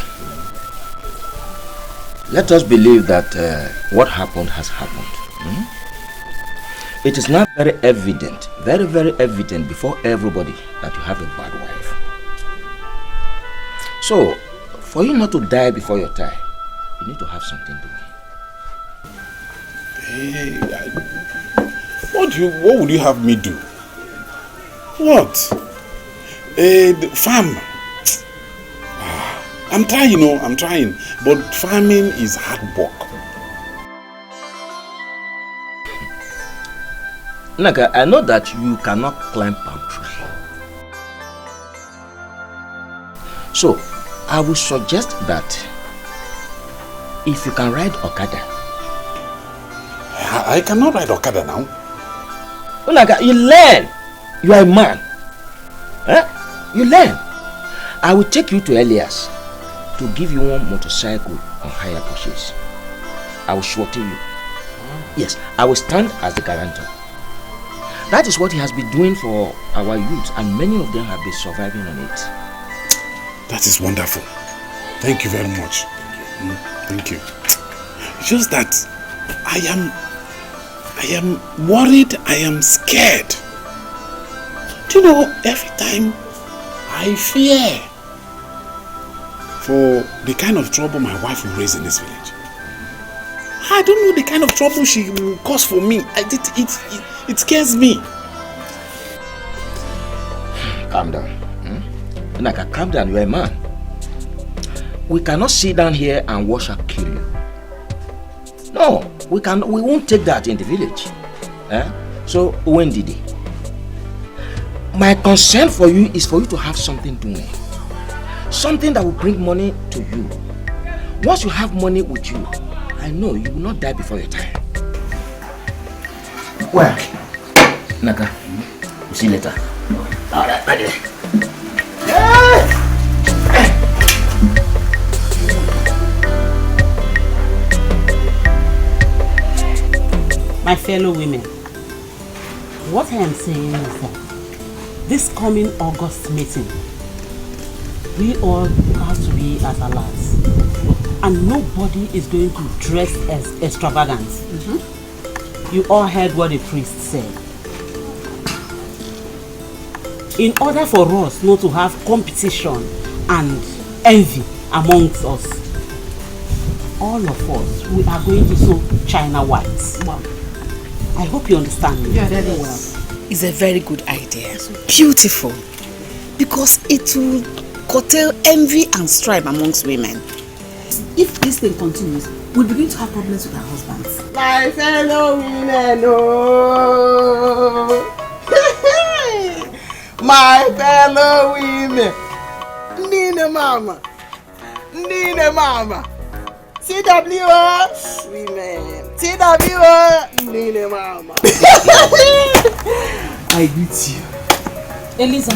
let us believe that what happened has happened. It is now very evident, very, very evident before everybody that you have a bad wife. So, for you not to die before your time, you need to have something doing. Hey, what would you have me do? What? Farm. I'm trying, I'm trying. But farming is hard work. Naga, I know that you cannot climb palm tree. So, I will suggest that if you can ride Okada. I cannot ride Okada now. Naga, you learn. You are a man. You learn. I will take you to Elias to give you one motorcycle on hire purchase. I will surety you. Yes, I will stand as the guarantor. That is what he has been doing for our youth, and many of them have been surviving on it. That is wonderful. Thank you very much. Thank you. Just that I am worried, I am scared. Do you know, every time I fear for the kind of trouble my wife will raise in this village. I don't know the kind of trouble she will cause for me. It scares me. Calm down. Naka, calm down, you are a man. We cannot sit down here and watch her kill you. No, we won't take that in the village. So, when did it? My concern for you is for you to have something doing. Something that will bring money to you. Once you have money with you, I know you will not die before your time. Well, Naka, we'll see you later. Alright, bye. My fellow women, what I am saying is that this coming August meeting, we all have to be at alerts, and nobody is going to dress as extravagant. You all heard what the priest said. In order for us not to have competition and envy amongst us, all of us, we are going to sew China whites. Wow. I hope you understand me. Yeah, very well. It's a very good idea. Beautiful. Because it will curtail envy and strife amongst women. If this thing continues, we'll begin to have problems with our husbands. My fellow women, oh. My fellow women. Nina Mama. CWO women. CWO Nina Mama. I greet you. Eliza,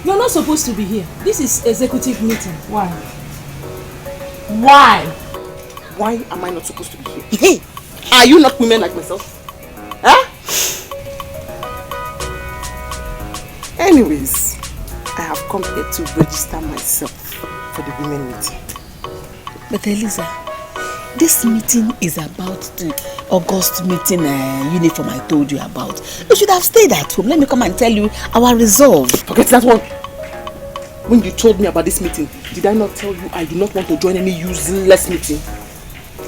you're not supposed to be here. This is executive meeting. Why? Why am I not supposed to be here? Hey, are you not women like myself? Huh? Anyways, I have come here to register myself for the women meeting. But Eliza, this meeting is about the August meeting uniform I told you about. You should have stayed at home. Let me come and tell you our resolve. Forget that one. When you told me about this meeting, did I not tell you I do not want to join any useless meeting?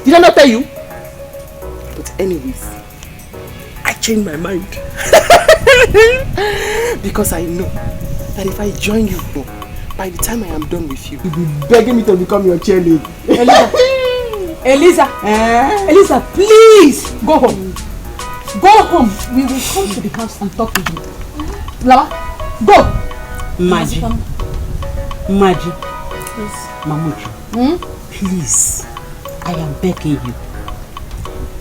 Did I not tell you? But anyways, I changed my mind. Because I know that if I join you, by the time I am done with you, you'll be begging me to become your cheerleader. Eliza, please go home. Go home. We will come to the house and talk with you. Lawa, go. Maji, please, Mamuchu, please, I am begging you.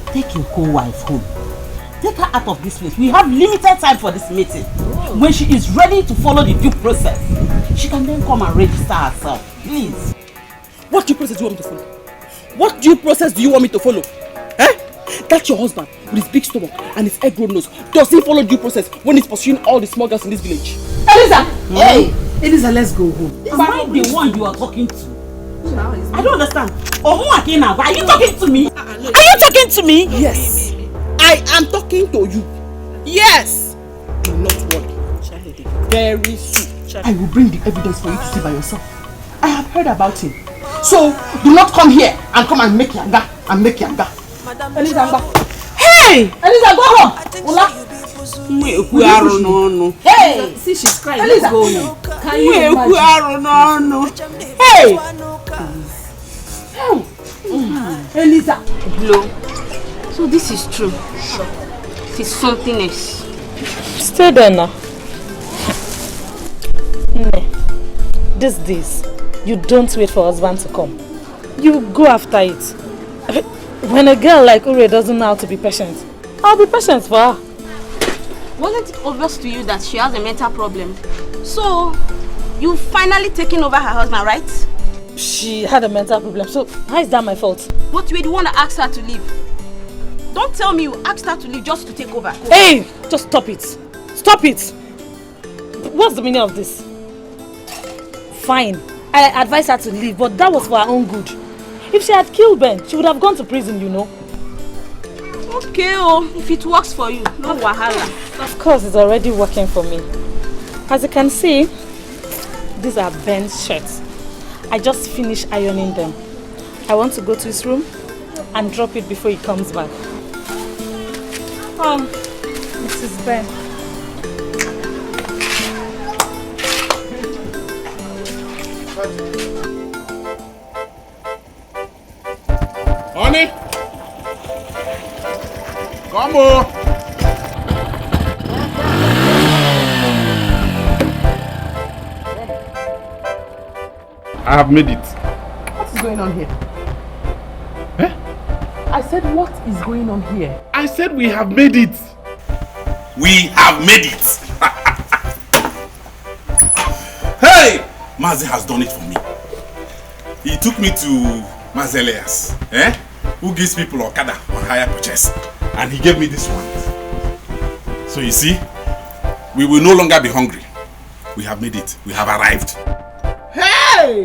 Take your co-wife home. Take her out of this place. We have limited time for this meeting. When she is ready to follow the due process, she can then come and register herself. Please. What due process do you want me to follow? What due process do you want me to follow? Eh? That's your husband with his big stomach and his egg-rolled nose. Does he follow due process when he's pursuing all the small girls in this village? Eliza! Hey! Eliza, let's go home. Am I the one you are talking to? I don't understand. Are you talking to me? Are you talking to me? Yes. I am talking to you. Yes. Do not worry. Very soon, I will bring the evidence for you to see by yourself. I have heard about him. So, do not come here and come and make yanga Eliza, hey! Eliza, go home. Hey! See, she's crying. Eliza, go home. Can you Hey! Eliza. Blow. So this is true. It is something else. Stay there now. These days, you don't wait for husband to come. You go after it. When a girl like Ure doesn't know how to be patient, I'll be patient for her. Wasn't it obvious to you that she has a mental problem? So, you've finally taken over her husband, right? She had a mental problem, so how is that my fault? But you were the one that asked her to leave. Don't tell me you asked her to leave just to take over. Hey! Just stop it. Stop it! What's the meaning of this? Fine, I advised her to leave, but that was for her own good. If she had killed Ben, she would have gone to prison, you know. Okay, if it works for you, no wahala. Of course, it's already working for me. As you can see, these are Ben's shirts. I just finished ironing them. I want to go to his room and drop it before he comes back. Mrs. Ben. Honey! Come on! I have made it. What is going on here? Eh? I said, what is going on here? I said we have made it. We have made it. Hey! Mazi has done it for me. He took me to Mazelias. who gives people Okada on hire purchase. And he gave me this one. So you see, we will no longer be hungry. We have made it. We have arrived. Hey!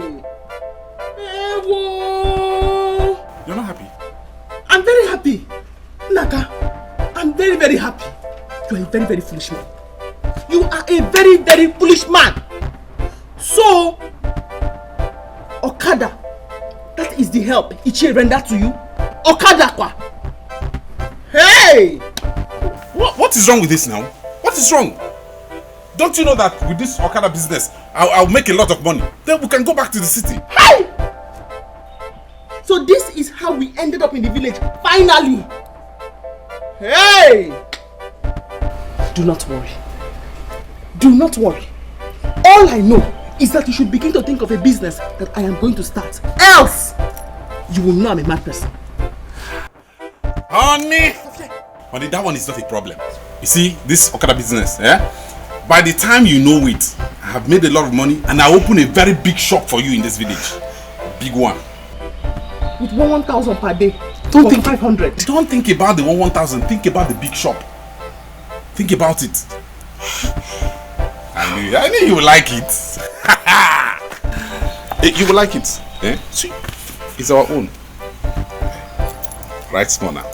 You're not happy? I'm very happy. Naka, I'm very, very happy. You are a very, very foolish man. You are a very, very foolish man. So, Okada, that is the help Ichie rendered to you? Okada kwa? Hey! What is wrong with this now? What is wrong? Don't you know that with this Okada business, I'll make a lot of money. Then we can go back to the city. Hey! So this is how we ended up in the village, finally. Hey! Do not worry. Do not worry. All I know is that you should begin to think of a business that I am going to start. Else, you will know I'm a mad person. Honey, that one is not a problem. You see, this Okada business, by the time you know it, I have made a lot of money and I open a very big shop for you in this village. Big one. With 1,000 per day. Don't think 500. Don't think about the 1,000. Think about the big shop. Think about it. I knew you would like it. You will like it. See, it's our own. Right, small now.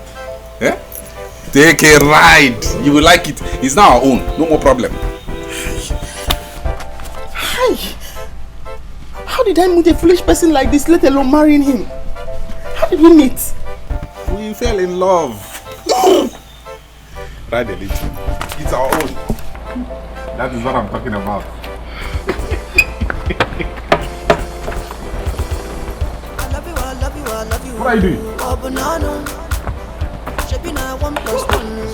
Take a ride. You will like it. It's now our own. No more problem. Hi. How did I meet a foolish person like this, let alone marrying him? How did we meet? We fell in love. Ride a little. It's our own. That is what I'm talking about. What are you doing?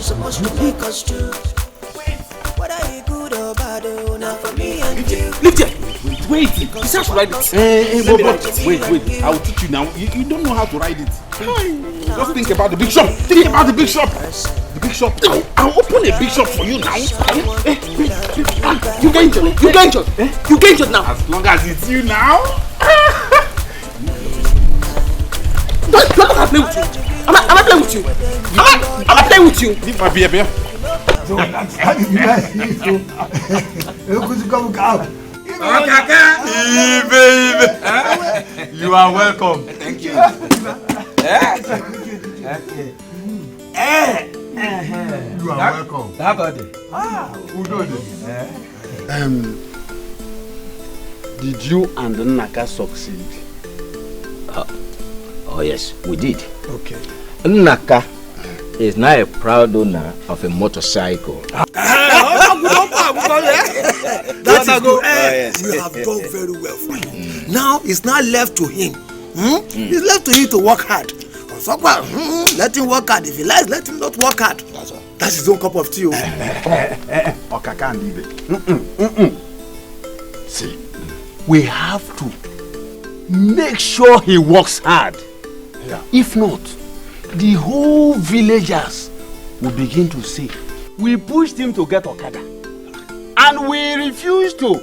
Supposed to make us two. Whether you good or bad, now for me and you. Lift it. Wait. It's just ride it. Wait. I will teach you now. You don't know how to ride it. Just think about the big shop. Think about the big shop. The big shop. I'll open a big shop for you now. You get injured. You get injured. You get injured now. As long as it's you now. Don't play with you. I'm not playing with you. I'm not playing with you. Leave my beer. You are welcome. Thank you. You are welcome. How about it? Did you and Nnaka succeed? Oh yes, we did. Okay. Nnaka is now a proud owner of a motorcycle. That is good. You have done very well for him. Now it's not left to him. It's left to him to work hard. Let him work hard. If he likes, let him not work hard. That's his own cup of tea. Okaka and leave it. See, we have to make sure he works hard. Yeah. If not, the whole villagers will begin to say, we pushed him to get Okada and we refused to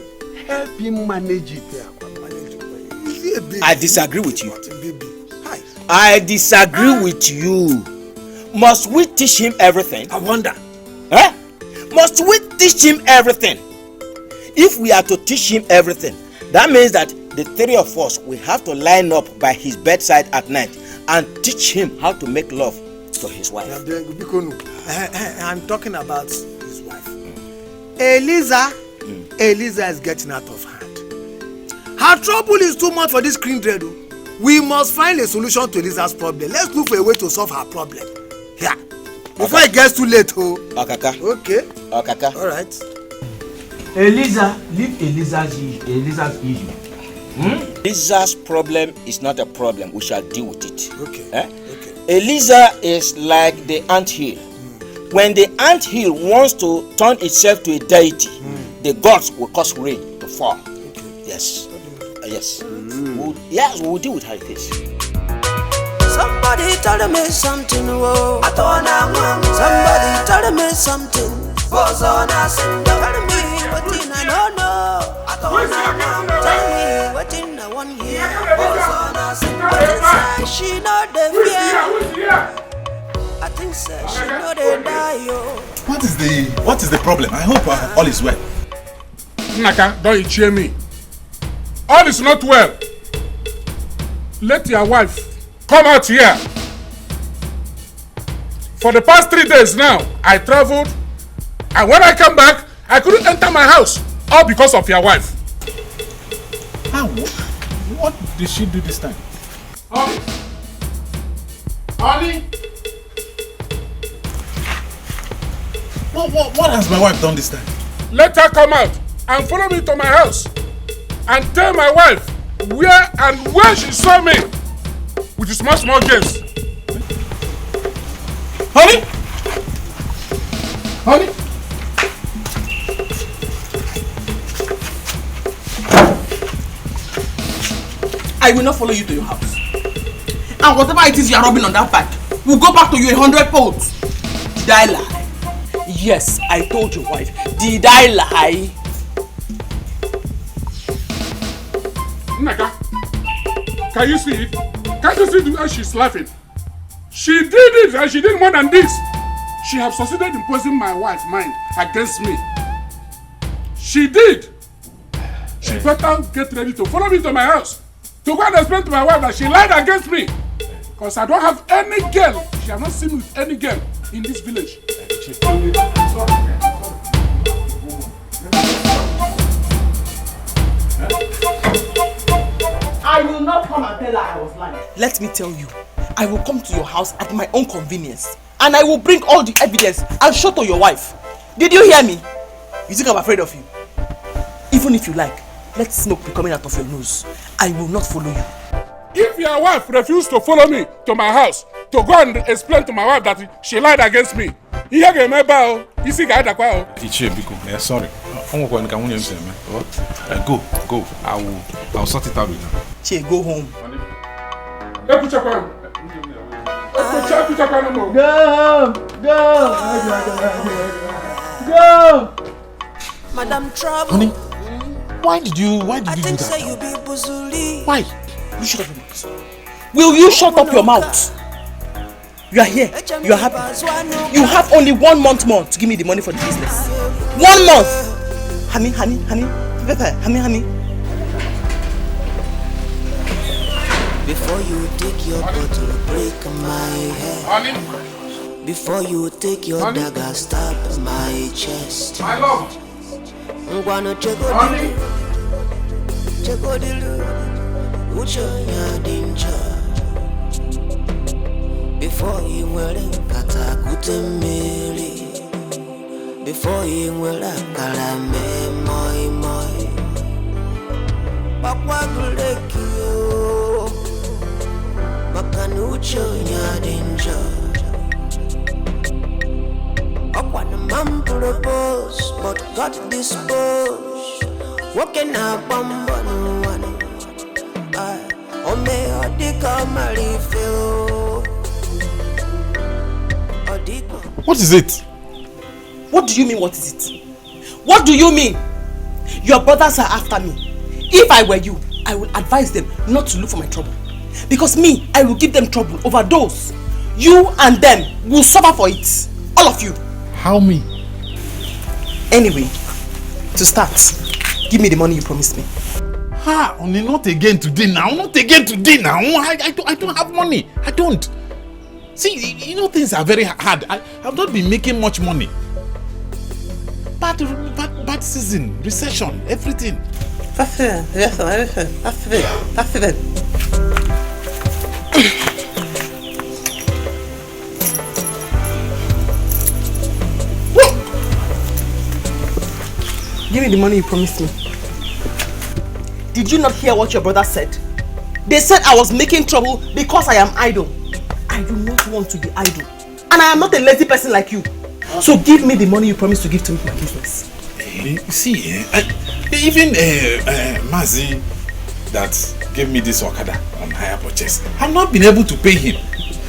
help him manage it. I disagree with you. I disagree with you. Must we teach him everything? I wonder. Must we teach him everything? If we are to teach him everything, that means that the three of us, we have to line up by his bedside at night and teach him how to make love to his wife. I'm talking about his wife. Eliza is getting out of hand. Her trouble is too much for this green dread. We must find a solution to Eliza's problem. Let's look for a way to solve her problem. Yeah. Before it gets too late, Okaka. Okay. Okaka. All right. Eliza, leave Eliza's issue. Eliza's problem is not a problem. We shall deal with it. Okay. Eliza is like the anthill. When the anthill wants to turn itself to a deity, the gods will cause rain to fall. Okay. Yes. Yes. We'll deal with how it is. Somebody tell me something, whoa. Somebody tell me something. Tell me what I don't know. Tell me what I I want here. She know the fear. I think so. She know they die, yo. What is the problem? I hope all is well. Naka, don't you cheer me. All is not well. Let your wife come out here. For the past 3 days now, I traveled, and when I come back, I couldn't enter my house, all because of your wife. How? What did she do this time? Honey! Honey! What has my wife done this time? Let her come out and follow me to my house and tell my wife where she saw me with the small games. Honey? Honey? I will not follow you to your house. And whatever it is you are rubbing on that bag, will go back to you 100 folds. Did I lie? Yes, I told your wife. Did I lie? Naka, can you see it? Can't you see the way she's laughing? She did it and she did more than this. She has succeeded in poisoning my wife's mind against me. She did. She better get ready to follow me to my house to go and explain to my wife that she lied against me. Because I don't have any girl. She has not seen me with any girl in this village. I will not come and tell her I was lying. Let me tell you, I will come to your house at my own convenience. And I will bring all the evidence and show to your wife. Did you hear me? You think I'm afraid of you? Even if you like, let smoke be coming out of your nose. I will not follow you. If your wife refused to follow me to my house to go and explain to my wife that she lied against me, Ichie, Biko, sorry. Go. I'll sort it out with her. Che, go home. Go! Madam Trouble. Honey, why did you do that? You be buzuli. Why? You shut up your mouth. Will you shut up your mouth? You are here. You are happy. You have only 1 month more to give me the money for the business. 1 month! Honey. Honey. Before you take your bottle, break my head. Honey. Before you take your dagger, stab my chest. My love. Ngwano chegodilu, ucho nyadinja. Before you will kata kutemeli. Before you will kalame moi. Bakwa gulekio, makanucho nyadinja. Okwana mam propose, but God dispose. Walking up on one. Ome odika marifeo. What is it? What do you mean, what is it? What do you mean? Your brothers are after me. If I were you, I would advise them not to look for my trouble. Because me, I will give them trouble over those. You and them will suffer for it. All of you. How me? Anyway, to start, give me the money you promised me. Only not again today now. I don't have money. I don't. See, things are very hard. I have not been making much money. Bad season, recession, everything. That's it. Yes, that's it. Give me the money you promised me. Did you not hear what your brother said? They said I was making trouble because I am idle. I do not want to be idle. And I am not a lazy person like you. So give me the money you promised to give to me for my business. See, even Mazi that gave me this Okada on hire purchase, I've not been able to pay him.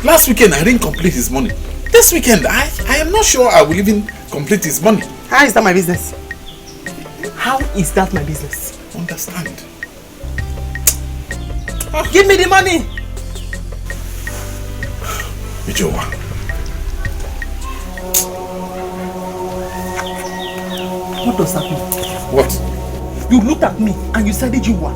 Last weekend I didn't complete his money. This weekend I am not sure I will even complete his money. How is that my business? How is that my business? Understand. Give me the money. Ijowa. What does that mean? What? You looked at me and you said Ijuwa.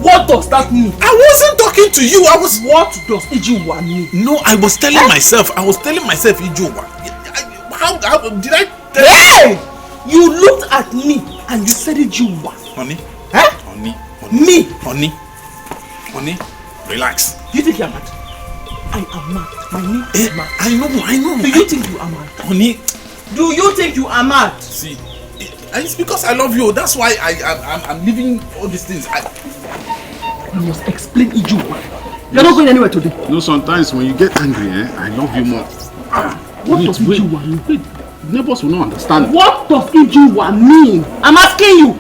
What does that mean? I wasn't talking to you. I was. What does Ijuwa mean? No, I was telling myself. Ijowa. How did I tell Hey! You looked at me and you said Ijuwa. Honey? Huh? Honey? Me? Honey? Relax. You think you're mad? I am mad. My name is mad. I know. Do you think you are mad? Honey? Do you think you are mad? See, it's because I love you. That's why I'm leaving all these things. You must explain Ijuwa. You're not going anywhere today. No, sometimes when you get angry, I love you more. What does Ijuwa mean? Neighbors will not understand. What does Ijuwa mean? I'm asking you.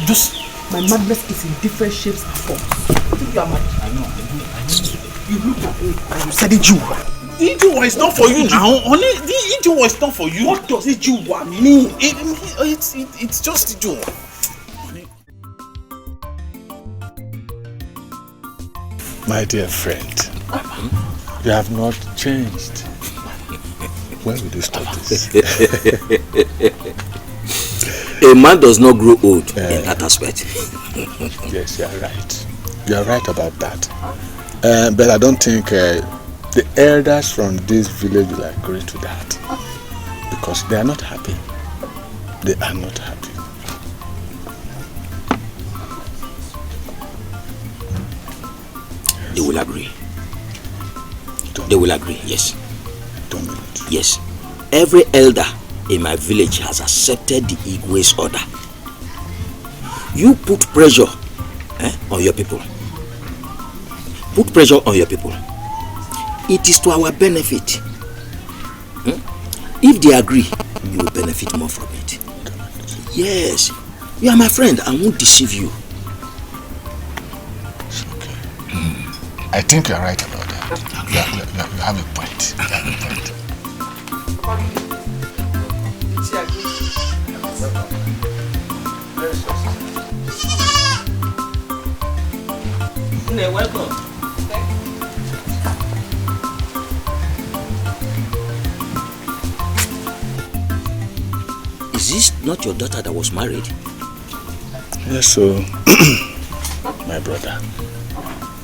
Just. My madness is in different shapes and forms. I think you are mad. I know. You looked at me and you said Ijuwa. Ijuwa is not for you now. Honey, the Ijuwa is not for you. What does Ijuwa mean? It's just Ijuwa. My dear friend, you have not changed. When will you stop this? A man does not grow old in that aspect. Yes, you are right. You are right about that. But I don't think the elders from this village will agree to that. Because they are not happy. They are not happy. They will agree. They will agree, yes. Yes. Every elder in my village has accepted the Igwe's order. You put pressure on your people. Put pressure on your people. It is to our benefit. If they agree, you will benefit more from it. Yes. You are my friend. I won't deceive you. I think you are right about that. You have a point. You have a point. Welcome. Is this not your daughter that was married? Yes, so my brother,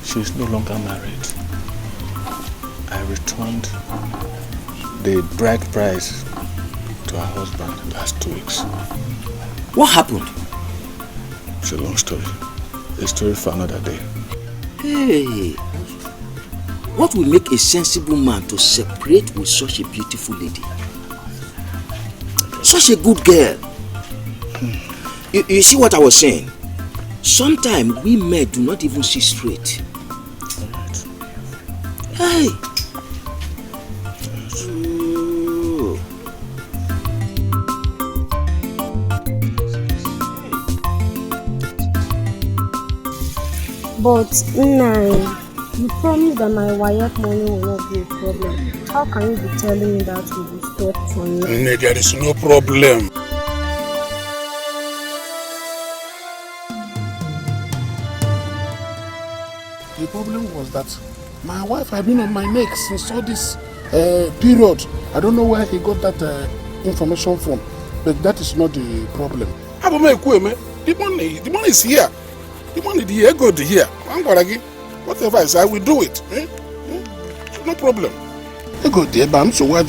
she is no longer married. I returned the bride price to her husband last 2 weeks. What happened? It's a long story. A story for another day. Hey, what will make a sensible man to separate with such a beautiful lady? Such a good girl. You see what I was saying? Sometimes we men do not even see straight. Hey. But Nai, you promised that my wife money will not be a problem. How can you be telling me that will be stopped for me? There is no problem. The problem was that my wife had been on my neck since all this period. I don't know where he got that information from, but that is not the problem. The money is here. The money is here, go to here. Whatever I say, I will do it. No problem. I go there, but I'm so wide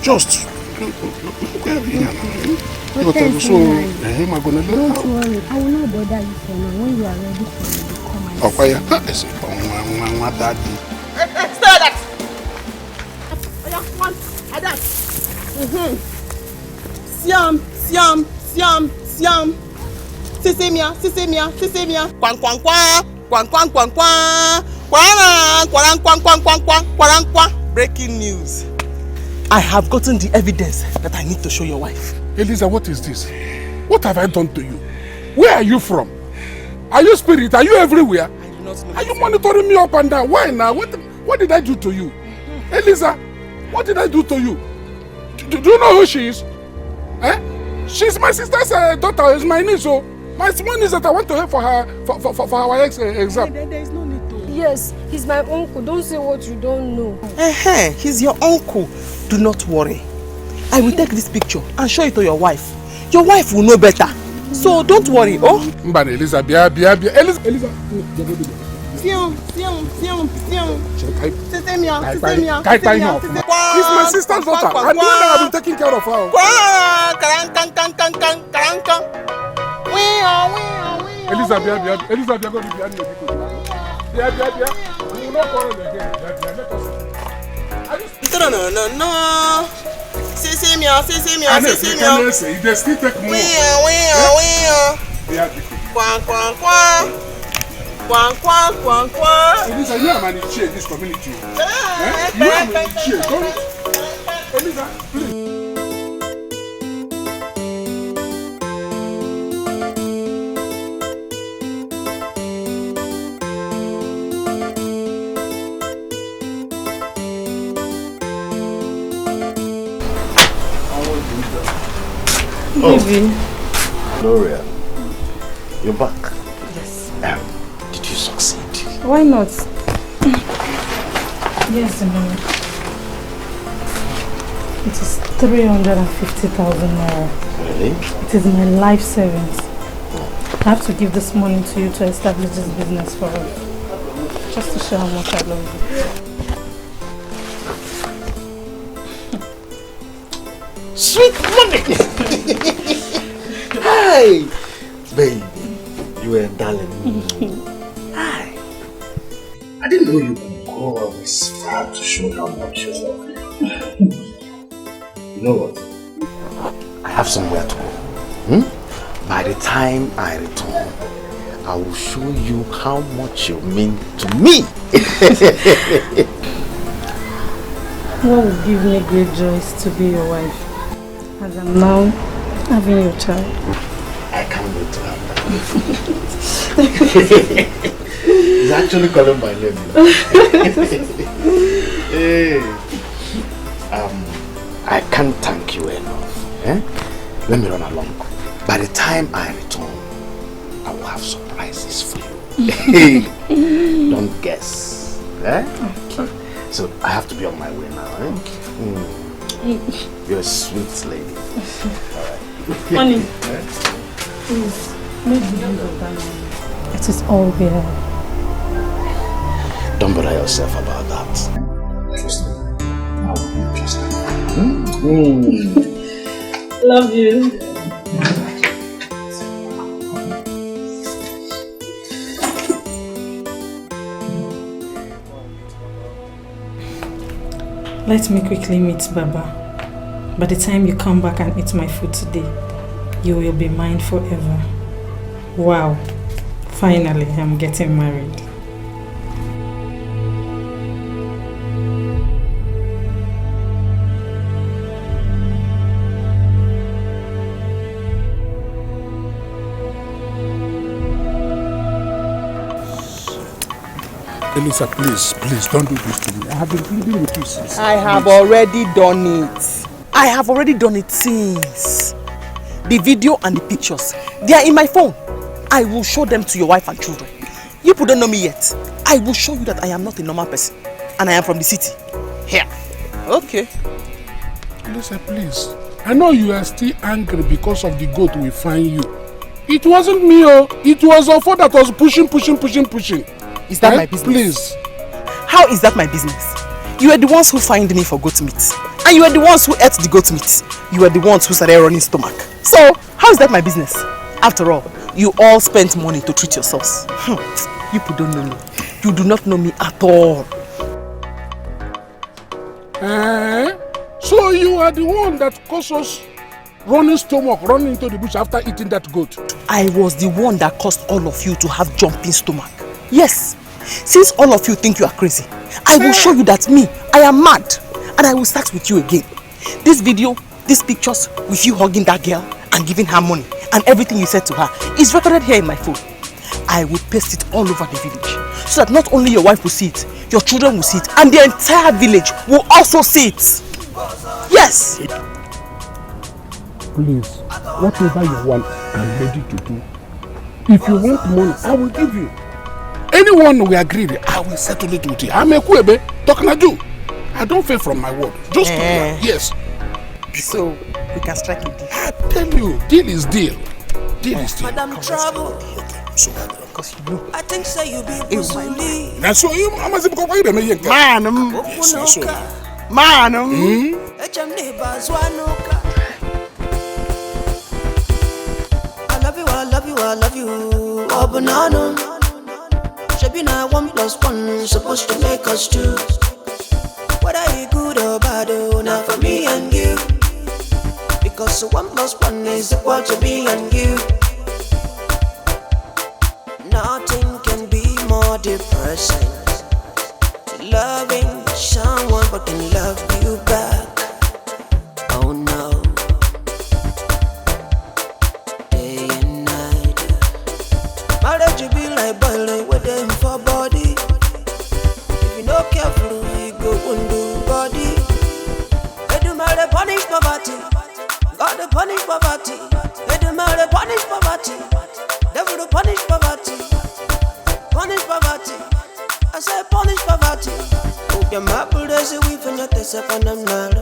just. Don't worry, I will not bother you for now. When you are ready for me, come and see. Stay that! Siam. Sisemia. Kwang. Breaking news. I have gotten the evidence that I need to show your wife. Eliza, what is this? What have I done to you? Where are you from? Are you spirit? Are you everywhere? I do not know. Are you monitoring me up and down? Why now? What did I do to you? Eliza, what did I do to you? Do you know who she is? She's my sister's daughter. It's my niece. So my small niece that I went to her for her exam. There is no need to. Yes, he's my uncle. Don't say what you don't know. He's your uncle. Do not worry. I will take this picture and show it to your wife. Your wife will know better. So don't worry, oh? Mbana Eliza, Bia. Eliza. He's my sister's daughter. I'm the one that have been taking care of her. Eliza, Bia, go to Bia. Bia. We will not quarrel again. No. See me. They still take more. Eliza, you are managing in this community. You are managing. Eliza, please. Baby. Gloria, you're back. Yes. Did you succeed? Why not? Yes, Mama. It is 350,000 naira. Really? It is my life savings. I have to give this money to you to establish this business for us. Just to show how much I love you. Sweet money! Hi! Baby, you were a darling. Hi! I didn't know you could go all this far to show how much you love me. You know what? I have somewhere to go. By the time I return, I will show you how much you mean to me. What would give me great joy is to be your wife. As I'm now having your child. I can't wait to have that. He's actually calling my name. Hey. I can't thank you enough. Let me run along. By the time I return, I will have surprises for you. Don't guess. Okay. So I have to be on my way now. You're a sweet lady. Alright. Honey, please, make the use of that money. It is all there. Don't bother yourself about that. Trust me. I will be interested. Love you. Let me quickly meet Baba. By the time you come back and eat my food today, you will be mine forever. Wow, finally I'm getting married. Elisa, please don't do this to me. I have been pleading with you since. I have already done it. I have already done it since. The video and the pictures, they are in my phone. I will show them to your wife and children. You people don't know me yet. I will show you that I am not a normal person. And I am from the city. Here. Okay. Elisa, please. I know you are still angry because of the goat we find you. It wasn't me, oh. It was Ofo that was pushing. Is that my business? Please. How is that my business? You are the ones who find me for goat meat. And you are the ones who ate the goat meat. You are the ones who started running stomach. So, how is that my business? After all, you all spent money to treat yourselves. You people don't know me. You do not know me at all. So you are the one that caused us running stomach, running into the bush after eating that goat? I was the one that caused all of you to have jumping stomach. Yes. Since all of you think you are crazy, I will show you that me, I am mad. And I will start with you again. This video, these pictures with you hugging that girl and giving her money and everything you said to her is recorded here in my phone. I will paste it all over the village so that not only your wife will see it, your children will see it, and the entire village will also see it. Yes! Please, whatever you want, I'm ready to do. If you want money, I will give you. anyone we agreed, I will settle it with you. I'm a Kwebe, Tokanaju. I don't fail from my word. Just yes. So we can strike a deal. I tell you, deal is deal. Deal is deal. Madam Trouble. So, because you know. I think say you be Busuli. That's so you. I'm as if I'm going to make man. Yes, so. Man. HM neighbors wanuka. I love you, I love you, I love you. Oh banana. Shabina 1+1 supposed to make us two. Whether you good or bad, now for me and you. Because 1+1 is equal to me and you. Nothing can be more depressing. Loving someone but can love you back. Oh no. Day and night. Marriage you be like boiling with them for body. If you're not careful, you go undo body. They do matter punish poverty. God to punish poverty. They do matter punish poverty. Devil to punish poverty. Punish poverty. I say punish poverty. Oh, your marble does a weave and not a second I'm not.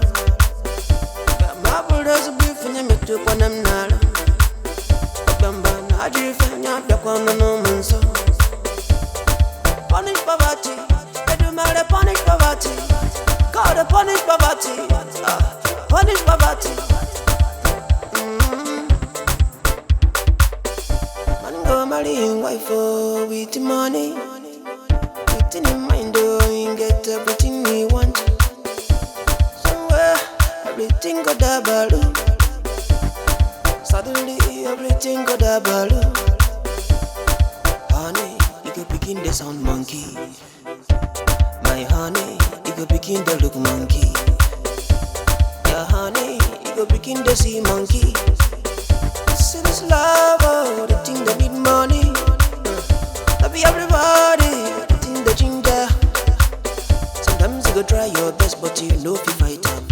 Your marble does a beef and you make two when I'm not. I drift and you're the one no man so. Punish poverty. They do matter punish poverty. God to punish poverty. Punish poverty. Man go marrying wife with the money. Within in mind, you get everything you want. Somewhere, everything got a balloon. Suddenly, everything got a balloon. Honey, you can begin the sound monkey. My honey, you can begin the look monkey. Yeah, honey, you can begin the sea monkey. See this love, oh, the thing that need money. Love everybody. The ginger. Sometimes you go try your best, but you know if you fight them.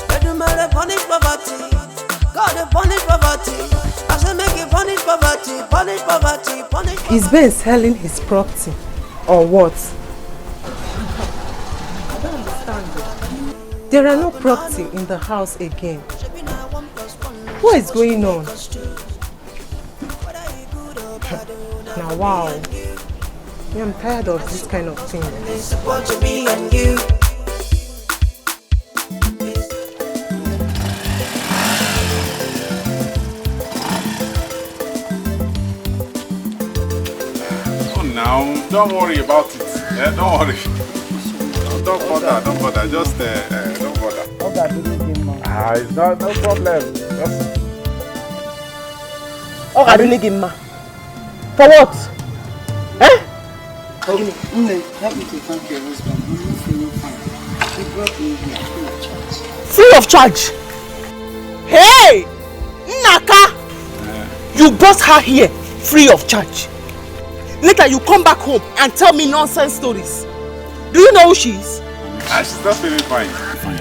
Let the matter punish poverty. God they punish poverty. I say make you punish poverty, punish poverty, punish poverty. Is Ben selling his property or what? I don't understand. There are no property in the house again. What is going on? Now, wow. I'm tired of this kind of thing. It's supposed to be on you. Oh, now, don't worry about it. Don't worry. Don't bother. Just don't bother. It's not no problem. Just. For what? Eh? Okay, help me to thank your husband. I'm not feeling fine. He brought me here free of charge. Free of charge? Hey! Naka! You brought her here free of charge. Later you come back home and tell me nonsense stories. Do you know who she is? She's not feeling fine.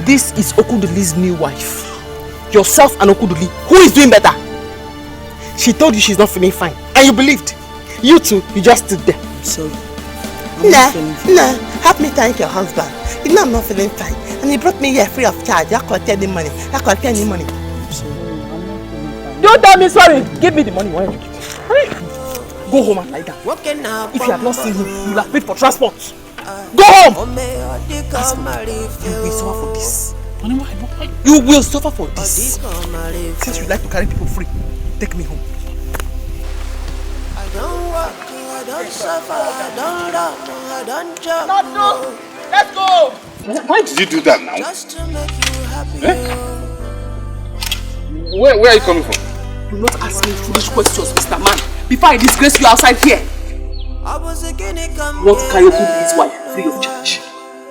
This is Okuduli's new wife. Yourself and Okuduli. Who is doing better? She told you she's not feeling fine. And you believed. You two, you just stood there. Sorry. Nah, help me thank your husband. You know I'm not feeling fine. And he brought me here free of charge. I collected any money. Don't tell me sorry. Give me the money. Why don't you give me? Go home and lie down. If you have not seen him, you will have paid for transport. Go home! You will suffer for this. You will suffer for this. Since you like to carry people free, take me home. I don't work, I don't suffer, I don't love, I don't job. No. Let's go! Why did you do that now? Just to make you happy. Where are you coming from? Do not ask me foolish questions, Mr. Man, before I disgrace you outside here. You want to carry Okuduli his wife free of charge.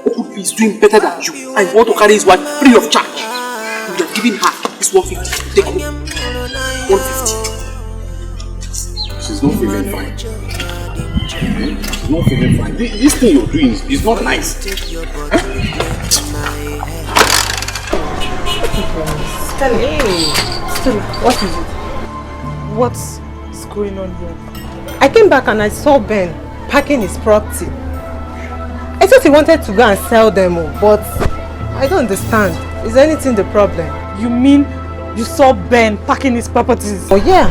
Okuduli is doing better than you, and you want to carry his wife free of charge. You have given her this 150. Take home. 150. She's not feeling fine. She's not feeling fine. This thing you're doing is not nice. Stella, what is it? What's going on here? I came back and I saw Ben packing his property. I thought he wanted to go and sell them, but I don't understand. Is anything the problem? You mean you saw Ben packing his properties? Oh yeah.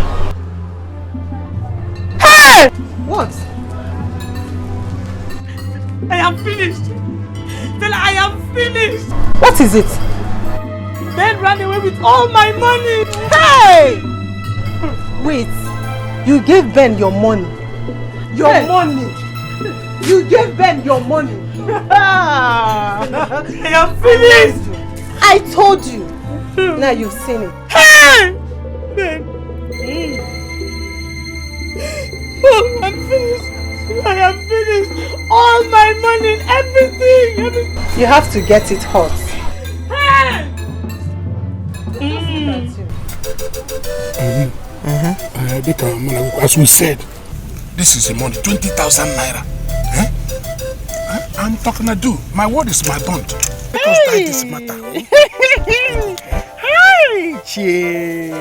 Hey! What? I am finished. Stella, I am finished. What is it? Ben ran away with all my money. Hey! Wait. You gave Ben your money. Your money. You gave Ben your money. I am finished. I told you. Now you've seen it. Hey! Ben. Oh, I'm finished. I am finished. All my money, everything. You have to get it hot. Hey! As we said, this is the money, 20,000 naira. I'm talking to do. My word is my bond. Let us die this matter. Hi, Che.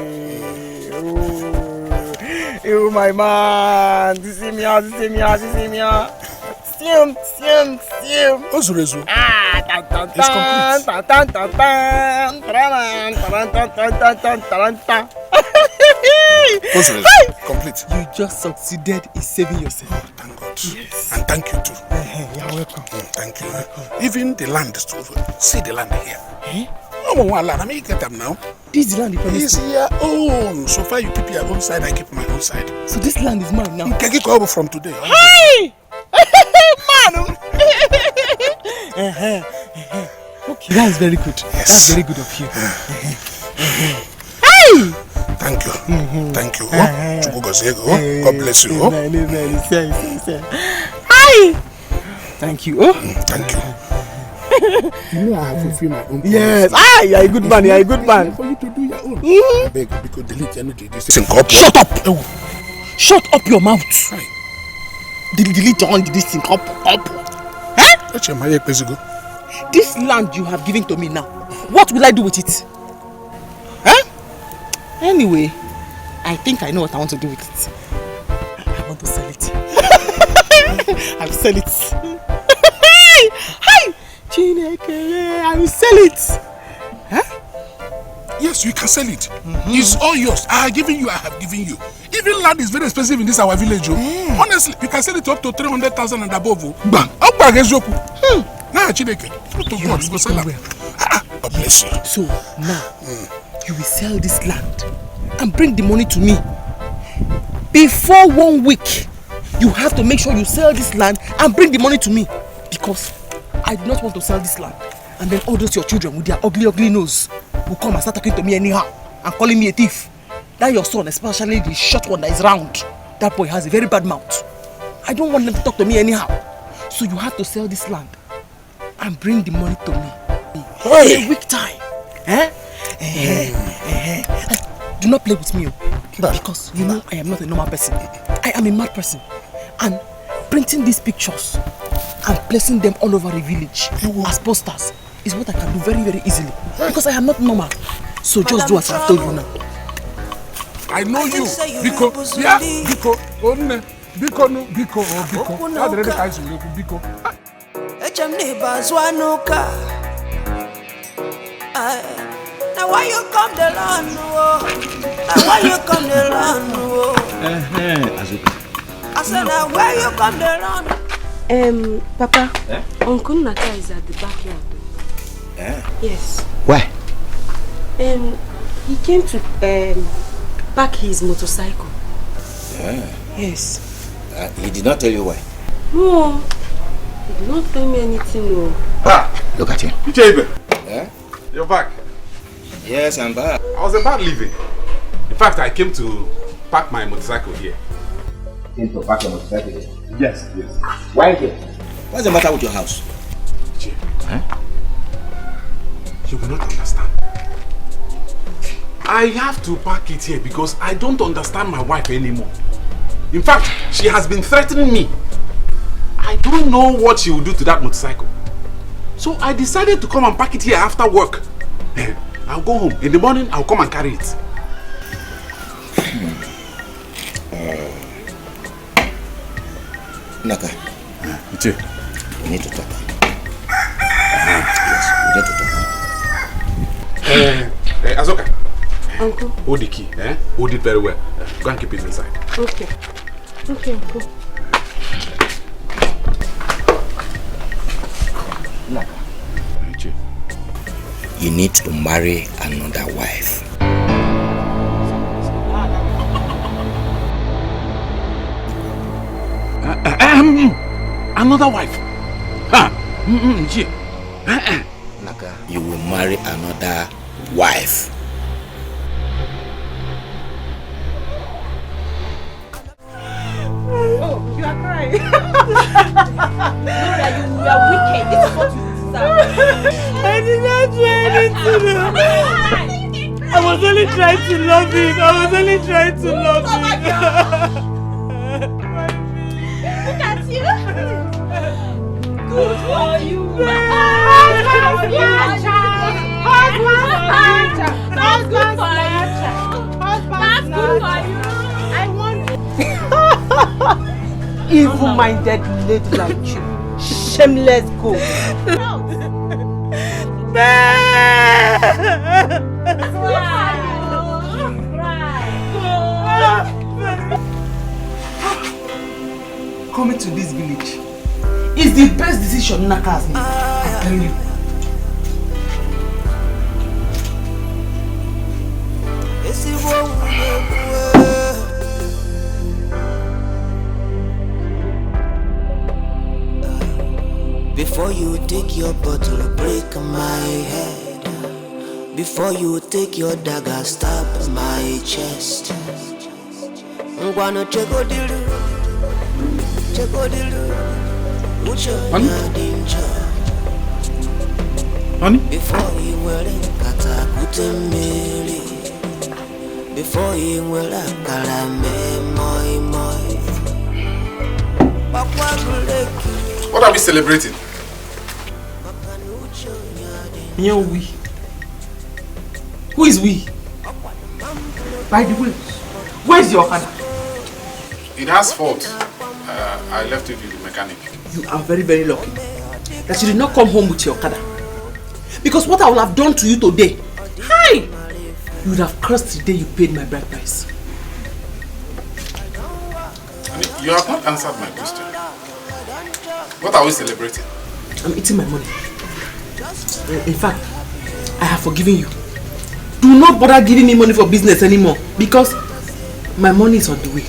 Oh, my man. This is me. Sim. Ozurezu. Ozurezu, complete. You just succeeded in saving yourself. Oh, thank God. Yes. And thank you too. You're welcome. Thank you. Even the land is too. See the land here. No one land. I mean, you get them now. This is land you promised. It's your own. So far you keep your own side, I keep my own side. So this land is mine now. You can get over from today. Hey! Man! Okay, that is very good. Yes. That's very good of you. Hey! Thank you. Thank you. God bless you. Hi! Thank you. Thank you. You know I have fulfilled my own. Yes. You're a good man. You're a good man. For you to do your own. I beg, because delete energy. Shut up! Shut up your mouth. Delete on this thing up. This land you have given to me now, what will I do with it? Anyway, I think I know what I want to do with it. I want to sell it. I'll sell it. Hi! Chineke, I will sell it. Yes, you can sell it. It's all yours. I have given you. Even land is very expensive in this our village. Honestly, you can sell it up to 300,000 and above. Bam! Now, Chineke, God sell it. God bless you. So now, you will sell this land and bring the money to me. Before 1 week, you have to make sure you sell this land and bring the money to me. Because I do not want to sell this land. And then all those your children with their ugly nose will come and start talking to me anyhow and calling me a thief. That your son, especially the short one that is round, that boy has a very bad mouth. I don't want them to talk to me anyhow. So you have to sell this land and bring the money to me. In a week time. Do not play with me, because you know I am not a normal person. I am a mad person. And printing these pictures and placing them all over the village as posters is what I can do very, very easily. Because I am not normal. So just do as I have told you now. I know you. Biko. Now why you come the land? Now why you come the land? I said now why you come the land? Papa, Uncle Naka is at the backyard. Yes. Why? He came to pack his motorcycle. Yes. He did not tell you why? No. He did not tell me anything. No. Look at him. You're back. Yes, I'm back. I was about leaving. In fact, I came to park my motorcycle here. Came to park your motorcycle here? Yes. Why here? What's the matter with your house? You will not understand. I have to park it here because I don't understand my wife anymore. In fact, she has been threatening me. I don't know what she will do to that motorcycle. So I decided to come and park it here after work. I'll go home. In the morning, I'll come and carry it. Naka. Uche. We need to talk. Yes, we need to talk. Azoka. Uncle. Hold the key, Hold it very well. Go and keep it inside. Okay. Okay, Uncle. Naka. You need to marry another wife. Another wife? Naka, you will marry another wife. Oh, you are crying. Nora, you are wicked. This is what you deserve. I did not do anything. I was only trying to love him. Look at you. Good for you. Evil-minded lady like you. Shameless goat. Coming to this village is the best decision Naka has made. I tell you. Before you take your bottle, break my head. Before you take your dagger, stab my chest. Ngwano cheko dilu, ucho nyadinja. Honey? Before you were kata kutemeli. Before you were kalame moi moi. What are we celebrating? You we. Who is we? By the way, where's your father? It has fault. I left it with the mechanic. You are very, very lucky that you did not come home with your Okada. Because what I will have done to you today, hi! You would have cursed the day you paid my bride price. You have not answered my question. What are we celebrating? I'm eating my money. In fact, I have forgiven you. Do not bother giving me money for business anymore because my money is on the way.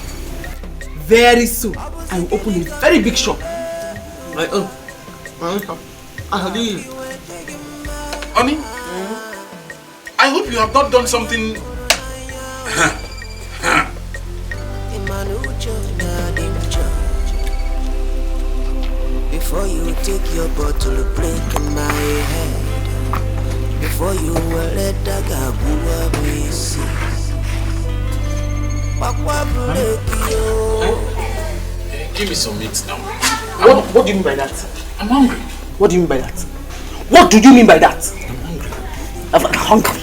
Very soon, I will open a very big shop. My own. Honey, I hope you have not done something. Before you take your bottle, break my head. Before you let that go see. Give me some meat now. What do you mean by that? I'm hungry. What do you mean by that? What do you mean by that? I'm hungry.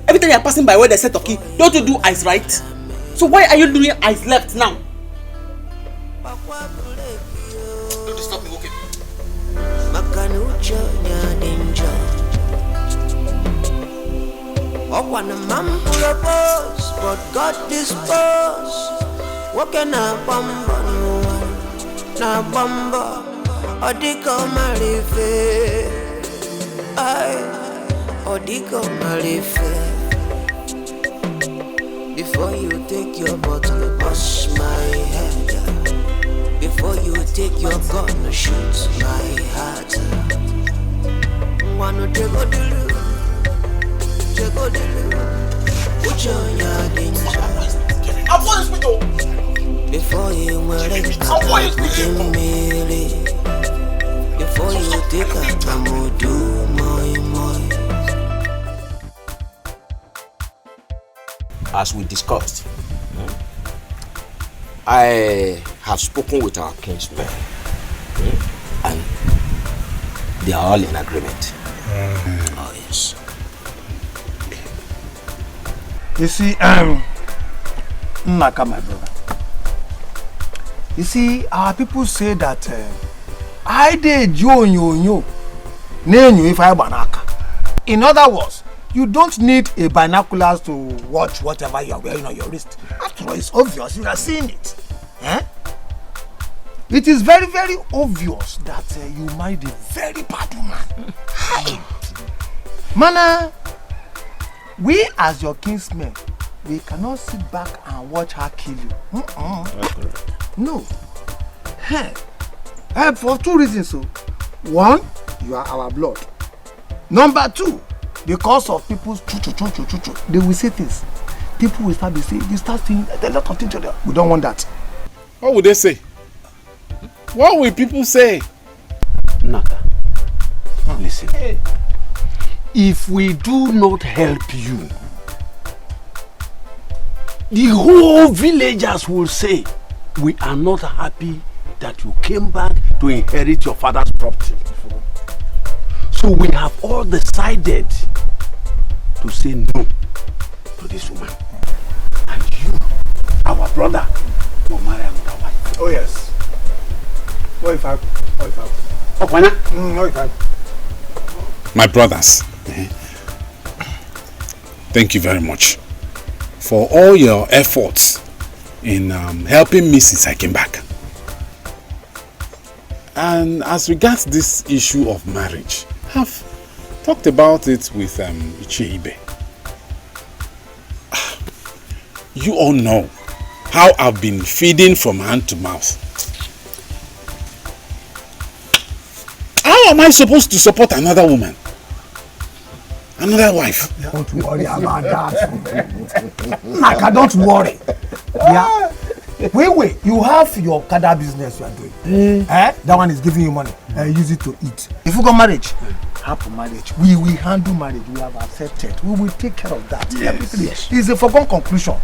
Every time you're passing by where they say turkey, don't you do ice right? So why are you doing ice left now? Don't disturb me, okay? But God dispose. What can I bamba? Na bamba. Odiko marife. Odiko marife. Before you take your bottle, bust my head. Before you take your gun, shoot my heart. Wano tego dilu. Before you were before you take a do moi. As we discussed, I have spoken with our kinsmen, and they are all in agreement. Oh yes. You see, Naka, my brother, You see, our people say that I did yo. If I banaka. In other words, you don't need a binoculars to watch whatever you are wearing on your wrist. After all, it's obvious. You are seeing it. Eh? It is very, very obvious that you married a very bad woman. Mana, we as your kinsmen, we cannot sit back and watch her kill you. No. For two reasons. So, one, you are our blood. Number two, because of people's they will say things. People will start saying, they start saying a lot of things. We don't want that. What would they say? What will people say? Naka, listen. If we do not help you, the whole villagers will say we are not happy that you came back to inherit your father's property. So we have all decided to say no to this woman. And you, our brother, will marry another wife. Oh yes. What if I? My brothers, thank you very much for all your efforts in helping me since I came back. And as regards this issue of marriage, I've talked about it with Icheibe. You all know how I've been feeding from hand to mouth. How am I supposed to support another woman? Another wife? Don't worry about that. Naka, don't worry. Yeah. Wait. You have your kada business you are doing. That one is giving you money. Use it to eat. If you got marriage, happy marriage. We will handle marriage. We have accepted. We will take care of that. Yes. It's a foregone conclusion.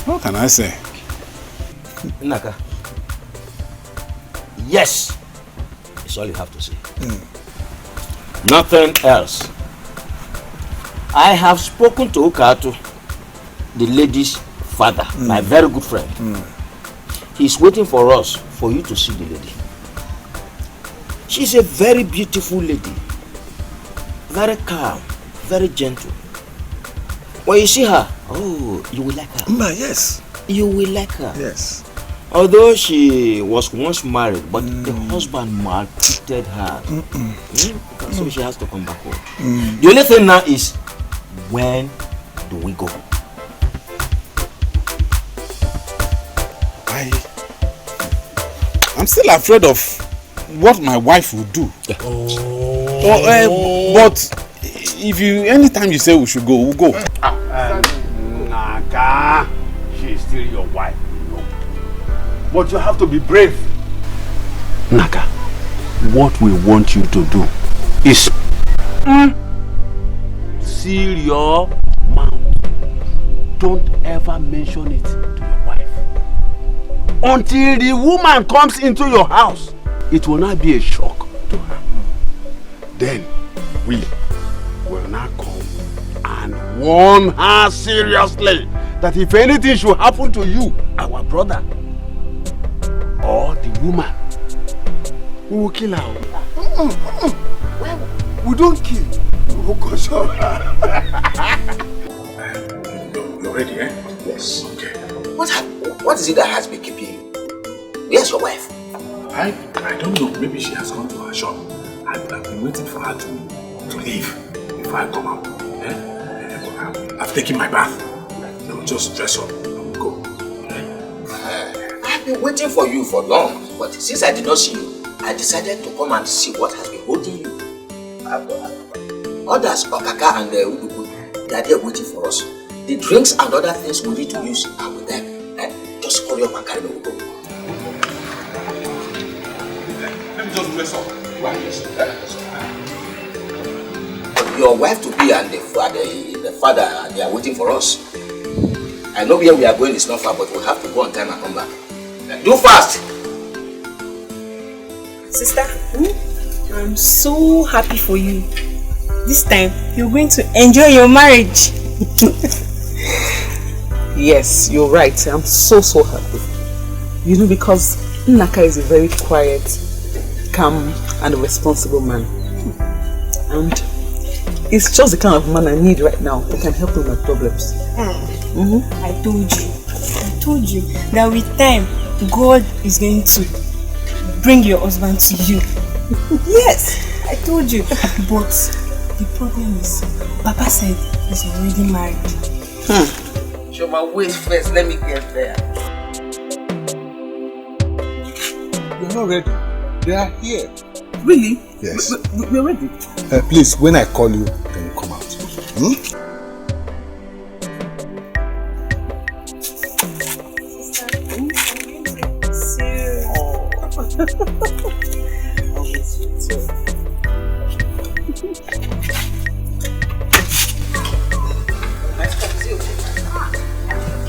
What can I say? Naka. Yes. It's all you have to say. Nothing else. I have spoken to Ukatu, the lady's father, my very good friend. He's waiting for us, for you to see the lady. She's a very beautiful lady. Very calm, very gentle. When you see her, oh, you will like her. Yes. You will like her. Yes. Although she was once married, but the husband maltreated her. So she has to come back home. The only thing now is, when do we go? I'm still afraid of what my wife will do. But if anytime you say we should go, we'll go. Naka, she is still your wife, you know. But you have to be brave. Naka, what we want you to do is seal your mouth. Don't ever mention it to your wife. Until the woman comes into your house, it will not be a shock to her. Then we will now come and warn her seriously that if anything should happen to you, our brother, or the woman, we will kill her. We don't kill. We will console her. You're ready, eh? Yes. Okay. What is it that has been keeping you? Where's your wife? I don't know. Maybe she has gone to her shop. I've been waiting for her to leave before I come out. I've taken my bath. I'll just dress up and we'll go. I've been waiting for you for long, but since I did not see you, I decided to come and see what has been holding you. Others, Okaka and Udubu, they are there waiting for us. The drinks and other things we need to use are with them. Just hurry up and carry me. We'll go. Let me just dress up. Your wife to be and the father, they are waiting for us. I know where we are going is not far, but we'll have to go on time and come back. Do fast! Sister, I'm so happy for you. This time, you're going to enjoy your marriage. Yes, you're right. I'm so happy. You know, because Nnaka is a very quiet, calm and responsible man. And it's just the kind of man I need right now who can help me with my problems. I told you that with time, God is going to bring your husband to you. Yes, I told you. But the problem is, Papa said he's already married. Show my waist first, let me get there. You're not ready. They are here. Really? Yes. We're ready. Please, when I call you, then you come out.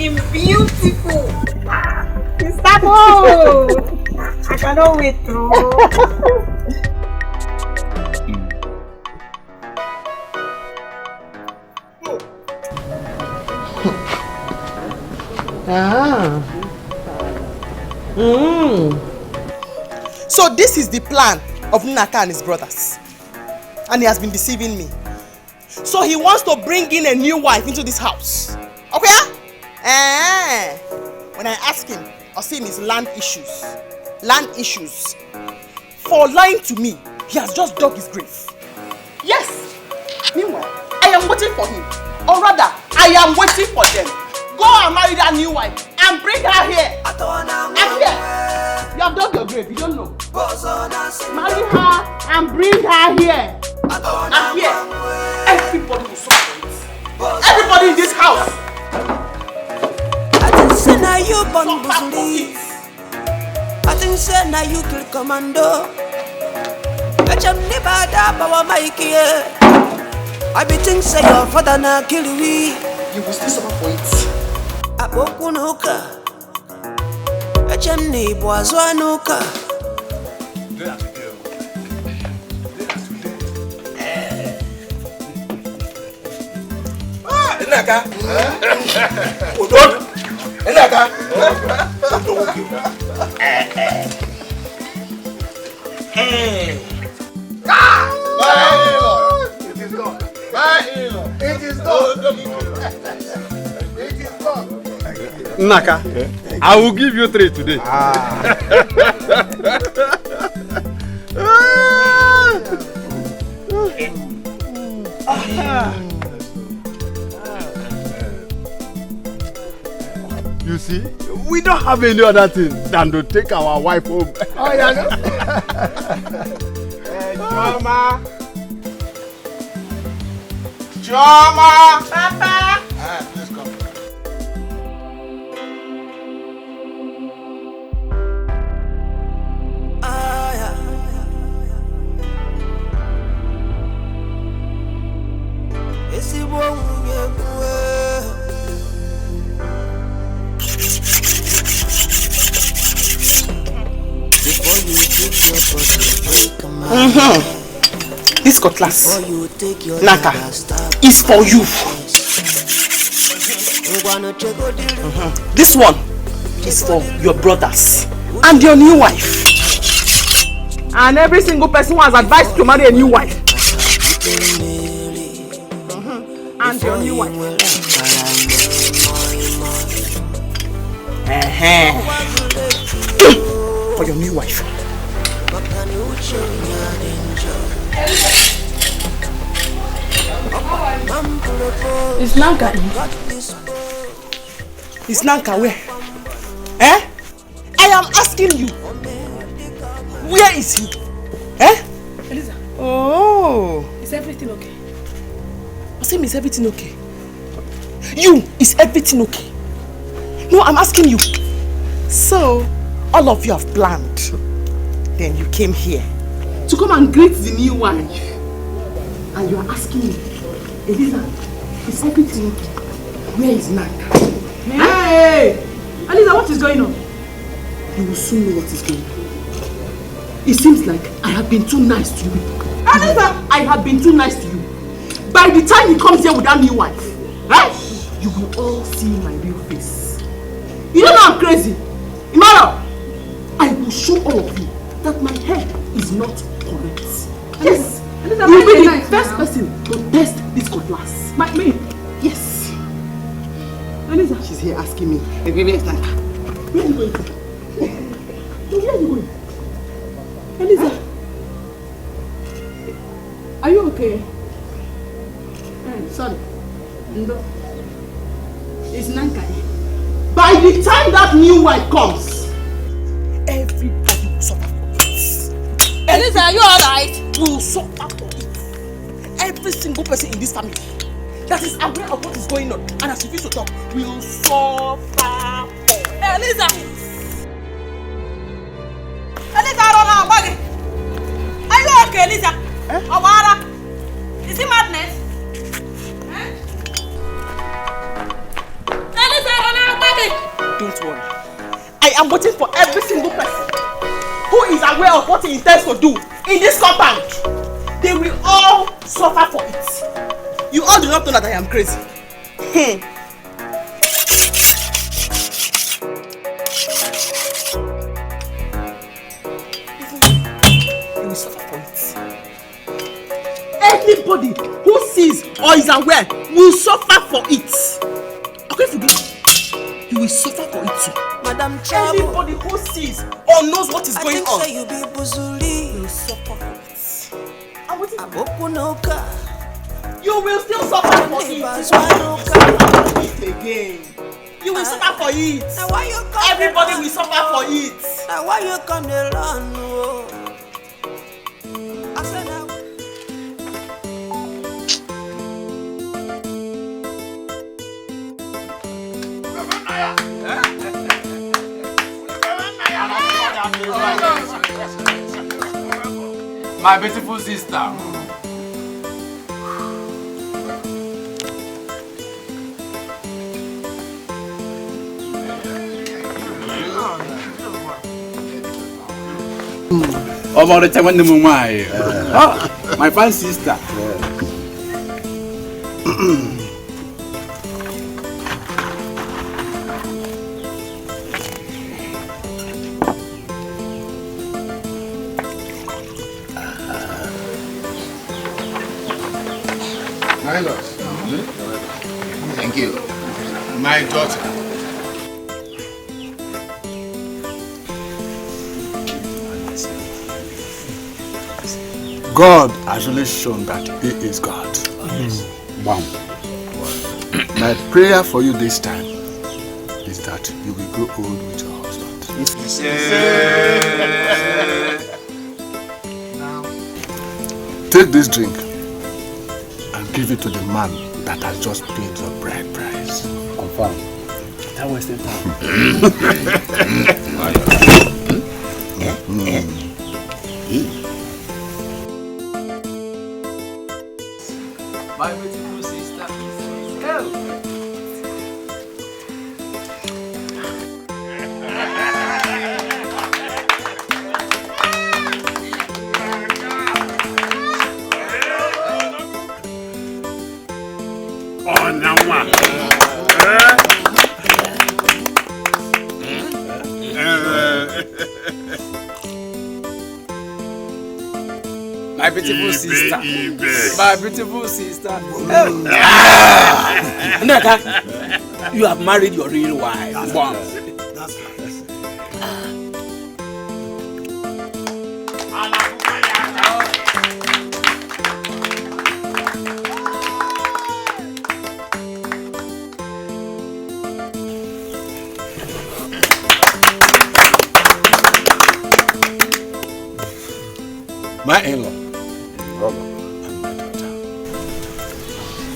Looking beautiful. Sister Mo! I cannot wait to. So this is the plan of Nnaka and his brothers. And he has been deceiving me. So he wants to bring in a new wife into this house. Okay? When I ask him, I'll see him is land issues. Land issues. For lying to me, he has just dug his grave. Yes. Meanwhile, I am waiting for him. Or rather, I am waiting for them. Go and marry that new wife and bring her here. And here. You have dug your grave, you don't know. Marry her and bring her here. And here. Everybody will suffer it. Everybody in this house. I think say now you born Busuli. I think say now you kill commando. I jam never da power Mikey. I be think say your father na kill we. You will still suffer for it. Abokunuka. I jam ni boazuanuka. Nnaka. Nnaka. It is gone. It is gone. It is gone. Nnaka, I will give you 3 today. You see, we don't have any other thing than to take our wife home. Oh, yeah. Choma! Choma! Papa! Please come. This cutlass, Nnaka, is for you. This one is for your brothers and your new wife. And every single person who has advised to marry a new wife. And your new wife. For your new wife. Is Nnaka in? Is Nnaka where? I am asking you. Where is he? Eliza. Oh. Is everything okay? Asim, is everything okay? You, is everything okay? No, I'm asking you. So, all of you have planned. Then you came here to come and greet the new wife. And you are asking me, Eliza, is everything okay? Where is Nnaka? Hey! Eliza, what is going on? You will soon know what is going on. It seems like I have been too nice to you. Eliza, I have been too nice to you. By the time he comes here with that new wife, you will all see my real face. You don't know I'm crazy. Imara, I will show all of you that my hair is not correct. Yes. You will be the first person to test this cutlass. Me? Yes. Eliza, she's here asking me. Where are you going? Where are you going? Eliza, are you okay? Sorry. No. It's Nankai. By the time that new wife comes, everybody will suffer for it. Eliza, are you alright? Will suffer for it. Every single person in this family that is aware of what is going on and has refused to talk will suffer for it. Eliza! Eliza, run out, buddy! Are you okay, Eliza? Awara? Is it madness? Eliza, run out, buddy! Don't worry. I am waiting for every single person who is aware of what he intends to do in this compound. They will all suffer for it. You all do not know that I am crazy. You will suffer for it. Anybody who sees or is aware will suffer for it. Okay, forget. You will suffer for it too. Madam Trouble. Anybody who sees or knows what is going on you be Buzuli. will suffer for it. And what is Abokunoka. You will still suffer for it. Again. You will suffer for it. Now why you come? Everybody will suffer for it. Now why you come to run? I said now. My beautiful sister. About the time when the my fine sister. My lord. Thank you. My daughter. God has really shown that He is God. Wow. My prayer for you this time is that you will grow old with your husband. Take this drink and give it to the man that has just paid your bride price. Confirm. That was the My beautiful sister. My beautiful sister. My beautiful sister. Naka, you have married your real wife. Wow. That's right. My in-law, and my daughter,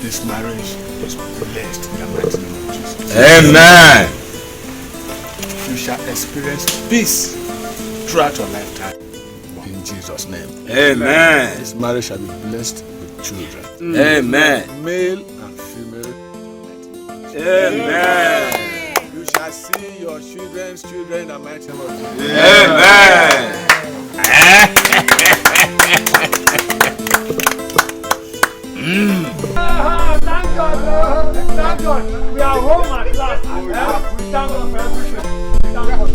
this marriage is blessed in the mighty name of Jesus. Amen. You shall experience peace throughout your lifetime. In Jesus' name. Amen. This marriage shall be blessed with children. Amen. Male and female. Amen. You shall see your children's children in the mighty name of Jesus. Amen. Thank God. God. We are home at last. We thank God for everything. We thank God.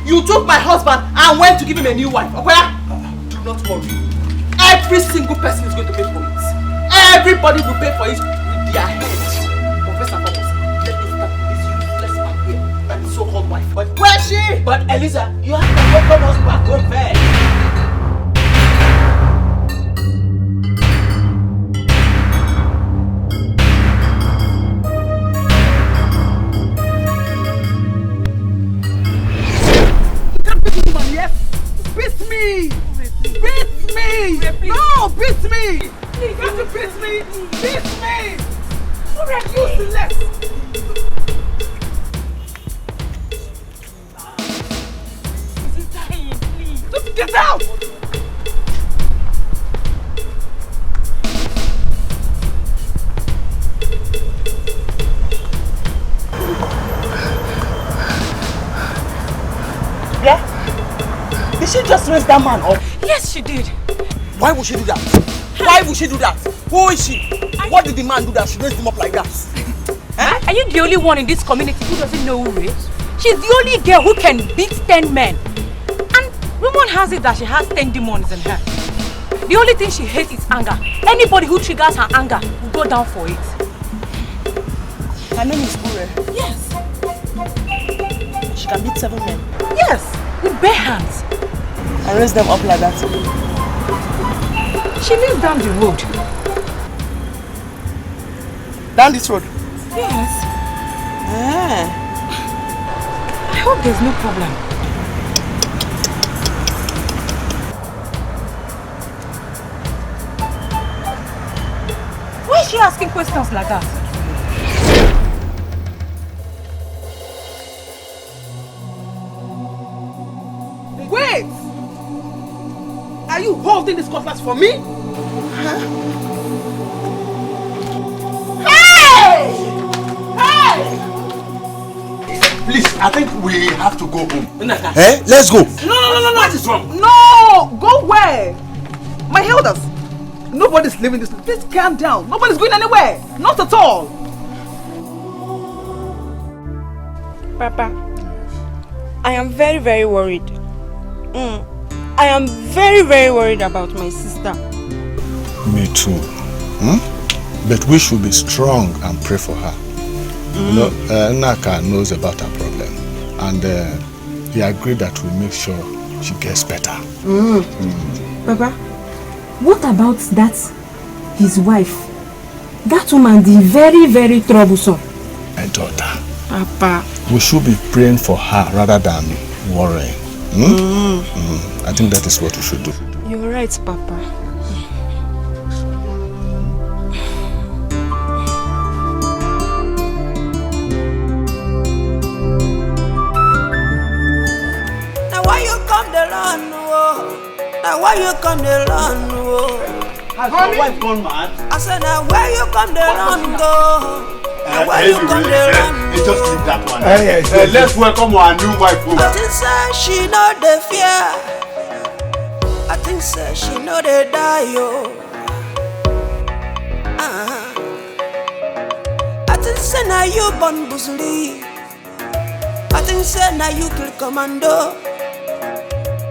You took my husband and went to give him a new wife. Okay? Do not worry. Every single person is going to pay for it. Everybody will pay for it with their heads. But first and foremost, let me start with this useless man here and his so-called wife. But where is she? But Eliza, you have to welcome us back home first. Beat me! Beat me! No, beat me! You got to beat me! Beat me! You're useless! He's dying, please. Just get out! Yeah? Did she just raise that man up? Yes, she did. Why would she do that? Why would she do that? Who is she? What did the man do that she raised him up like that? Are you the only one in this community who doesn't know who is? She's the only girl who can beat 10 men. And rumor has it that she has 10 demons in her. The only thing she hates is anger. Anybody who triggers her anger will go down for it. Her name is Ure. Yes. She can beat 7 men. Yes, with bare hands. And raise them up like that. She lives down the road. Down this road? Yes. Ah. I hope there's no problem. Why is she asking questions like that? Wait! Are you holding this cutlass for me? Huh? Hey! Hey! Please, I think we have to go home. Eh? Let's go. No. What is wrong? No! Go where? My elders. Nobody's leaving this. Please calm down. Nobody's going anywhere. Not at all. Papa, I am very, very worried. I am very, very worried about my sister. Me too. But we should be strong and pray for her. You know, Naka knows about her problem. And he agreed that we'll make sure she gets better. Papa, what about that, his wife? That woman, the very, very troublesome. My daughter. Papa. We should be praying for her rather than worrying. I think that is what we should do. You're right, Papa. Now why you come the land, oh? Now why you come the land, oh? Has your wife gone mad? I said now where you come the land, oh? Now why you come the land, Just leave that one. Let's welcome our new wife home. I think say she know the fear. I think say she know the die, yo. I think say now you born Busuli. I think say now you kill commando.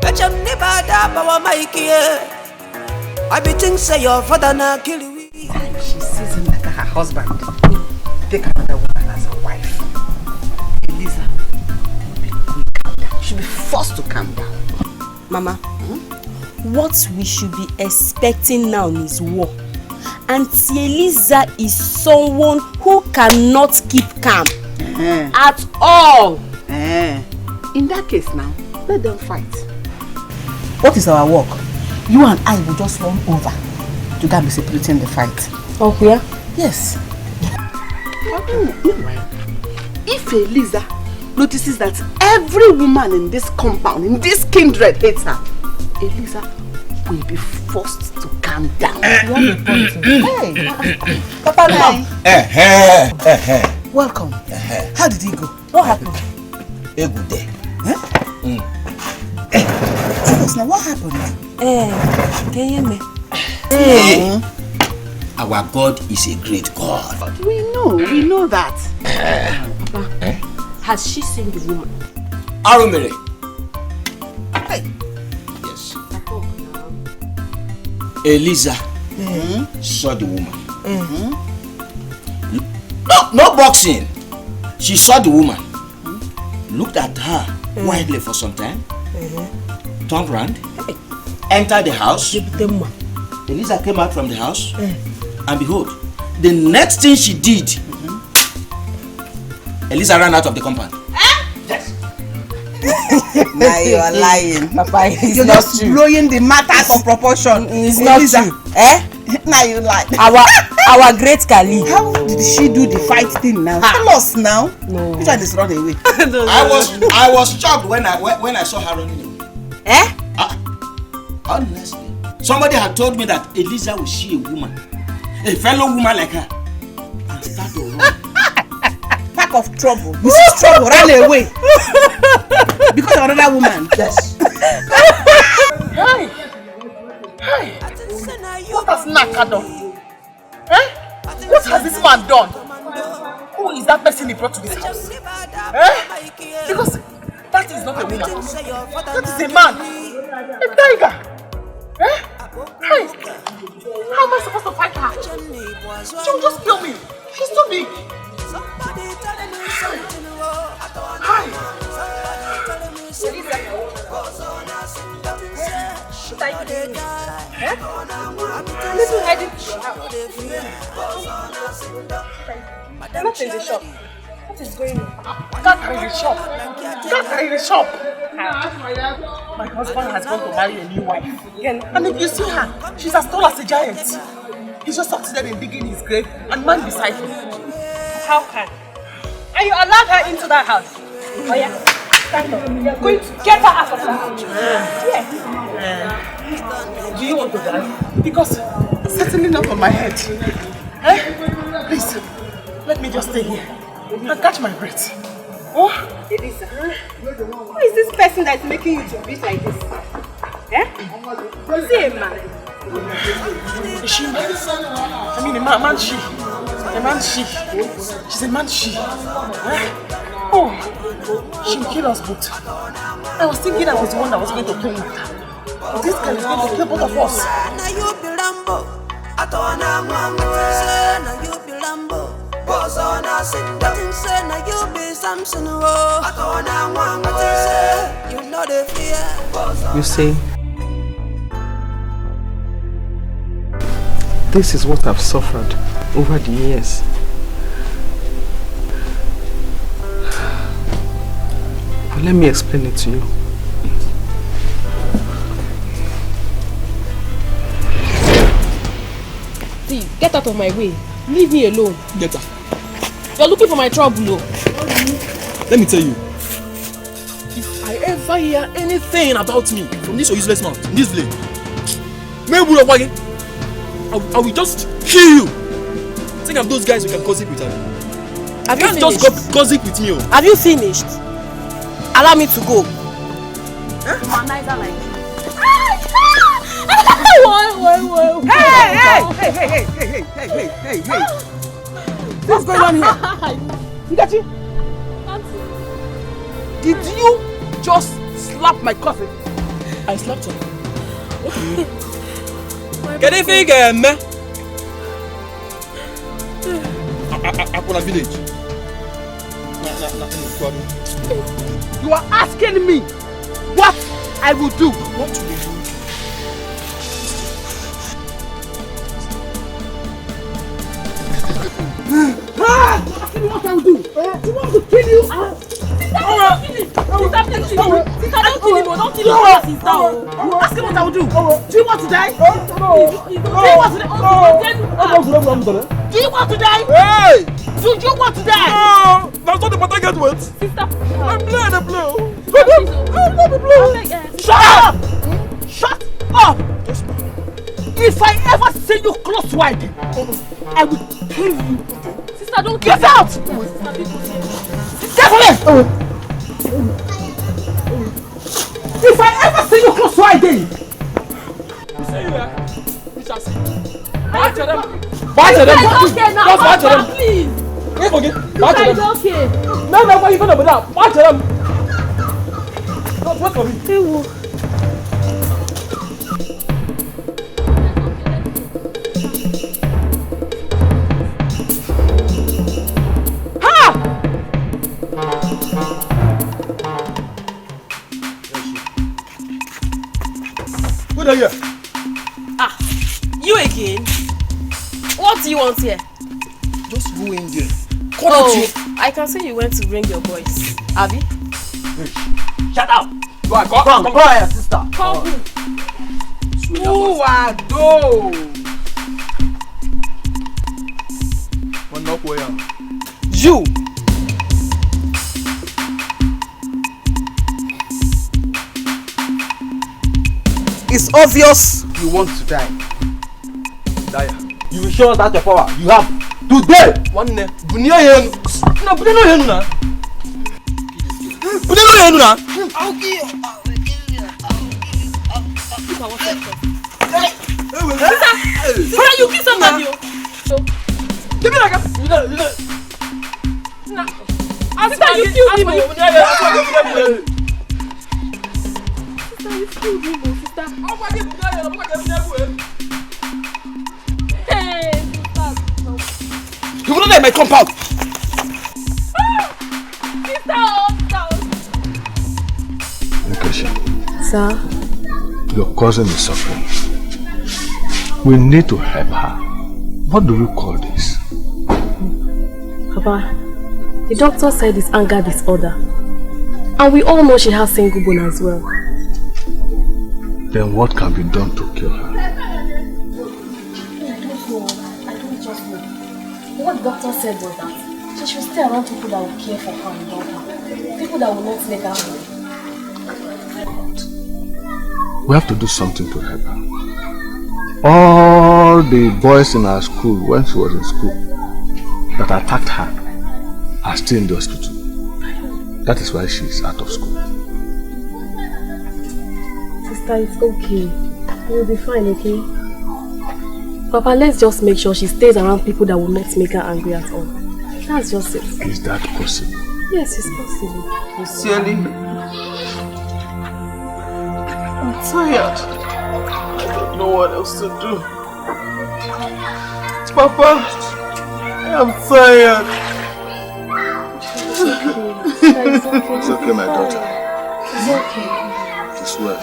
But you never die power Mikey. I be think say your father now kill you. She sees him like her husband. Take another woman as a wife. Eliza, calm down. You should be forced to calm down. Mama, what we should be expecting now is war. Auntie Eliza is someone who cannot keep calm at all. In that case now, let them fight. What is our work? You and I will just run over to go and be separating the fight. Oh, yeah? Yes. Meanwhile, if Eliza notices that every woman in this compound, in this kindred hates her, Eliza will be forced to calm down. Hey, Papa Nai. Welcome. How did he go? What happened? A good day. us now. What happened? Can you hear me? Hey. Our God is a great God. We know that. Papa, has she seen the woman? Aromere. Hey. Yes. Eliza saw the woman. No boxing. She saw the woman. Looked at her widely for some time. Turned around. Entered the house. Eliza came out from the house. And behold, the next thing she did, Eliza ran out of the compound. Yes. Now you are lying, Papa. You're not just blowing the matter out of proportion. It's not true. Now you lie. Our great Kali. How did she do the fight thing now? Tell us now. No. Which one is run away? I was shocked when I saw her running away. Honestly, somebody had told me that Eliza will see a woman, a fellow woman like her, and start to run. Pack of trouble. This is trouble. Run away. Because of another woman. Yes. Hey! What has Naka done? What has this man done? Who is that person he brought to this house? Because that is not a woman. That is a man. A tiger. Hey! How am I supposed to fight her? She will just kill me. She's too big. Hi! Little headed. Not in the shop. What is going on? That in the shop. My husband has gone to marry a new wife. And if you see her, she's as tall as a giant. He's just succeeded in digging his grave and man beside him. How can? And you allowed her into that house? Oh yeah. Stand up. You're going to get her out of that house. Yes. Do you want to die? Because it's certainly not on my head. Please, let me just stay here and catch my breath. Oh, Elisa, who is this person that's making you to breathe like this? Is he a man? Is she a man? I mean, a man she. A man she. She's a man she. Oh, she will kill us both. I was thinking I was the one that was going to play with her. This guy is going to kill both of us. You see, this is what I've suffered over the years. But let me explain it to you. See, get out of my way. Leave me alone. Get her. You're looking for my trouble, no? Let me tell you. If I ever hear anything about me from this useless mouth in this village, I will just kill you. Think of those guys who can gossip with her. Have you finished? Just gossip with me. Have you finished? Allow me to go. Hey! What's going on here? Nkechi? Did you just slap my cousin? I slapped her. Can you think Akuna village? You are asking me what I will do. What will you do? What I will do? You want to kill you? Don't kill him. Don't kill him. Ask him what I will do. Do you want to die? Do you want to die? Hey! Do you want to die? No! That's not the part I get with. Sister, I'm blind and blue. Shut up! Shut up! If I ever see you close wide, I will kill you. Sister, don't get out! Get away! If I ever see you close to her again. You say you there? You shall see. It's okay now. Just watch them. Please. Wait for it. Watch them. It's okay. No, why you gonna be down? Watch them. Just wait for me. Who are you? Ah, you again? What do you want here? Just go in there. I can see you went to bring your boys. Abby? Shut up! Go on, come here, sister. Come. Who are those? One knock way out. You! It's obvious you want to die. Die. You will show us that your power. You have today. One name. Bunyo yenu. No, bunyo yenu na. Bunyo yenu na. I'll give you. Brother, you kill somebody. Give me like a. Sister, you killed him. Sister, you killed him, sister. Hey, sister. You will not let my compound. Nkechi, Sir? your cousin is suffering. We need to help her. What do you call this? Papa, the doctor said it's anger disorder. And we all know she has single bone as well. Then what can be done to cure her? I don't just know. What the doctor said was that she should stay around people that will care for her and love her. People that will not make her hurt. We have to do something to help her. All the boys in our school, when she was in school, that attacked her, are still in the hospital. That is why she is out of school. Sister, it's okay. You'll be fine, okay? Papa, let's just make sure she stays around people that will not make her angry at all. That's just it. Is that possible? Yes, it's possible. Sincerely, I'm tired. I don't know what else to do. Papa, I'm tired. It's okay, my daughter. It's okay. It's well.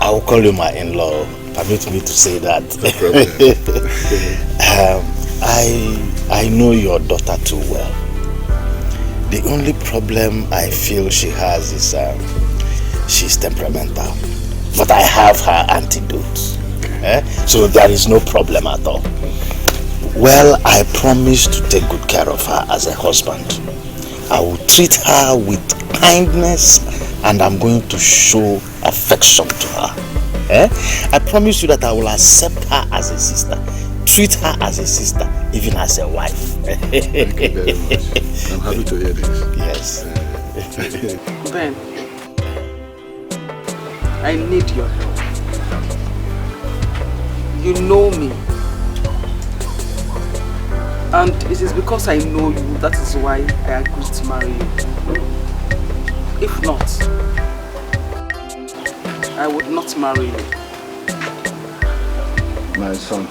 I will call you my in-law. Permit me to say that. I know your daughter too well. The only problem I feel she has is she's temperamental. But I have her antidote. So there is no problem at all. Well, I promise to take good care of her as a husband. I will treat her with kindness and I'm going to show affection to her. I promise you that I will accept her as a sister, treat her as a sister, even as a wife. Thank you very much. I'm happy to hear this. Yes. Ben, I need your help. You know me. And it is because I know you, that is why I agreed to marry you. If not, I would not marry you. My son,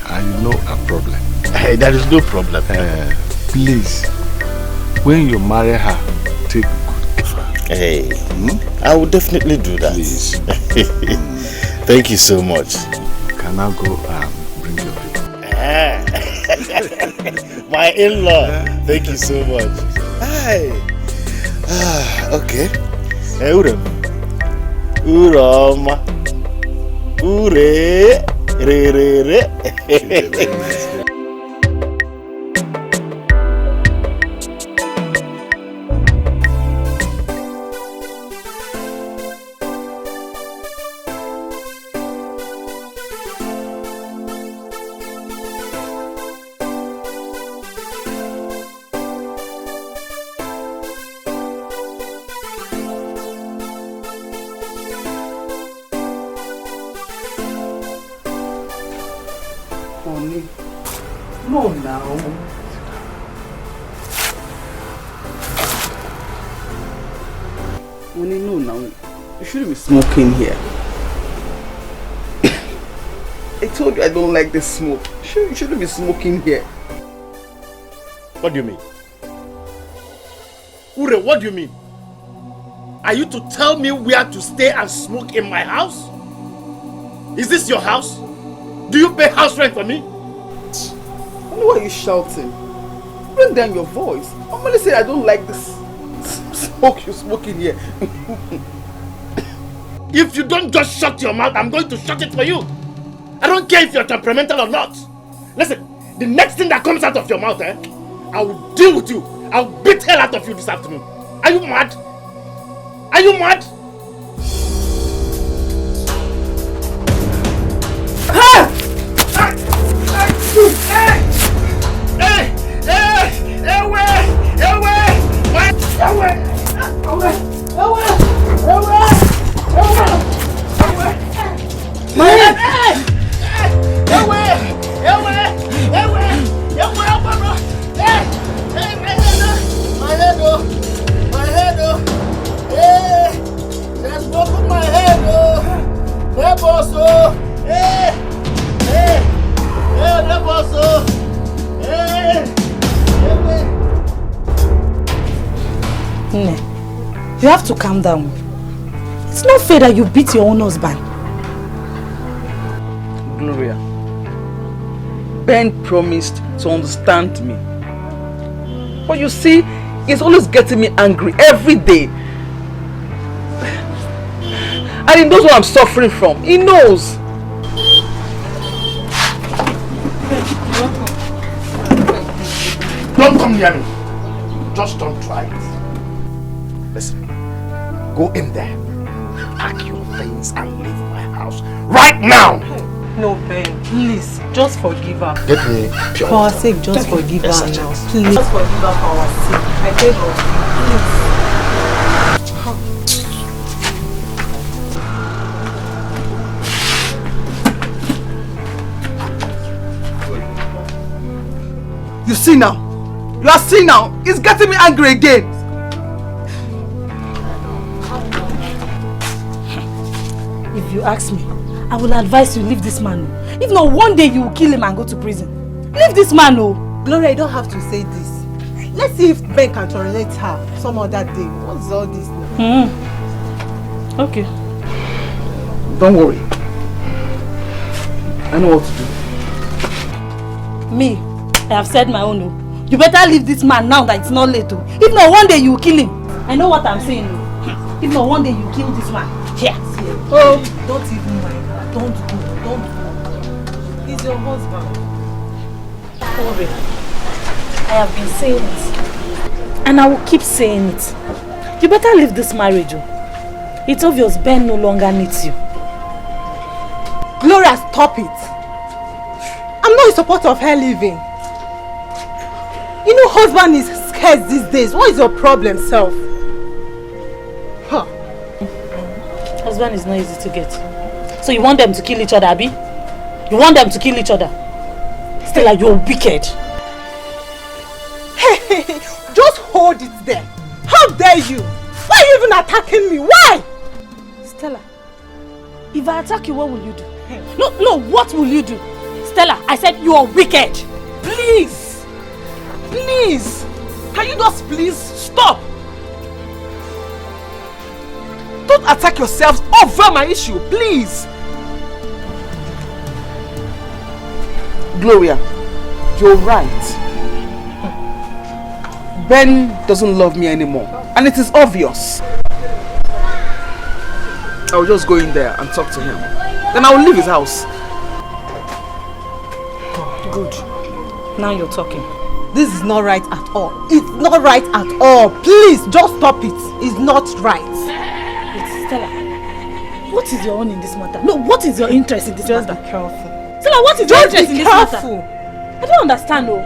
I know a problem. Hey, there is no problem. Please, when you marry her, take good care of her. Hey, I will definitely do that. Please. Thank you so much. Can I go bring your people? My in-law. Thank you so much. Hi. Okay. Hey, Uroma. Ure. Re. Very nice. Honey. No, now. Honey, no, now. You shouldn't be smoking here. I told you I don't like this smoke. You shouldn't be smoking here. What do you mean? Ure, what do you mean? Are you to tell me where to stay and smoke in my house? Is this your house? Do you pay house rent for me? Why are you shouting? Bring down your voice. I'm only saying I don't like this smoke you're smoking here. If you don't just shut your mouth, I'm going to shut it for you. I don't care if you're temperamental or not. Listen, the next thing that comes out of your mouth, I will deal with you. I'll beat hell out of you this afternoon. Are you mad? Are you mad? You have to calm down. It's not fair that you beat your own husband. Gloria, Ben promised to understand me. But you see, he's always getting me angry every day. And he knows what I'm suffering from. He knows. Don't come near me. Just don't try it. Listen, go in there, pack your things and leave my house right now. No, Ben, please, just forgive her. Get me pure. For our sake, just forgive her now. Please. Just forgive her for our sake. I beg of you, please. You see now? You are seeing now? He's getting me angry again. If you ask me, I will advise you leave this man. If not, one day you will kill him and go to prison. Leave this man, oh. Gloria, you don't have to say this. Let's see if Ben can tolerate her some other day. What's all this now? Okay. Don't worry. I know what to do. Me, I have said my own. Oh. You better leave this man now that it's not late. Oh. If not, one day you will kill him. I know what I'm saying. Oh. If not, one day you kill this man. Here. Oh, don't even mind her. Don't go. He's your husband. Ore, I have been saying it. And I will keep saying it. You better leave this marriage. Oh. It's obvious Ben no longer needs you. Gloria, stop it. I'm not in support of her leaving. You know, husband is scarce these days. What is your problem, self? Huh. Husband is not easy to get. So you want them to kill each other, Abi? You want them to kill each other? Stella, you're wicked. Hey, just hold it there. How dare you? Why are you even attacking me? Why? Stella, if I attack you, what will you do? No, what will you do? Stella, I said you are wicked. Please. Please. Can you just please stop? Don't attack yourselves over my issue, please. Gloria, you're right. Ben doesn't love me anymore, and it is obvious. I'll just go in there and talk to him. Then I'll leave his house. Good. Now you're talking. This is not right at all. It's not right at all. Please, just stop it. It's not right. Stella, what is your own in this matter? No, what is your interest in this matter? Just be careful. Stella, what is your interest in this matter? I don't understand, oh.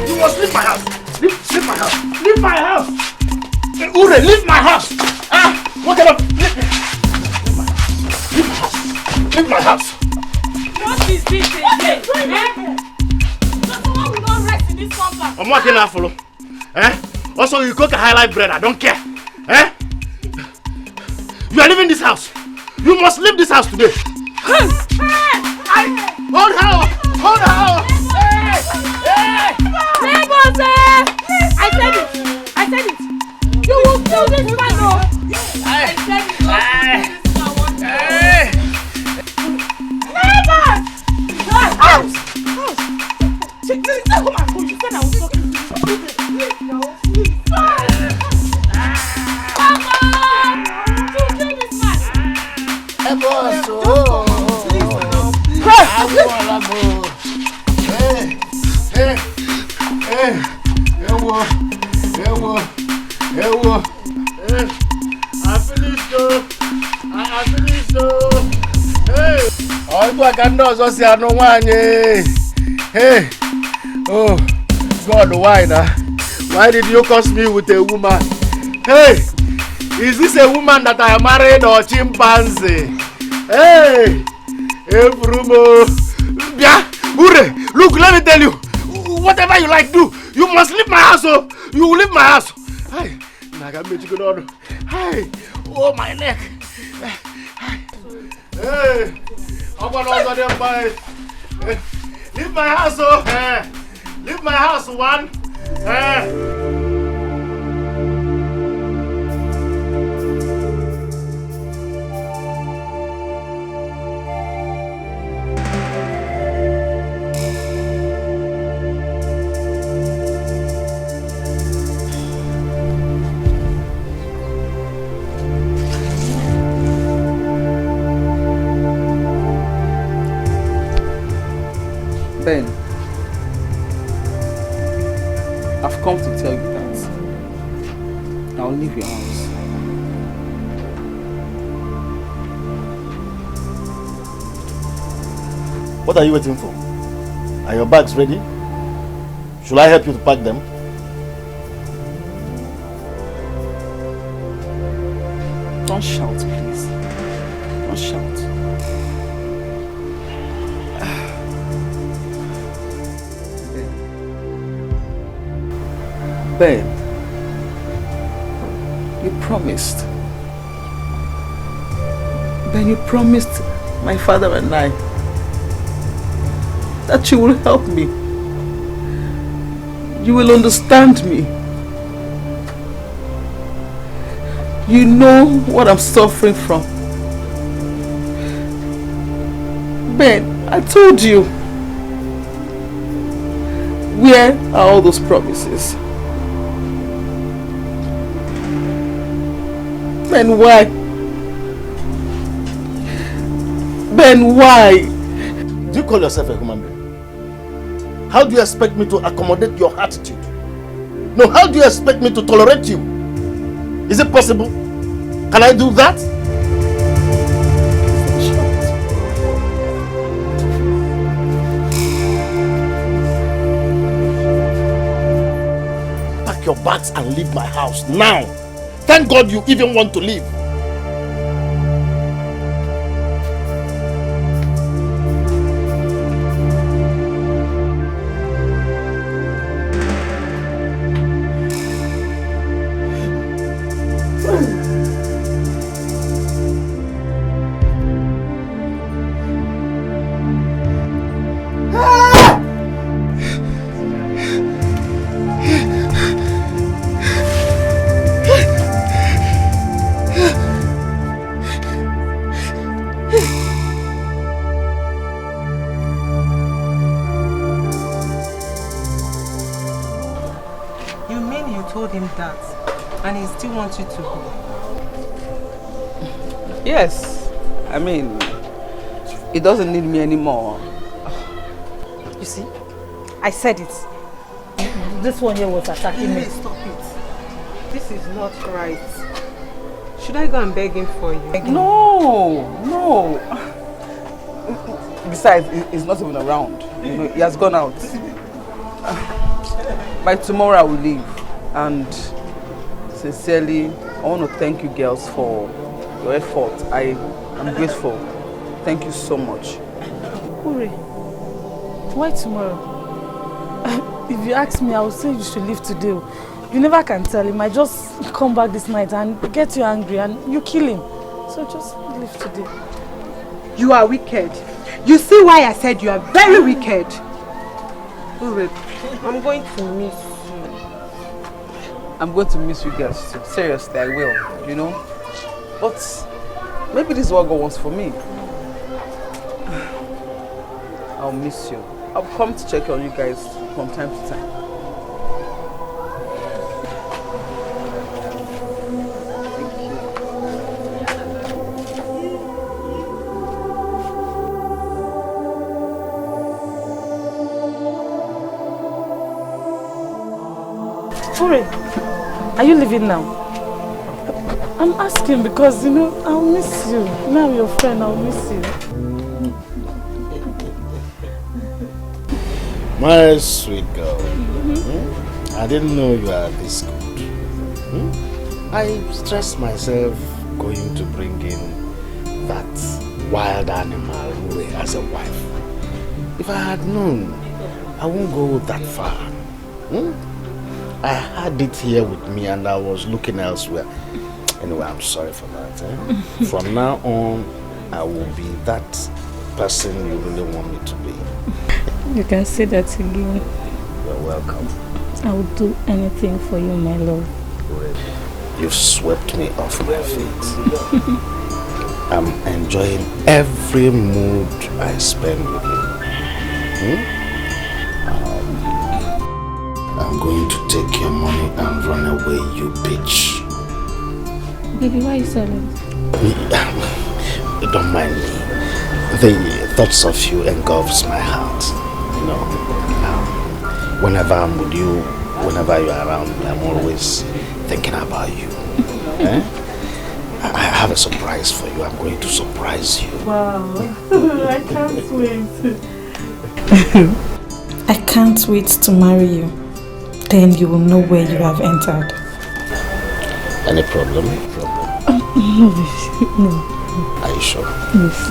You must leave my house. Leave my house. Leave my house. Ure, leave my house. Ah. What kind of... Leave my house. What is this again? Not someone will not rest in this compound. I'm working out for you. Also, you cook a high life bread. I don't care. You are leaving this house. You must leave this house today. Hold her! Hold her! Neighbors! I said it! I said it! You will kill this man! I said it! Neighbors! House! You said I was talking to you. I finished I finished Hey! Oh, I can't see no one. Hey! Oh, God, why now? Why did you curse me with a woman? Hey! Is this a woman that I am married or chimpanzee? Hey! Hey, Bruno! Look, let me tell you. Whatever you like, do. You must leave my house. Oh. You will leave my house. Hey! Hey! Oh, my neck. Hey! I'm going to buy. Leave my house. Oh. Leave my house, one. Ben, I've come to tell you that I'll leave your house. What are you waiting for? Are your bags ready? Should I help you to pack them? Don't shout, please. Don't shout. Ben, you promised. Ben, you promised my father and I that you will help me. You will understand me. You know what I'm suffering from. Ben, I told you. Where are all those promises? Ben, why? Ben, why? Do you call yourself a human being? How do you expect me to accommodate your attitude? No, how do you expect me to tolerate you? Is it possible? Can I do that? Pack your bags and leave my house now. Thank God you even want to leave. Want you to go? Yes, I mean, it doesn't need me anymore. You see, I said it. This one here was attacking me. Stop it. This is not right. Should I go and beg him for you? No. Besides, he's not even around. You know, he has gone out. By tomorrow I will leave, and sincerely, I want to thank you girls for your effort. I'm grateful. Thank you so much. Uri, why tomorrow? If you ask me, I would say you should leave today. You never can tell. He might just come back this night and get you angry and you kill him. So just leave today. You are wicked. You see why I said you are very wicked. Uri, I'm going to miss you. I'm going to miss you girls too. Seriously, I will, you know. But maybe this is what God wants for me. I'll miss you. I'll come to check on you guys from time to time. Uri, are you leaving now? I'm asking because, you know, I'll miss you. Now I'm your friend, I'll miss you. My sweet girl, I didn't know you are this good. I stressed myself going to bring in that wild animal Uri as a wife. If I had known, I won't go that far. I had it here with me and I was looking elsewhere. Anyway, I'm sorry for that. From now on, I will be that person you really want me to be. You can say that again. You're welcome. I will do anything for you, my love. You've swept me off my feet. I'm enjoying every mood I spend with you. I'm going to take your money and run away, you bitch. Baby, why are you silent? Don't mind me. The thoughts of you engulfs my heart. You know, whenever I'm with you, whenever you're around me, I'm always thinking about you. I have a surprise for you. I'm going to surprise you. Wow, I can't wait. I can't wait to marry you. Then you will know where you have entered. Any problem? No. Are you sure? Yes.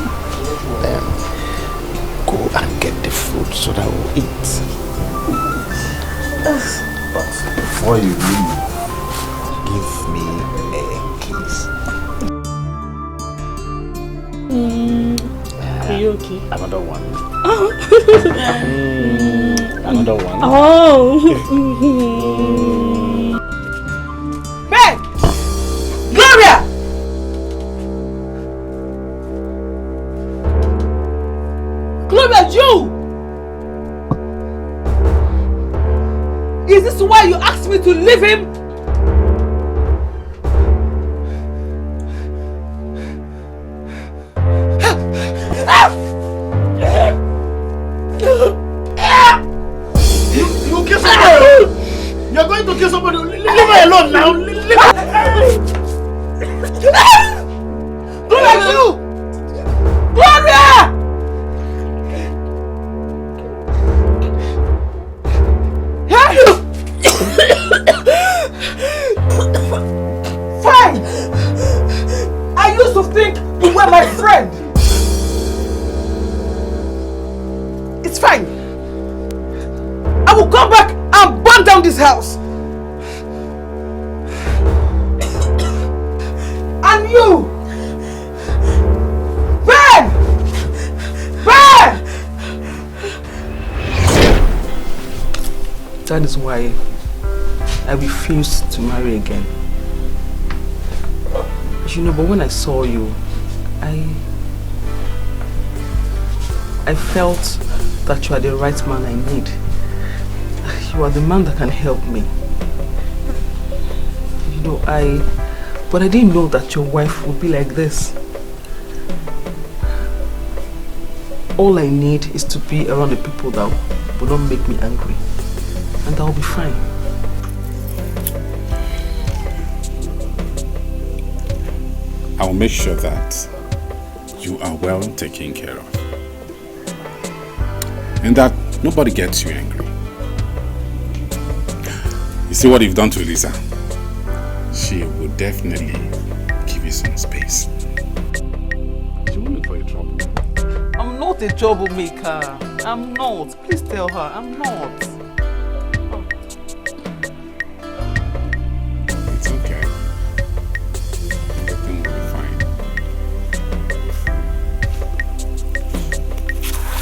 Then go and get the food so that we'll eat. But before you leave, give me a kiss. Are you okay? Another one. Another one. Oh. Ben! Gloria! Gloria, you! Is this why you asked me to leave him? You kill somebody! You're going to kill somebody! Leave her alone now! Leave her! Gloria, you! Gloria! Fine! I used to think you were my friend. It's fine. I will come back and burn down this house. And you! Ben! Ben! That is why I refused to marry again. You know, but when I saw you, I felt that you are the right man I need. You are the man that can help me. You know, but I didn't know that your wife would be like this. All I need is to be around the people that will not make me angry. And I'll be fine. I'll make sure that you are well taken care of. And that nobody gets you angry. You see what you've done to Lisa? she will definitely give you some space. She won't look for your trouble. I'm not a troublemaker. I'm not. Please tell her I'm not. It's okay. Everything will be fine.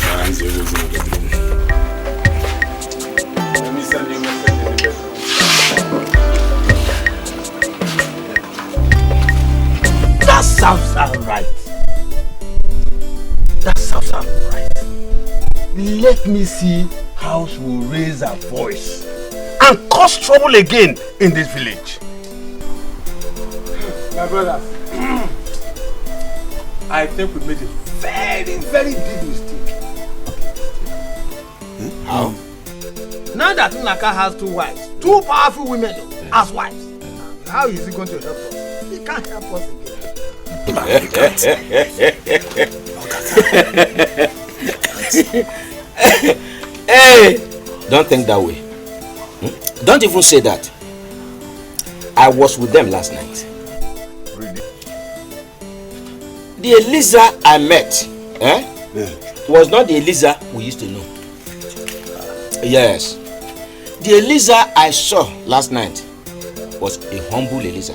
That's always in the bedroom. Let me send you a message in the bedroom. That sounds alright. That sounds alright. Let me see how she will raise her voice and cause trouble again in this village. My brothers, I think we made a very, very big mistake. How? Now that Nnaka has 2 wives, 2 powerful women as wives, how is he going to help us? He can't help us again. Hey, don't think that way. Don't even say that. I was with them last night. Really? The Eliza I met was not the Eliza we used to know. Yes. The Eliza I saw last night was a humble Eliza.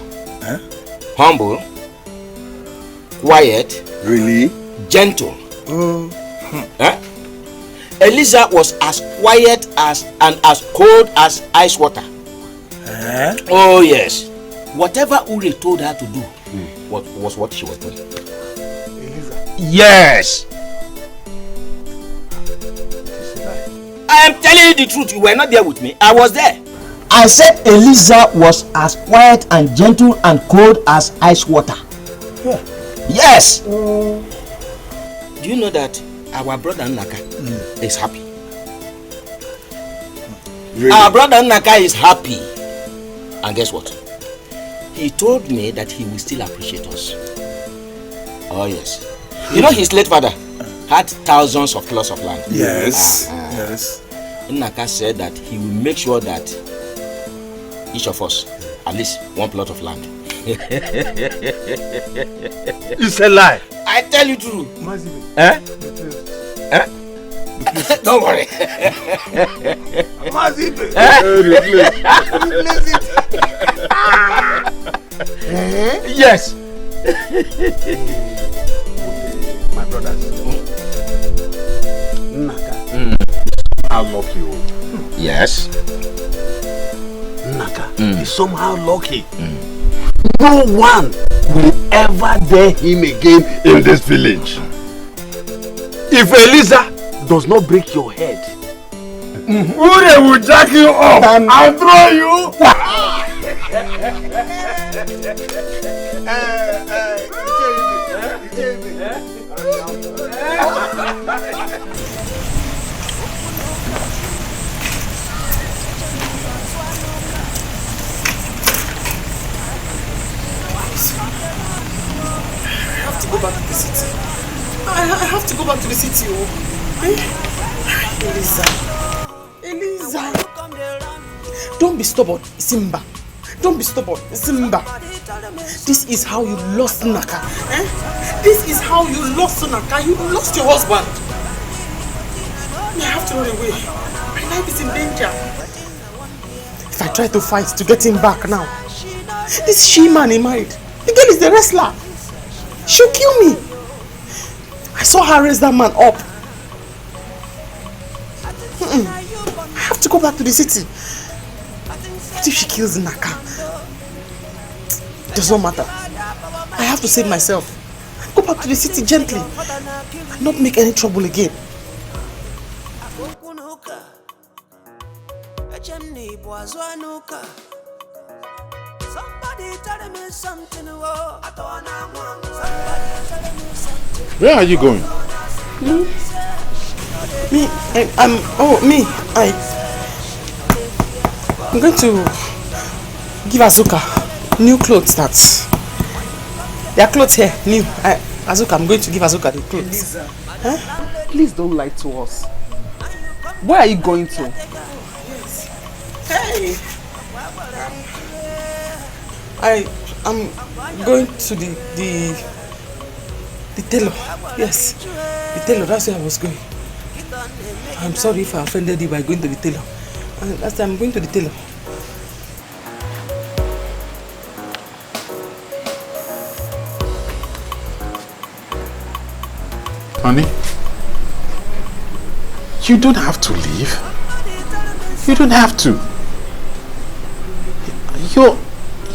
Humble, quiet, really, gentle. Eliza was as quiet as and as cold as ice water. Oh yes. Whatever Uri told her to do was what she was doing. Eliza. Yes. I am telling you the truth. You were not there with me. I was there. I said Eliza was as quiet and gentle and cold as ice water. Yeah. Yes. Do you know that our brother Nnaka is happy? Really? Our brother Nnaka is happy. And guess what? He told me that he will still appreciate us. Oh yes. You know his late father had thousands of plots of land. Yes. Yes. Nnaka said that he will make sure that each of us at least 1 plot of land. It's a lie. I tell you true. Eh? Don't worry. Yes. My brothers. Nnaka. How lucky you. Yes. Nnaka is somehow lucky. No one will ever dare him again in this village. If Eliza does not break your head, Ure will jack you up and throw you. I have to go back to the city. I have to go back to the city. Eliza. Don't be stubborn, Simba. Don't be stubborn, Simba. This is how you lost Nnaka. This is how you lost Nnaka. You lost your husband. I have to run away. My life is in danger. If I try to fight to get him back now, this she-man he married, the girl is the wrestler. She'll kill me. I saw her raise that man up. I have to go back to the city. What if she kills Nnaka? It does not matter. I have to save myself. Go back to the city gently and not make any trouble again. Where are you going? I'm going to give Azuka new clothes. There are clothes here, new. Azuka, I'm going to give Azuka the clothes. Please don't lie to us. Where are you going to? Hey! I'm going to the tailor. Yes, the tailor. That's where I was going. I'm sorry if I offended you by going to the tailor. And last time I'm going to the tailor. Honey, you don't have to leave. You don't have to.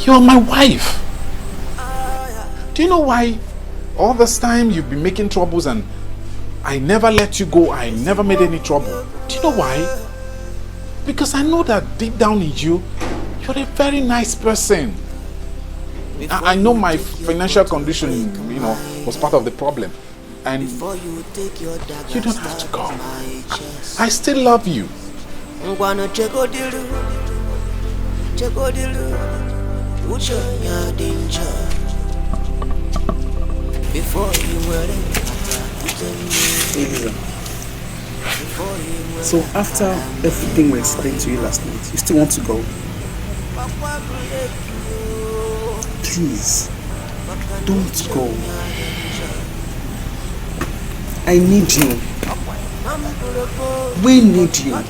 You're my wife. Do you know why all this time you've been making troubles and I never let you go, I never made any trouble? Do you know why? Because I know that deep down in you, you're a very nice person. I know my financial condition, you know, was part of the problem. And you don't have to go. I still love you. So after everything we explained to you last night, you still want to go? Please, don't go. I need you. We need you.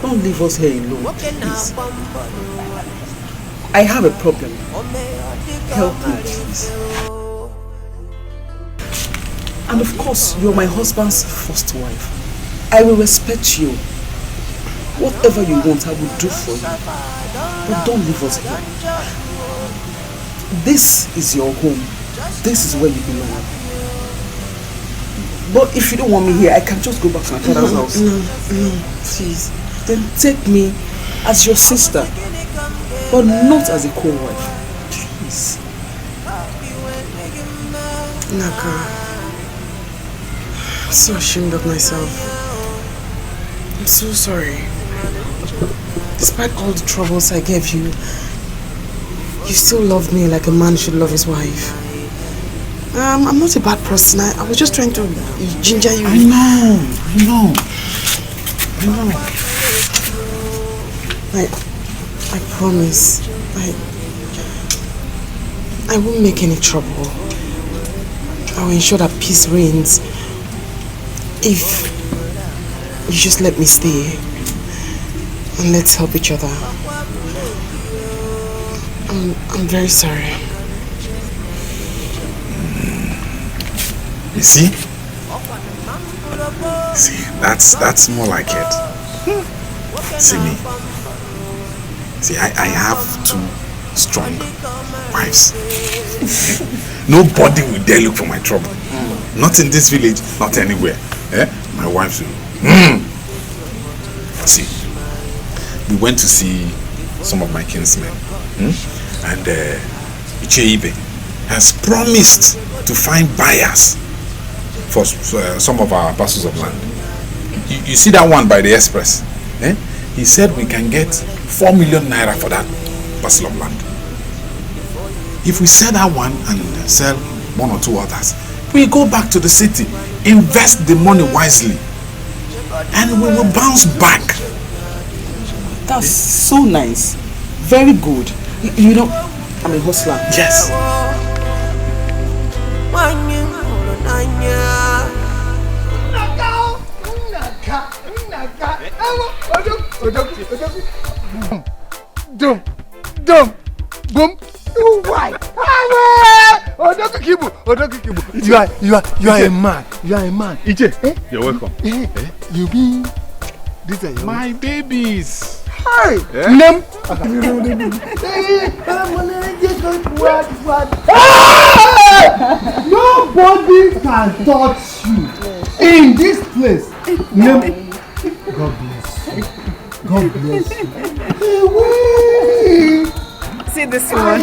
Don't leave us here alone, please. I have a problem. Help me, please. And of course, you're my husband's first wife. I will respect you. Whatever you want, I will do for you. But don't leave us here. This is your home. This is where you belong. But if you don't want me here, I can just go back to my father's house. No, please. Then take me as your sister, but not as a co-wife. Please. Naka, I'm so ashamed of myself. I'm so sorry. Despite all the troubles I gave you, you still loved me like a man should love his wife. I'm not a bad person. I was just trying to ginger you. I know. I promise. I won't make any trouble. I will ensure that peace reigns if you just let me stay and let's help each other. I'm very sorry. You see? See, that's more like it. See me. See, I have 2 strong wives. Nobody will dare look for my trouble. Not in this village, not anywhere. My wives will. See, we went to see some of my kinsmen. And Icheibe has promised to find buyers for some of our parcels of land. You see that one by the express? He said we can get 4 million naira for that parcel of land. If we sell that one and sell 1 or 2 others, we go back to the city, invest the money wisely, and we will bounce back. That's so nice. Very good. You know, I'm a hustler. Yes. Boom. Why? You are a man. You are a man. Iche, you're welcome. You mean these are your my babies. Hi. Nobody can touch you in this place. God bless you. God bless you. See this one.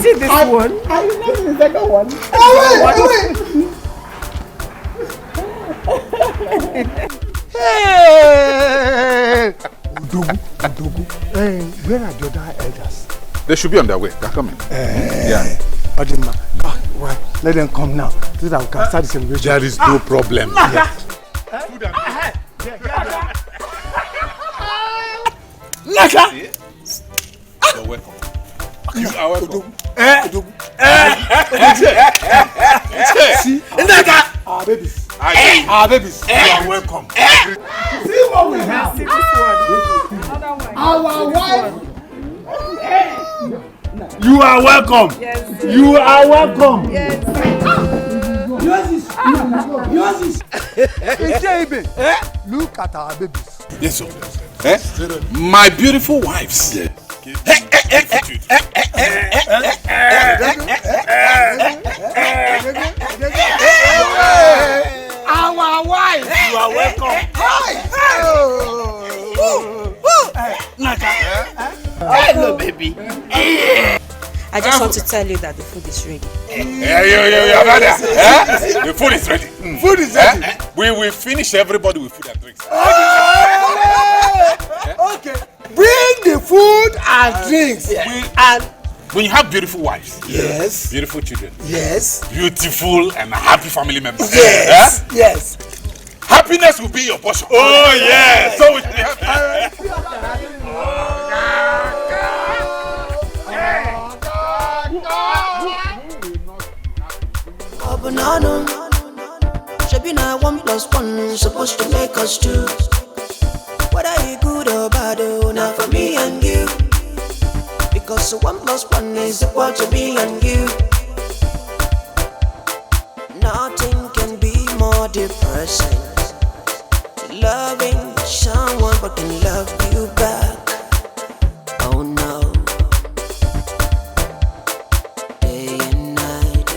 See this one. Are you not in the second one? Hey! Udogu. Where are the other elders? They should be on their way. They're coming. Yeah. Odima. Right. Let them come now so that we can start the celebration. There is no problem. Naka! You are welcome. See, our babies. Our babies. You are welcome. See what we have. Our wife. You are welcome. Yes. You are welcome. Yes. Yours is. Look at our babies. Yes, sir. My beautiful wives. Yeah. Our wife. You are welcome. Hello, baby. I just want to tell you that the food is ready. Yeah, brother. The food is ready. Food is ready. We will finish everybody with food and drinks. Okay. Bring the food and drinks. And when you have beautiful wives, yes, beautiful children, yes, beautiful and happy family members, yes, yes, happiness will be your portion. Oh yes, so we should be happy. Oh, banana. Should now 1+1 supposed to make us 2. Whether you good or bad, oh, now for me and you. Because 1+1 is equal to me and you. Nothing can be more depressing. Loving someone but can love you back. Oh no. Day and night.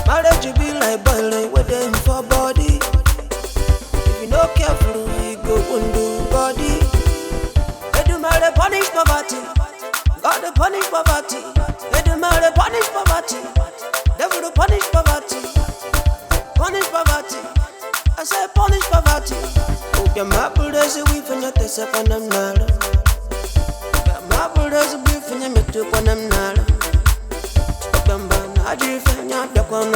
Marriage be like boiling with them for body. If you not careful, you go undo body. They do marry punish poverty. God the punish poverty. They do marry punish poverty. Devil the punish poverty. Punish poverty. I say punish poverty. Oh, your maple is a weave and you're second and nala. Your maple is a weave and you're two one and nala. Bamba, I drift and you're the one